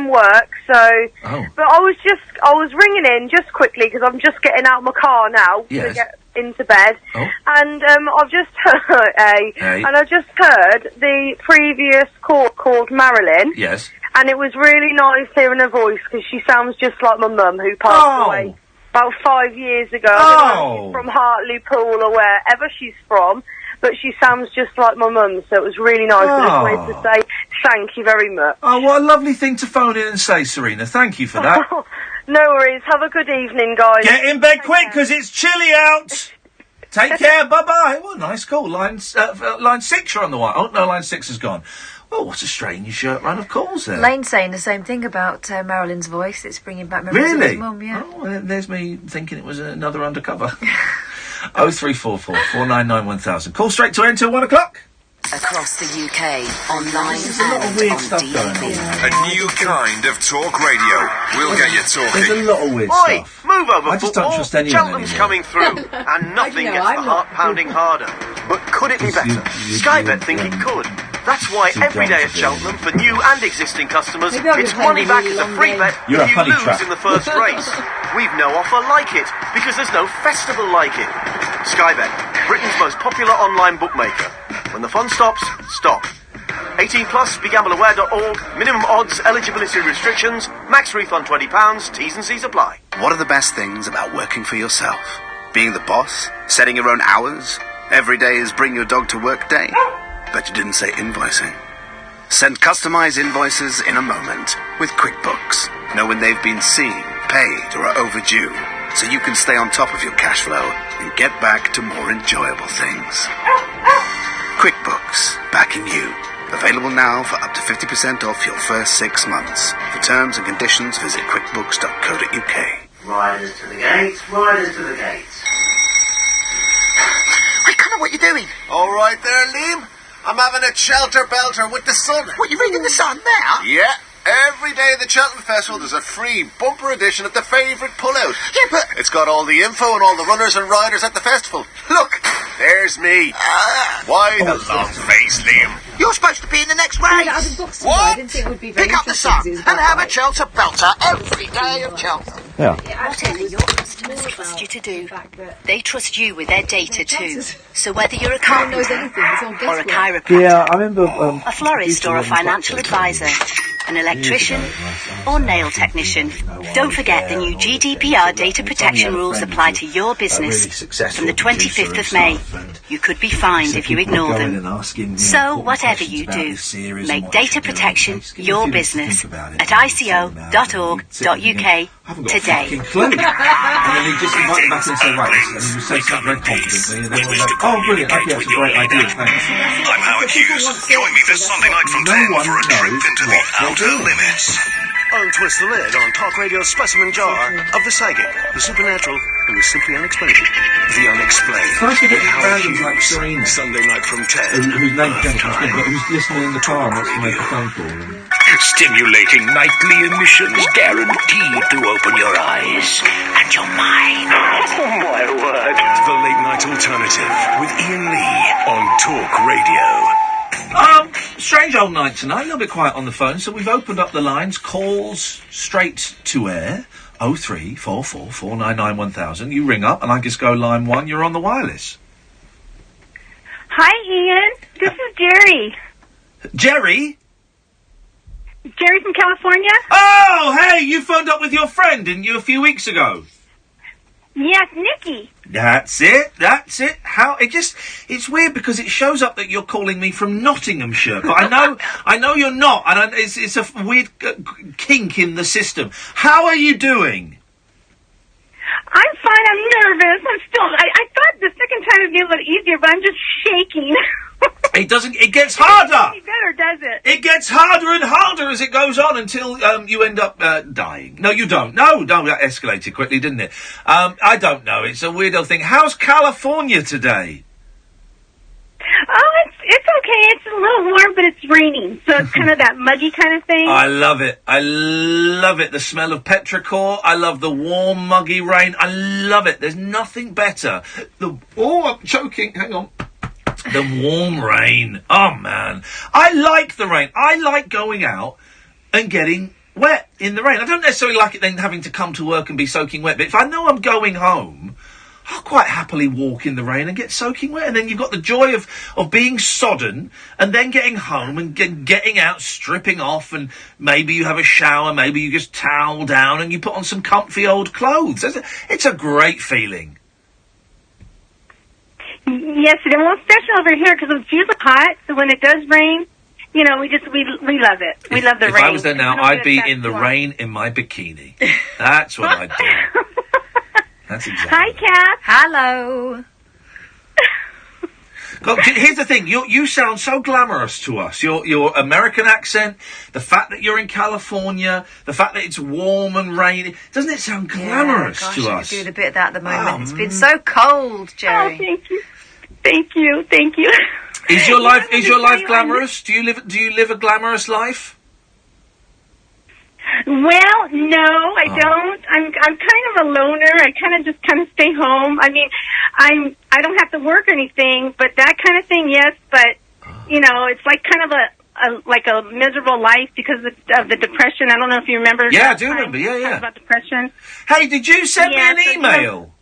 [SPEAKER 15] work, so...
[SPEAKER 1] Oh.
[SPEAKER 15] But I was ringing in just quickly, because I'm just getting out of my car now to get into bed.
[SPEAKER 1] Oh.
[SPEAKER 15] And I've just heard... And I just heard the previous call called Marilyn.
[SPEAKER 1] Yes.
[SPEAKER 15] And it was really nice hearing her voice, because she sounds just like my mum, who passed away about 5 years ago. I don't know if she's from Hartlepool or wherever she's from, but she sounds just like my mum, so it was really nice. I just wanted to say thank you very much.
[SPEAKER 1] Oh, what a lovely thing to phone in and say, Serena. Thank you for that.
[SPEAKER 15] No worries. Have a good evening, guys.
[SPEAKER 1] Get in bed quick, because it's chilly out. Take care. Bye-bye. Well, nice call. Line 6, you're on the wire. Oh, no, line 6 is gone. Oh, what a strange run of calls there.
[SPEAKER 4] Lane's saying the same thing about Marilyn's voice. It's bringing back memories of his mum, yeah.
[SPEAKER 1] Oh, well, there's me thinking it was another undercover. 0344 499 1000. Call straight to enter 1 o'clock.
[SPEAKER 3] Across the UK, online
[SPEAKER 1] There's a lot of weird stuff going on.
[SPEAKER 10] A new kind of talk radio. We'll get you talking.
[SPEAKER 1] There's a lot of weird
[SPEAKER 16] Oi,
[SPEAKER 1] stuff.
[SPEAKER 16] move over,
[SPEAKER 1] I just don't trust anyone
[SPEAKER 16] Cheltenham's
[SPEAKER 1] anymore.
[SPEAKER 16] coming through, and nothing gets the heart pounding harder. But could it be better? Sky Bet think it could. That's why every day at Cheltenham, for new and existing customers, it's money back as a free bet
[SPEAKER 1] You're
[SPEAKER 16] if
[SPEAKER 1] a
[SPEAKER 16] you
[SPEAKER 1] honey
[SPEAKER 16] lose
[SPEAKER 1] trap.
[SPEAKER 16] in the first race. We've no offer like it, because there's no festival like it. Sky Bet, Britain's most popular online bookmaker. When the fun stops, stop. 18 plus, begambleaware.org, minimum odds, eligibility restrictions, max refund £20, T's and C's apply.
[SPEAKER 24] What are the best things about working for yourself? Being the boss? Setting your own hours? Every day is bring your dog to work day? Bet you didn't say invoicing. Send customized invoices in a moment with QuickBooks. Know when they've been seen, paid, or are overdue, so you can stay on top of your cash flow and get back to more enjoyable things. QuickBooks, backing you. Available now for up to 50% off your first 6 months. For terms and conditions, visit quickbooks.co.uk.
[SPEAKER 16] Riders to the gates, riders to the gates.
[SPEAKER 17] I can't know what you're doing.
[SPEAKER 16] All right there, Liam. I'm having a shelter-belter with the sun.
[SPEAKER 17] What, you reading the Sun now?
[SPEAKER 16] Yeah. Every day at the Cheltenham Festival, there's a free bumper edition of the favourite pullout.
[SPEAKER 17] Yeah, but...
[SPEAKER 16] It's got all the info and all the runners and riders at the festival.
[SPEAKER 17] Look.
[SPEAKER 16] There's me. Why the long face, Liam?
[SPEAKER 17] You're supposed to be in the next race. What? Pick up the Sun and have a shelter-belter every day of Cheltenham.
[SPEAKER 1] Yeah.
[SPEAKER 3] Whatever your customers trust you to do, they trust you with their data too. So whether you're a carpenter or a chiropractor,
[SPEAKER 1] Yeah, I remember...
[SPEAKER 3] a florist or a financial advisor, an electrician or nail technician, don't forget the new GDPR data protection rules apply to your business from the 25th of May. You could be fined if you ignore them. So whatever you do, make data protection your business at ico.org.uk today.
[SPEAKER 1] Clue. And then he just invited back and said, right, and he would say something very confidently, and then we're like, oh, brilliant, okay, that's a great idea, thanks.
[SPEAKER 10] I'm Howard Hughes. Join me this Sunday night from 10 for a trip into the outer limits.
[SPEAKER 6] Untwist the lid on Talk Radio's specimen jar of the psychic, the supernatural, and the simply unexplainable. The unexplained.
[SPEAKER 1] It's nice to get
[SPEAKER 6] With Howard
[SPEAKER 1] randoms
[SPEAKER 6] Hughes.
[SPEAKER 1] like Serena.
[SPEAKER 6] Sunday night from 10.
[SPEAKER 1] Whose name can't come but who's listening in the car and wants to make a phone call.
[SPEAKER 6] Stimulating nightly emissions guaranteed to open your eyes and your mind. Oh my word. The Late Night Alternative with Iain Lee on Talk Radio.
[SPEAKER 1] Strange old night tonight, a little bit quiet on the phone, so we've opened up the lines, calls straight to air, 0344 499 1000. You ring up and I just go line 1, you're on the wireless.
[SPEAKER 15] Hi, Ian. This is Jerry.
[SPEAKER 1] Jerry?
[SPEAKER 15] Jerry from California?
[SPEAKER 1] Oh, hey, you phoned up with your friend, didn't you, a few weeks ago?
[SPEAKER 15] Yes, Nikki.
[SPEAKER 1] That's it. How, it's weird because it shows up that you're calling me from Nottinghamshire, but I know you're not, and it's a weird kink in the system. How are you doing?
[SPEAKER 15] I'm fine. I'm nervous. I thought
[SPEAKER 8] a little easier, but I'm just shaking.
[SPEAKER 1] It doesn't. It gets harder.
[SPEAKER 8] It better, does it?
[SPEAKER 1] It gets harder and harder as it goes on until you end up dying. No, you don't. No, that escalated quickly, didn't it? I don't know. It's a weird old thing. How's California today?
[SPEAKER 8] Oh, it's okay. It's a little warm, but it's raining, so it's kind of that muggy kind of thing.
[SPEAKER 1] I love it. I love it. The smell of petrichor. I love the warm, muggy rain. I love it. There's nothing better. I'm choking. Hang on. The warm rain. Oh, man. I like the rain. I like going out and getting wet in the rain. I don't necessarily like it then having to come to work and be soaking wet, but if I know I'm going home, I'll quite happily walk in the rain and get soaking wet. And then you've got the joy of being sodden and then getting home and getting out, stripping off, and maybe you have a shower, maybe you just towel down and you put on some comfy old clothes. It's a great feeling.
[SPEAKER 8] Yes, it is. Well, especially over here because it's usually hot. So when it does rain, we love it. We love the rain.
[SPEAKER 1] If I was there now, I'd be in the rain in my bikini. That's what I'd do. That's exactly.
[SPEAKER 8] Hi, Kath.
[SPEAKER 4] Hello.
[SPEAKER 1] God, here's the thing. You sound so glamorous to us. Your American accent, the fact that you're in California, the fact that it's warm and rainy. Doesn't it sound glamorous to us?
[SPEAKER 4] I'm doing a bit of that at the moment. It's been so cold, Jerry.
[SPEAKER 8] Oh, thank you. Thank you. Thank you.
[SPEAKER 1] Is your life glamorous? Do you live a glamorous life?
[SPEAKER 8] Well, no, I don't. I'm kind of a loner. I kind of stay home. I mean, I don't have to work or anything, but that kind of thing, yes. But it's like kind of a miserable life because of the depression. I don't know if you remember.
[SPEAKER 1] Yeah, I do remember. Yeah.
[SPEAKER 8] About depression.
[SPEAKER 1] Hey, did you send me an email?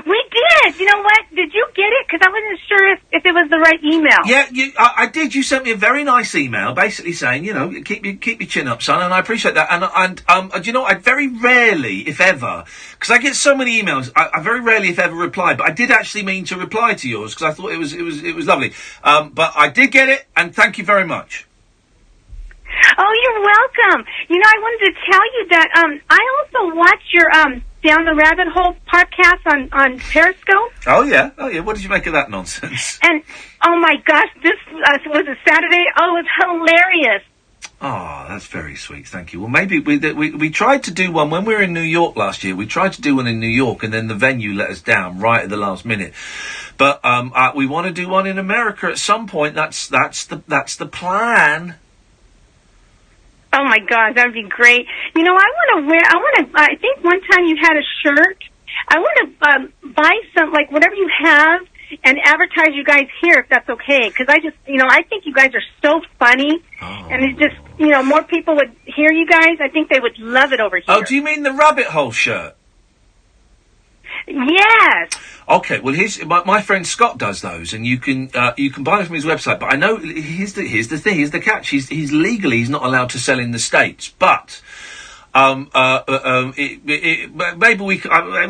[SPEAKER 8] We did. You know what? Did you get it? Because I wasn't sure if it was the right email.
[SPEAKER 1] Yeah, I did. You sent me a very nice email, basically saying, keep your chin up, son, and I appreciate that. And do you know, I very rarely, if ever, because I get so many emails, I very rarely, if ever, reply. But I did actually mean to reply to yours because I thought it was lovely. But I did get it, and thank you very much.
[SPEAKER 8] Oh, you're welcome. I wanted to tell you that I also watch your Down the Rabbit Hole podcast on Periscope.
[SPEAKER 1] Oh yeah. What did you make of that nonsense?
[SPEAKER 8] And oh my gosh, this was a Saturday. Oh, it was hilarious.
[SPEAKER 1] Oh, that's very sweet. Thank you. Well, maybe we tried to do one when we were in New York last year. We tried to do one in New York, and then the venue let us down right at the last minute. But we want to do one in America at some point. That's the plan.
[SPEAKER 8] Oh my God, that would be great. I think one time you had a shirt. I want to buy some, like whatever you have, and advertise you guys here if that's okay. Because I think you guys are so funny. And it's just, more people would hear you guys. I think they would love it over here.
[SPEAKER 1] Oh, do you mean the rabbit hole shirt?
[SPEAKER 8] Yes.
[SPEAKER 1] Okay, well, my friend Scott does those, and you can buy them from his website. But I know here's the thing, here's the catch. He's legally not allowed to sell in the States, but maybe we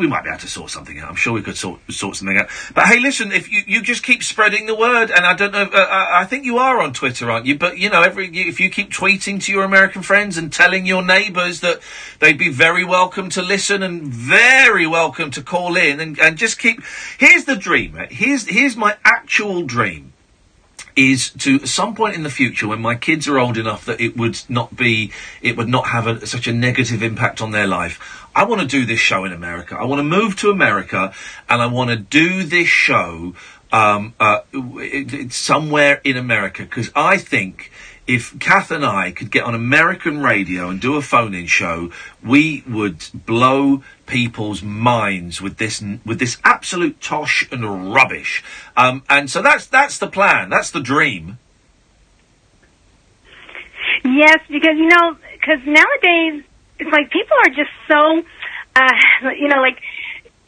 [SPEAKER 1] might be able to sort something out. I'm sure we could sort something out. But hey, listen, if you just keep spreading the word, and I don't know, I think you are on Twitter, aren't you? But if you keep tweeting to your American friends and telling your neighbours that they'd be very welcome to listen and very welcome to call in, and just keep. Here's the dream. Right? Here's my actual dream. Is to at some point in the future when my kids are old enough that it would not have such a negative impact on their life. I want to do this show in America. I want to move to America, and I want to do this show somewhere in America, because I think if Kath and I could get on American radio and do a phone-in show, we would blow people's minds with this absolute tosh and rubbish. And so that's the plan. That's the dream.
[SPEAKER 8] Yes, because nowadays it's like people are just so, like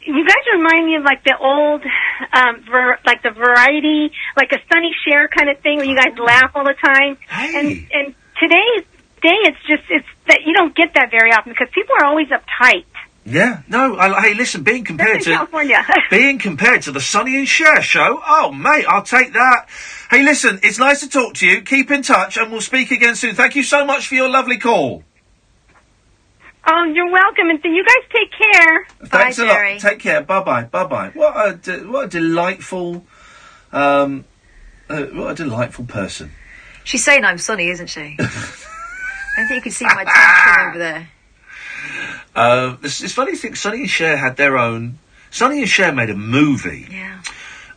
[SPEAKER 8] you guys remind me of like the old, like the variety, like a Sunny Cher kind of thing where you guys laugh all the time.
[SPEAKER 1] Hey.
[SPEAKER 8] And today's day, it's that you don't get that very often because people are always uptight.
[SPEAKER 1] Yeah, no. Hey, listen, being compared to the Sonny and Cher show, oh mate, I'll take that. Hey, listen, it's nice to talk to you. Keep in touch, and we'll speak again soon. Thank you so much for your lovely call.
[SPEAKER 8] Oh, you're welcome, and you guys take care.
[SPEAKER 1] Thanks a lot. Take care. Bye bye. What a delightful, what a delightful person.
[SPEAKER 4] She's saying I'm sunny, isn't she? I think you can see my tantrum over there.
[SPEAKER 1] It's funny to think Sonny and Cher had their own. Sonny and Cher made a movie.
[SPEAKER 4] Yeah.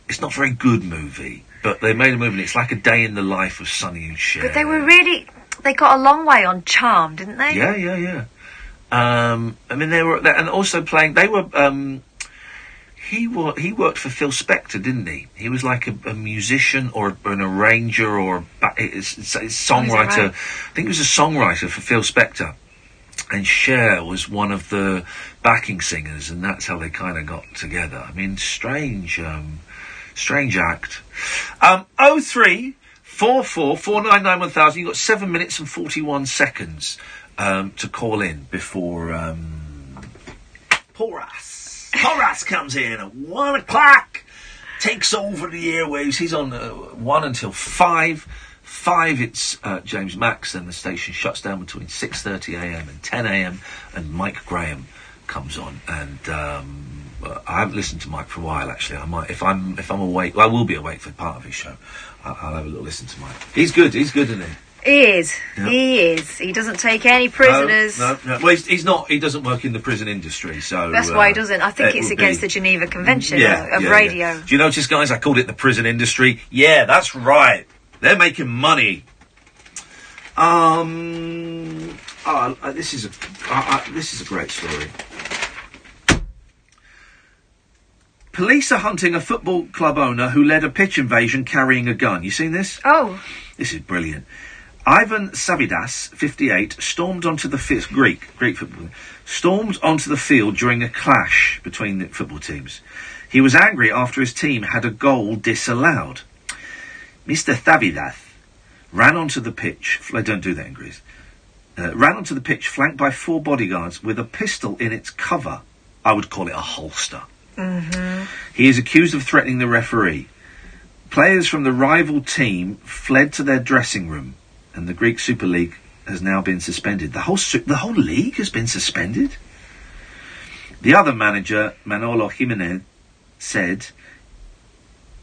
[SPEAKER 1] It's not a very good movie, but they made a movie. And it's like a day in the life of Sonny and Cher.
[SPEAKER 4] But they got a long way on charm, didn't they?
[SPEAKER 1] Yeah. I mean, they were, and also playing. They were. He worked for Phil Spector, didn't he? He was like a musician or an arranger or a songwriter. Right? I think he was a songwriter for Phil Spector. And Cher was one of the backing singers, and that's how they kind of got together. I mean, strange act. 0344 499 1000. You've got 7 minutes and 41 seconds to call in before Horace comes in at 1 o'clock, takes over the airwaves. He's on 1 until 5. 5, it's James Max, then the station shuts down between 6:30am and 10am, and Mike Graham comes on. And I haven't listened to Mike for a while, actually. I might, if I'm awake. Well, I will be awake for part of his show. I'll have a little listen to Mike. He's good, isn't he?
[SPEAKER 4] He is.
[SPEAKER 1] Yeah.
[SPEAKER 4] He is. He doesn't take any prisoners.
[SPEAKER 1] No. Well, he's not. He doesn't work in the prison industry, so
[SPEAKER 4] that's why he doesn't. I think it's against the Geneva Convention of radio.
[SPEAKER 1] Yeah. Do you notice, guys? I called it the prison industry. Yeah, that's right. They're making money. This is a great story. Police are hunting a football club owner who led a pitch invasion carrying a gun. You seen this?
[SPEAKER 4] Oh.
[SPEAKER 1] This is brilliant. Ivan Savidas, 58, stormed onto the field. Greek football. Stormed onto the field during a clash between the football teams. He was angry after his team had a goal disallowed. Mr. Savidas ran onto the pitch. I don't do that in Greece. Ran onto the pitch, flanked by 4 bodyguards with a pistol in its cover. I would call it a holster.
[SPEAKER 4] Mm-hmm.
[SPEAKER 1] He is accused of threatening the referee. Players from the rival team fled to their dressing room, and the Greek Super League has now been suspended. The whole league has been suspended. The other manager, Manolo Jimenez, said,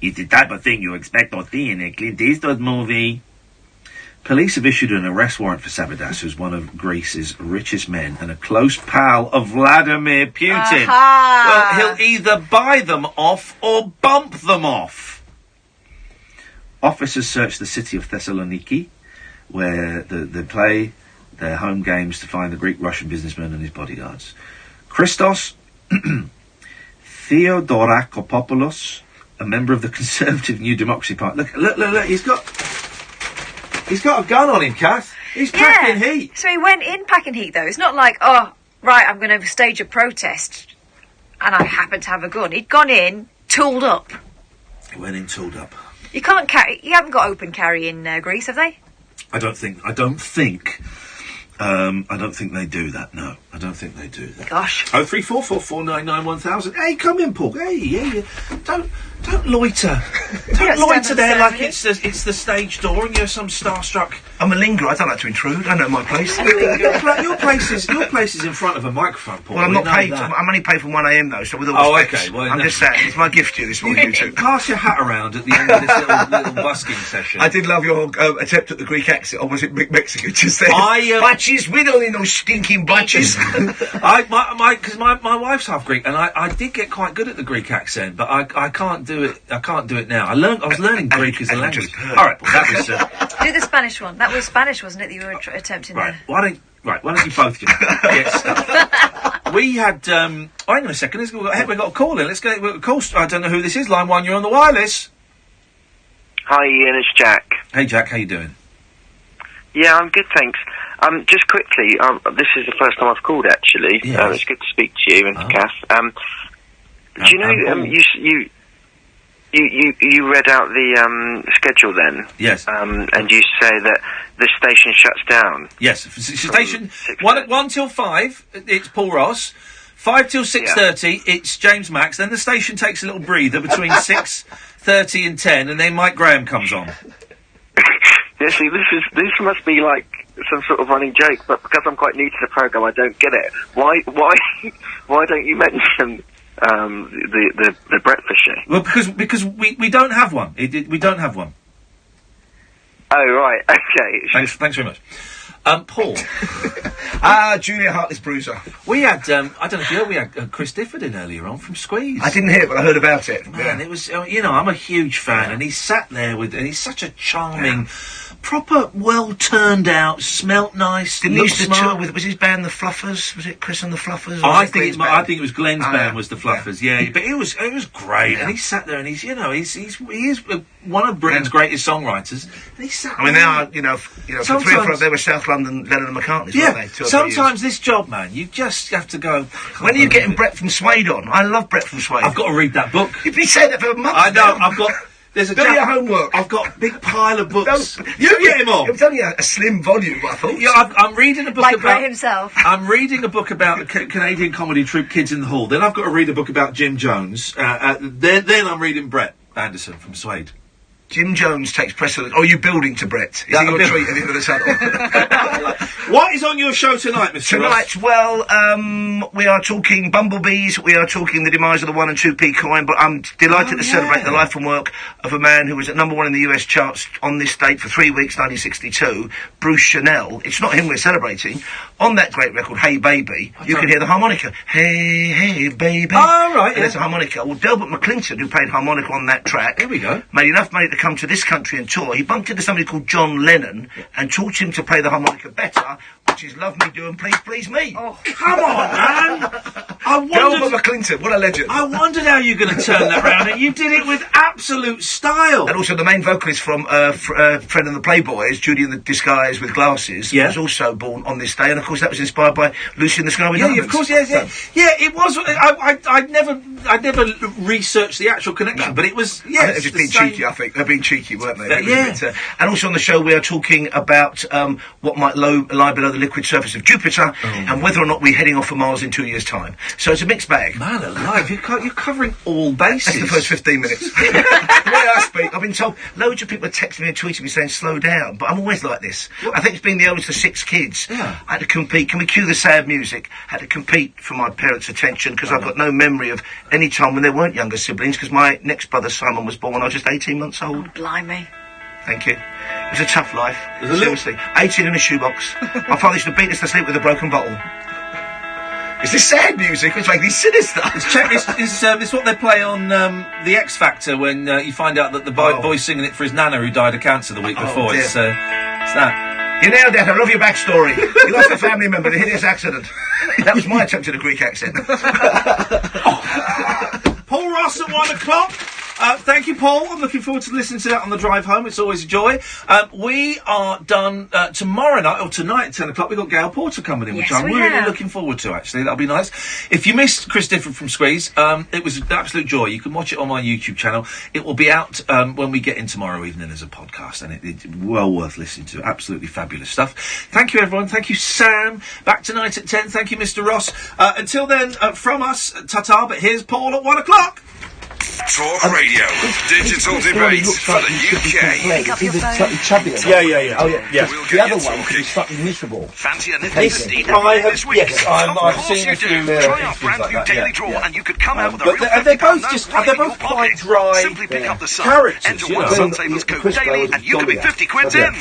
[SPEAKER 1] "It's the type of thing you expect to see in a Clint Eastwood movie." Police have issued an arrest warrant for Savidas, who's one of Greece's richest men and a close pal of Vladimir Putin. Well, he'll either buy them off or bump them off. Officers searched the city of Thessaloniki, where they play their home games, to find the Greek-Russian businessman and his bodyguards. Christos Theodorakopoulos, a member of the Conservative New Democracy Party. Look, he's got a gun on him, Kath. He's packing heat.
[SPEAKER 4] So he went in packing heat, though. It's not like, oh, right, I'm going to stage a protest, and I happen to have a gun. He'd gone in, tooled up.
[SPEAKER 1] He went in tooled up.
[SPEAKER 4] You can't carry. You haven't got open carry in Greece, have they?
[SPEAKER 1] I don't think they do that. No, I don't think they do that.
[SPEAKER 4] Gosh.
[SPEAKER 1] 0344 499 1000. Hey, come in, Paul. Hey, yeah. Don't loiter. Don't loiter there like it's the stage door and you're some starstruck.
[SPEAKER 18] I'm a lingerer. I don't like to intrude. I know my place.
[SPEAKER 1] Your place is in front of a microphone, Paul.
[SPEAKER 18] Well, I'm not paid. I'm only paid from 1 a.m. though. So with all respect,
[SPEAKER 1] okay. Well,
[SPEAKER 18] I'm just saying it's my gift to you this morning. You two.
[SPEAKER 1] Pass your hat around at the end of this little busking session.
[SPEAKER 18] I did love your attempt at the Greek accent. Or was it Mexican just there?
[SPEAKER 1] Batches,
[SPEAKER 18] we don't need no stinking batches.
[SPEAKER 1] Because my wife's half Greek, and I did get quite good at the Greek accent, but I can't do it. I can't do it now. I was learning Greek as a language. All right, that was.
[SPEAKER 4] Do the Spanish one. That was Spanish, wasn't it? That you were attempting there.
[SPEAKER 1] Why don't you both get stuff? We had. Hang on a second. We've got a call in. Let's get a call. I don't know who this is. Line 1. You're on the wireless.
[SPEAKER 19] Hi, Ian. It's Jack.
[SPEAKER 1] Hey, Jack. How you doing?
[SPEAKER 19] Yeah, I'm good, thanks. Just quickly, this is the first time I've called, actually.
[SPEAKER 1] Yes.
[SPEAKER 19] It's good to speak to you and to Kath. Do you know, you read out the schedule then?
[SPEAKER 1] Yes.
[SPEAKER 19] And you say that the station shuts down?
[SPEAKER 1] Yes. Station 1 till 5, it's Paul Ross. 5 till 6:30, it's James Max. Then the station takes a little breather between 6:30 and 10, and then Mike Graham comes on.
[SPEAKER 19] Yeah, see, this must be like some sort of running joke, but because I'm quite new to the programme, I don't get it. Why don't you mention the breakfast show?
[SPEAKER 1] Well, because we don't have one. We don't have one.
[SPEAKER 19] Oh, right, okay.
[SPEAKER 1] Thanks very much. Paul.
[SPEAKER 18] Julia Hartley's Bruiser.
[SPEAKER 1] We had, I don't know if you heard, we had Chris Difford in earlier on from Squeeze.
[SPEAKER 18] I didn't hear it, but I heard about it.
[SPEAKER 1] Man, it was, I'm a huge fan, and he sat there and he's such a charming, proper, well turned out, smelt nice.
[SPEAKER 18] Didn't he used to tour with, was his band the Fluffers? Was it Chris and the Fluffers?
[SPEAKER 1] I think it was Glenn's band was the Fluffers, yeah. But it was great, and he sat there and he is one of Britain's greatest songwriters. And he sat.
[SPEAKER 18] I mean, now for 3 or 4 they were South London Lennon and McCartney's, weren't they?
[SPEAKER 1] Sometimes this job, man, you just have to go.
[SPEAKER 18] When are you getting Brett from Suede on? I love Brett from Suede.
[SPEAKER 1] I've got to read that book.
[SPEAKER 18] You've been saying that for a month.
[SPEAKER 1] I know. I've got. There's a
[SPEAKER 18] do your homework.
[SPEAKER 1] I've got a big pile of books. You get him on.
[SPEAKER 18] It was only a slim volume, I thought.
[SPEAKER 1] Yeah, I'm reading a book
[SPEAKER 4] like
[SPEAKER 1] about
[SPEAKER 4] Ray himself.
[SPEAKER 1] I'm reading a book about the Canadian comedy troupe Kids in the Hall. Then I've got to read a book about Jim Jones. Then I'm reading Brett Anderson from Suede.
[SPEAKER 18] Jim Jones takes precedence. Oh, you building to Brett? Is he your treat at the end of the tunnel?
[SPEAKER 1] What is on your show tonight, Mr.
[SPEAKER 18] Tonight,
[SPEAKER 1] Ross?
[SPEAKER 18] well, we are talking bumblebees. We are talking the demise of the 1 and 2p coin. But I'm delighted to celebrate the life and work of a man who was at #1 in the US charts on this date for 3 weeks, 1962. Bruce Chanel. It's not him we're celebrating. On that great record, Hey Baby, you can hear the harmonica. Hey, hey, baby.
[SPEAKER 1] Oh, right.
[SPEAKER 18] And there's a harmonica. Well, Delbert McClinton, who played harmonica on that track,
[SPEAKER 1] here we go,
[SPEAKER 18] made enough money to come to this country and tour. He bumped into somebody called John Lennon and taught him to play the harmonica better, which is Love Me Do and Please Please Me.
[SPEAKER 1] Oh, come on, man!
[SPEAKER 18] Delbert McClinton, what a legend.
[SPEAKER 1] I wondered how you were going to turn that round, and you did it with absolute style.
[SPEAKER 18] And also the main vocalist from Friend of the Playboys, Judy in the Disguise with Glasses, was also born on this day, and of course that was inspired by Lucy in the Sky with Diamonds.
[SPEAKER 1] Yeah, of course, yeah, it was. I'd never researched the actual connection, but it was. Yeah,
[SPEAKER 18] they're just being cheeky. I think they're being cheeky, weren't they? And also on the show we are talking about what might lie below the liquid surface of Jupiter, and whether or not we're heading off for Mars in 2 years' time. So it's a mixed bag.
[SPEAKER 1] Man alive, you're covering all bases.
[SPEAKER 18] That's the first 15 minutes. The way I speak, I've been told loads of people are texting me and tweeting me saying slow down, but I'm always like this. I think it's being the oldest of 6 kids.
[SPEAKER 1] Yeah.
[SPEAKER 18] I had to compete. Can we cue the sad music? I had to compete for my parents' attention because I've got no memory of any time when there weren't younger siblings, because my next brother Simon was born when I was just 18 months old.
[SPEAKER 4] Oh, blimey.
[SPEAKER 18] Thank you. It was a tough life. Seriously. 18 in a shoebox. My father used to beat us to sleep with a broken bottle. Is this sad music? It's making me sinister.
[SPEAKER 1] It's what they play on the X Factor when you find out that the boy's singing it for his nana who died of cancer the week before.
[SPEAKER 18] Dear.
[SPEAKER 1] It's that.
[SPEAKER 18] You nailed that. I love your backstory. You lost a family member in a hideous accident. That was my attempt at a Greek accent.
[SPEAKER 1] Paul Ross at 1 o'clock. Thank you, Paul. I'm looking forward to listening to that on the drive home. It's always a joy. We are done tomorrow night, or tonight at 10 o'clock. We've got Gail Porter coming in, which I'm really looking forward to, actually. That'll be nice. If you missed Chris Difford from Squeeze, it was an absolute joy. You can watch it on my YouTube channel. It will be out when we get in tomorrow evening as a podcast, and it's well worth listening to. Absolutely fabulous stuff. Thank you, everyone. Thank you, Sam. Back tonight at 10. Thank you, Mr. Ross. Until then, from us, ta-ta, but here's Paul at 1 o'clock.
[SPEAKER 10] Talk Radio, digital debate for the UK.
[SPEAKER 3] Pick up your phone.
[SPEAKER 18] Slightly chubby.
[SPEAKER 10] Yeah.
[SPEAKER 18] Oh, yeah.
[SPEAKER 10] We'll
[SPEAKER 18] The
[SPEAKER 10] get
[SPEAKER 18] other
[SPEAKER 10] you
[SPEAKER 18] one
[SPEAKER 10] talking.
[SPEAKER 18] is slightly miserable.
[SPEAKER 10] Fancy a nifty
[SPEAKER 18] This-
[SPEAKER 10] deed
[SPEAKER 1] I have-
[SPEAKER 10] this week?
[SPEAKER 1] yes, I've
[SPEAKER 10] Of
[SPEAKER 1] seen
[SPEAKER 10] course
[SPEAKER 1] a
[SPEAKER 10] you
[SPEAKER 1] few,
[SPEAKER 10] do. Try our
[SPEAKER 1] things
[SPEAKER 10] brand
[SPEAKER 1] like
[SPEAKER 10] new
[SPEAKER 1] that,
[SPEAKER 10] daily
[SPEAKER 1] yeah,
[SPEAKER 10] draw,
[SPEAKER 1] yeah.
[SPEAKER 10] and you could come out with a
[SPEAKER 1] But
[SPEAKER 10] real
[SPEAKER 1] they're both
[SPEAKER 10] £50
[SPEAKER 1] just,
[SPEAKER 10] note
[SPEAKER 1] they're
[SPEAKER 10] right in
[SPEAKER 1] both
[SPEAKER 10] your
[SPEAKER 1] quite
[SPEAKER 10] pocket.
[SPEAKER 1] dry
[SPEAKER 10] Simply pick up the Sun.
[SPEAKER 1] characters,
[SPEAKER 10] Enter
[SPEAKER 1] you
[SPEAKER 10] one
[SPEAKER 1] know.
[SPEAKER 10] Sun-Savers code daily, and you could be 50 quid in.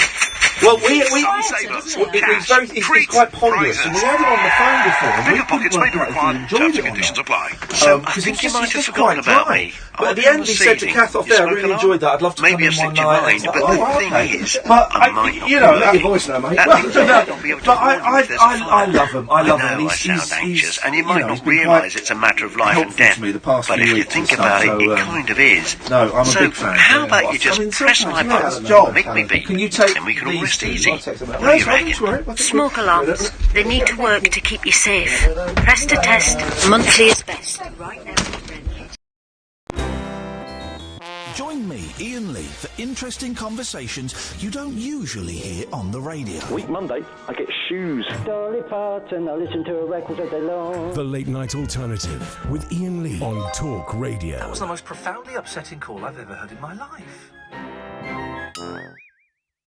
[SPEAKER 1] Well,
[SPEAKER 10] Sun-Savers, cash,
[SPEAKER 1] it's
[SPEAKER 10] treats,
[SPEAKER 1] quite ponderous,
[SPEAKER 10] prizes.
[SPEAKER 1] and we had it on the phone before.
[SPEAKER 10] Bigger pockets may be required. Terms and conditions apply.
[SPEAKER 1] I think you might have forgotten about me. But at the end, he said to Kath off there, I really enjoyed that. I'd love to come in one night.
[SPEAKER 10] But the thing is,
[SPEAKER 1] but you know,
[SPEAKER 18] Your voice now, mate.
[SPEAKER 1] but I love him. I love him.
[SPEAKER 13] I sound anxious, and you might not realise it's a matter of life and death. But if you think about it, it kind of is.
[SPEAKER 1] No, I'm a
[SPEAKER 13] so
[SPEAKER 1] big fan.
[SPEAKER 13] how about you just press my button, make me beep,
[SPEAKER 1] Can you take
[SPEAKER 13] and we can all rest easy. What do
[SPEAKER 1] Yes,
[SPEAKER 13] you reckon?
[SPEAKER 3] Smoke alarms. They need to work to keep you safe. Press to test. Monthly is best. Right now.
[SPEAKER 7] Join me, Iain Lee, for interesting conversations you don't usually hear on the radio.
[SPEAKER 11] Week Monday, I get shoes. Dolly Parton, I listen to her records all day long.
[SPEAKER 20] The Late Night Alternative with Iain Lee on Talk Radio.
[SPEAKER 1] That was the most profoundly upsetting call I've ever heard in my life.